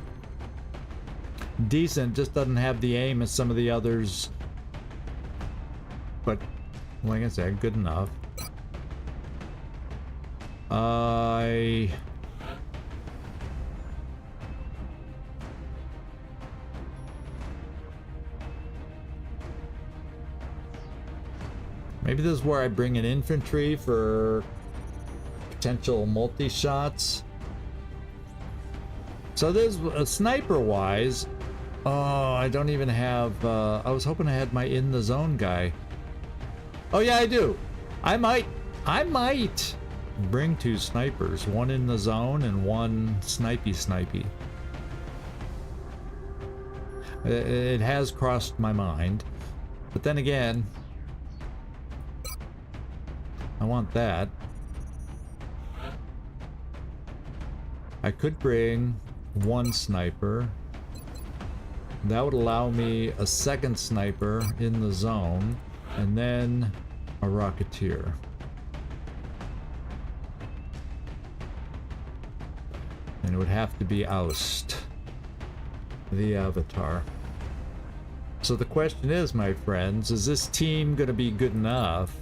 decent, just doesn't have the aim as some of the others. But like I said, good enough. Maybe this is where I bring in infantry for potential multi-shots. So there's sniper wise. Oh, I don't even have, I was hoping I had my in the zone guy. Oh yeah, I do. I might bring 2 snipers, one in the zone and one snipey. It has crossed my mind, but then again, I want that. I could bring 1 sniper. That would allow me a 2nd sniper in the zone, and then a Rocketeer. And it would have to be Oust, the Avatar. So the question is, my friends, is this team gonna be good enough?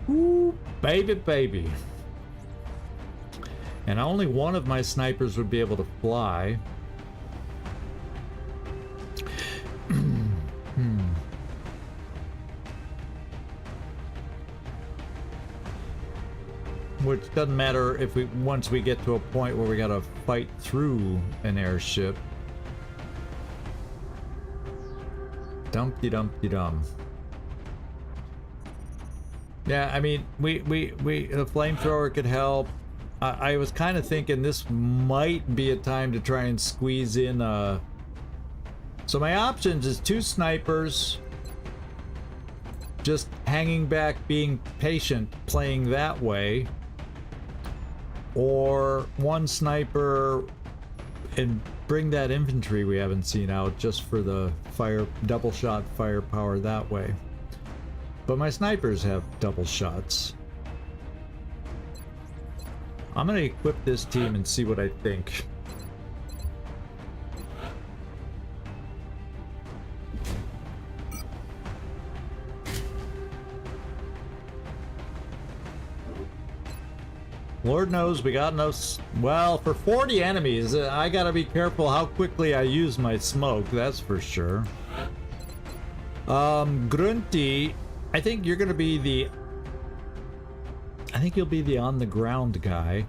Ooh, baby. And only one of my snipers would be able to fly. Which doesn't matter if once we get to a point where we gotta fight through an airship. Dumpty dum. Yeah, I mean, the flamethrower could help. I was kind of thinking this might be a time to try and squeeze in so my options is 2 snipers, just hanging back, being patient, playing that way, or 1 sniper and bring that infantry we haven't seen out just for the double shot firepower that way. But my snipers have double shots. I'm gonna equip this team and see what I think. Lord knows we got no... Well, for 40 enemies, I gotta be careful how quickly I use my smoke, that's for sure. Grunty, I think you're gonna be the... I think you'll be the on-the-ground guy.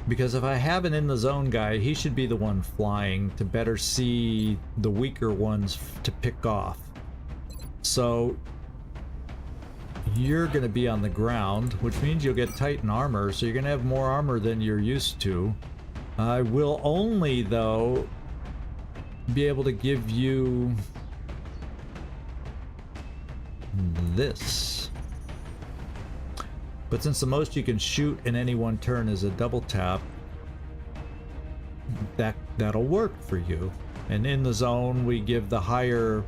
Because if I have an in-the-zone guy, he should be the one flying to better see the weaker ones to pick off. So... you're gonna be on the ground, which means you'll get Titan armor, so you're gonna have more armor than you're used to. I will only, though, be able to give you this. But since the most you can shoot in any one turn is a double tap, that'll work for you. And in the zone, we give the higher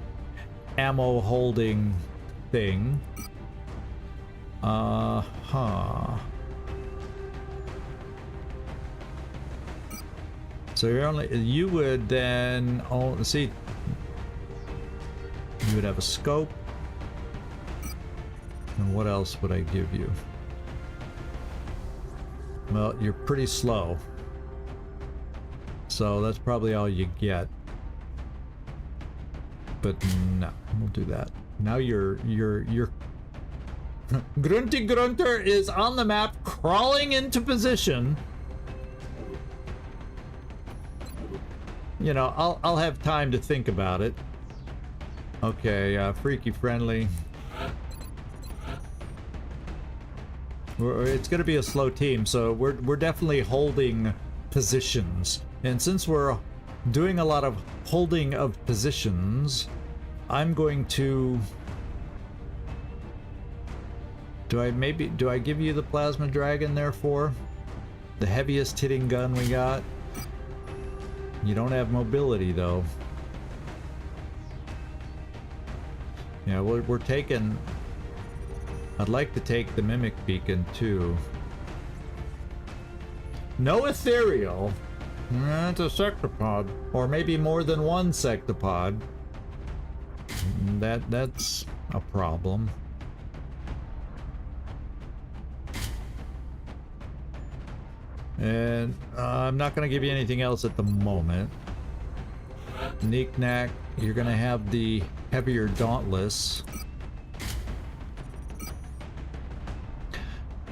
ammo holding thing. So you would then, see, you would have a scope. And what else would I give you? Well, you're pretty slow. So that's probably all you get. But no, we'll do that. Now your Grunty Grunter is on the map, crawling into position. You know, I'll have time to think about it. Okay, freaky friendly. It's going to be a slow team, so we're definitely holding positions. And since we're doing a lot of holding of positions, I'm going to... Do I give you the plasma dragon therefore? The heaviest hitting gun we got? You don't have mobility though. Yeah, we're taking... I'd like to take the Mimic Beacon too. No ethereal. It's a sectopod. Or maybe more than one sectopod. That's a problem. And I'm not going to give you anything else at the moment. Knick-knack, you're going to have the heavier Dauntless.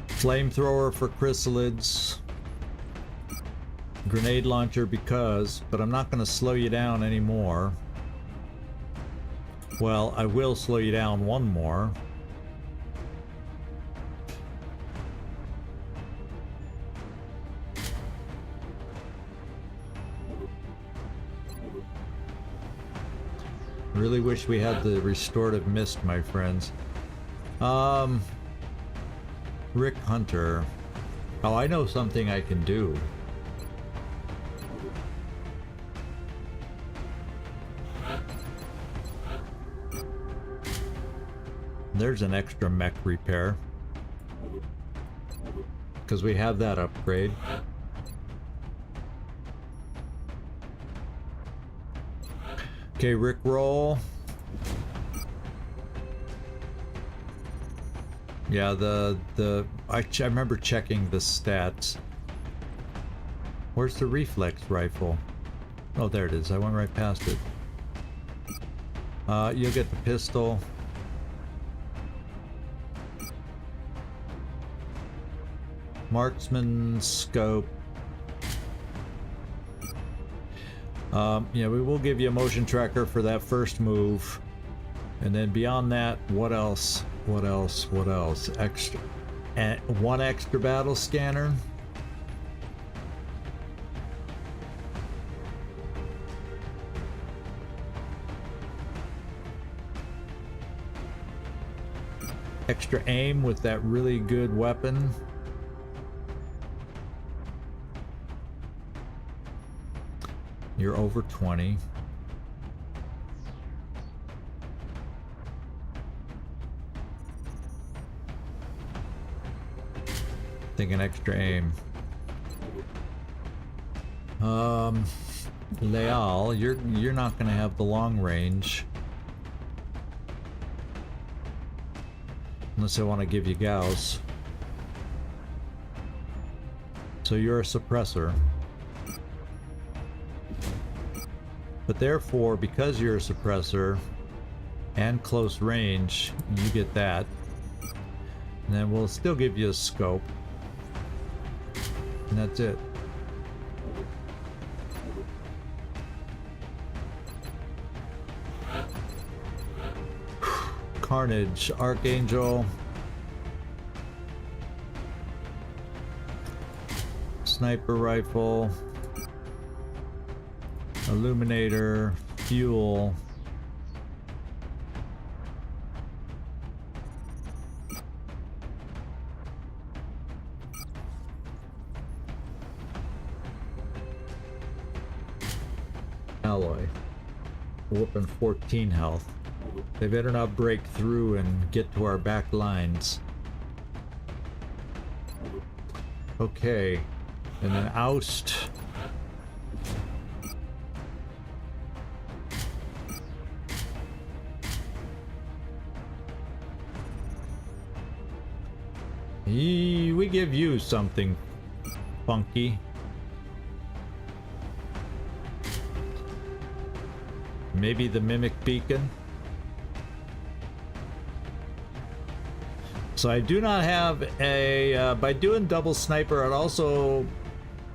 Flamethrower for chrysalids. Grenade launcher but I'm not going to slow you down anymore. Well, I will slow you down one more. Really wish we had the restorative mist, my friends. Rick Hunter. Oh, I know something I can do. There's an extra mech repair. Because we have that upgrade. Okay, Rickroll. Yeah, I remember checking the stats. Where's the reflex rifle? Oh, there it is. I went right past it. You'll get the pistol. Marksman scope. Yeah, we will give you a motion tracker for that first move. And then beyond that, what else? What else? What else? Extra. And one extra battle scanner. Extra aim with that really good weapon. You're over 20. Think an extra aim. Leal, you're not gonna have the long range. Unless I want to give you Gauss. So you're a suppressor. But therefore, because you're a suppressor and close range, you get that. And then we'll still give you a scope. And that's it. Carnage, Archangel. Sniper rifle. Illuminator, fuel. Alloy. Whooping 14 health. They better not break through and get to our back lines. Okay. And then oust. We give you something funky. maybe the Mimic Beacon. So I do not have a, by doing double sniper, it also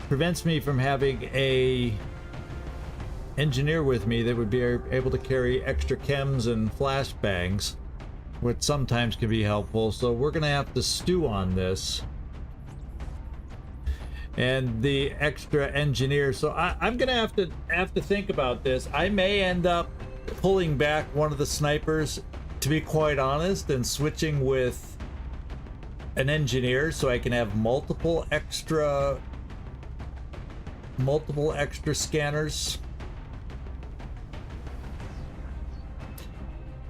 prevents me from having a engineer with me that would be able to carry extra chems and flashbangs, which sometimes can be helpful. So we're gonna have to stew on this. And the extra engineer, so I'm gonna have to think about this. I may end up pulling back one of the snipers, to be quite honest, and switching with an engineer so I can have multiple extra scanners.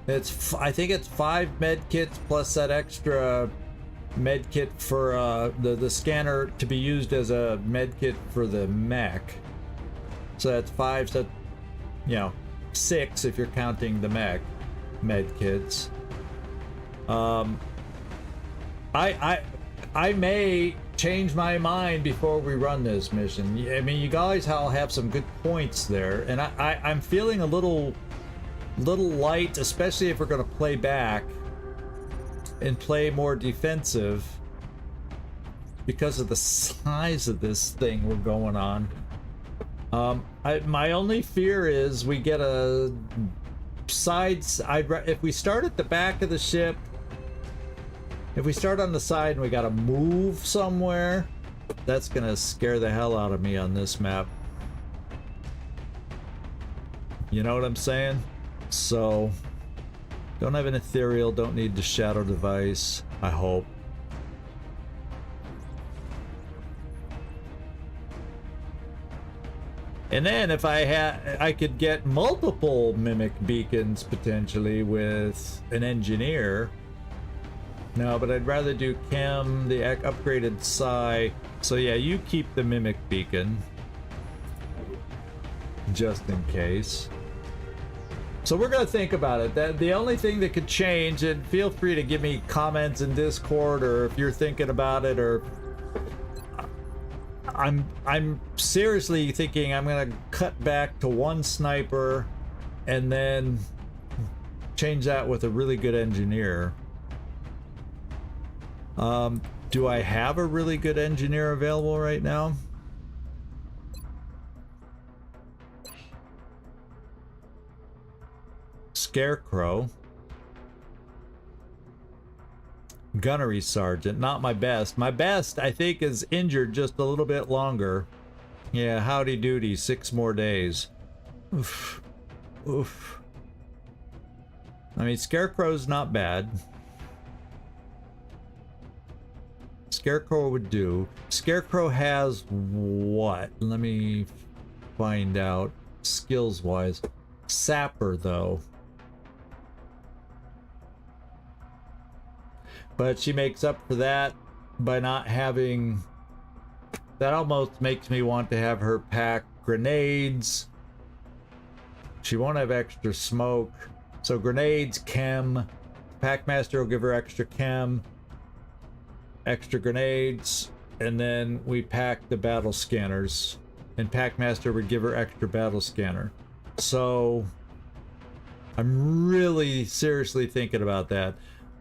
I think it's 5 med kits plus that extra med kit for the scanner to be used as a med kit for the mech. So that's 5, so you know, 6 if you're counting the mech med kits. I may change my mind before we run this mission. I mean, you guys all have some good points there, and I'm feeling a little light, especially if we're going to play back and play more defensive because of the size of this thing we're going on. My only fear is we get a sides. If we start at the back of the ship, if we start on the side and we gotta move somewhere, that's gonna scare the hell out of me on this map. You know what I'm saying? So, don't have an ethereal, don't need the shadow device, I hope. And then if I could get multiple mimic beacons potentially with an engineer. No, but I'd rather do chem, the upgraded psi. So yeah, you keep the mimic beacon just in case. So we're gonna think about it. That the only thing that could change, and feel free to give me comments in Discord, or if you're thinking about it, or I'm seriously thinking I'm gonna cut back to 1 sniper and then change that with a really good engineer. Do I have a really good engineer available right now? Scarecrow. Gunnery Sergeant, not my best. My best, I think, is injured just a little bit longer. Yeah, howdy doody, 6 more days. Oof. Oof. I mean, Scarecrow's not bad. Scarecrow would do. Scarecrow has what? Let me find out skills wise. Sapper though. But she makes up for that by not having... That almost makes me want to have her pack grenades. She won't have extra smoke. So grenades, chem. Packmaster will give her extra chem, extra grenades, and then we pack the battle scanners. And Packmaster would give her extra battle scanner. So I'm really seriously thinking about that.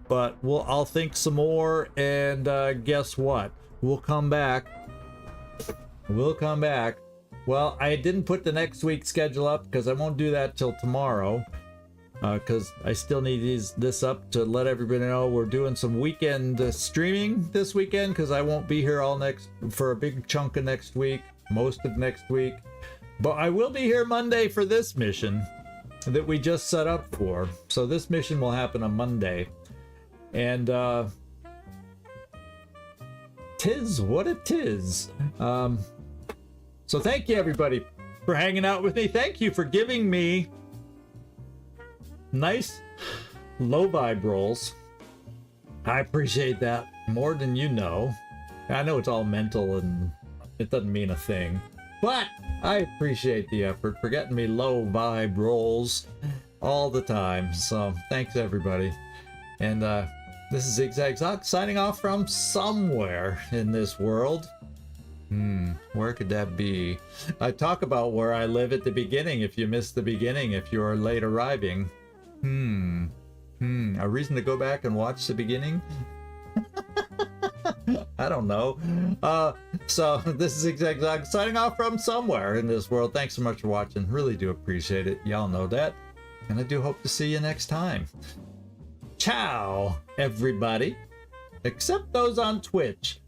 But I'll think some more, and guess what? We'll come back. We'll come back. Well, I didn't put the next week's schedule up because I won't do that till tomorrow. Because I still need this up to let everybody know we're doing some weekend streaming this weekend, because I won't be here for a big chunk of next week, most of next week. But I will be here Monday for this mission that we just set up for. So this mission will happen on Monday. And tis what it is. So thank you everybody for hanging out with me. Thank you for giving me nice low vibe rolls. I appreciate that more than you know. I know it's all mental and it doesn't mean a thing, but I appreciate the effort for getting me low vibe rolls all the time. So thanks everybody. And this is Zigzag Zoc signing off from somewhere in this world. Where could that be? I talk about where I live at the beginning if you missed the beginning, if you're late arriving. A reason to go back and watch the beginning? I don't know. So this is Zigzag signing off from somewhere in this world. Thanks so much for watching. Really do appreciate it. Y'all know that. And I do hope to see you next time. Ciao, everybody. Except those on Twitch.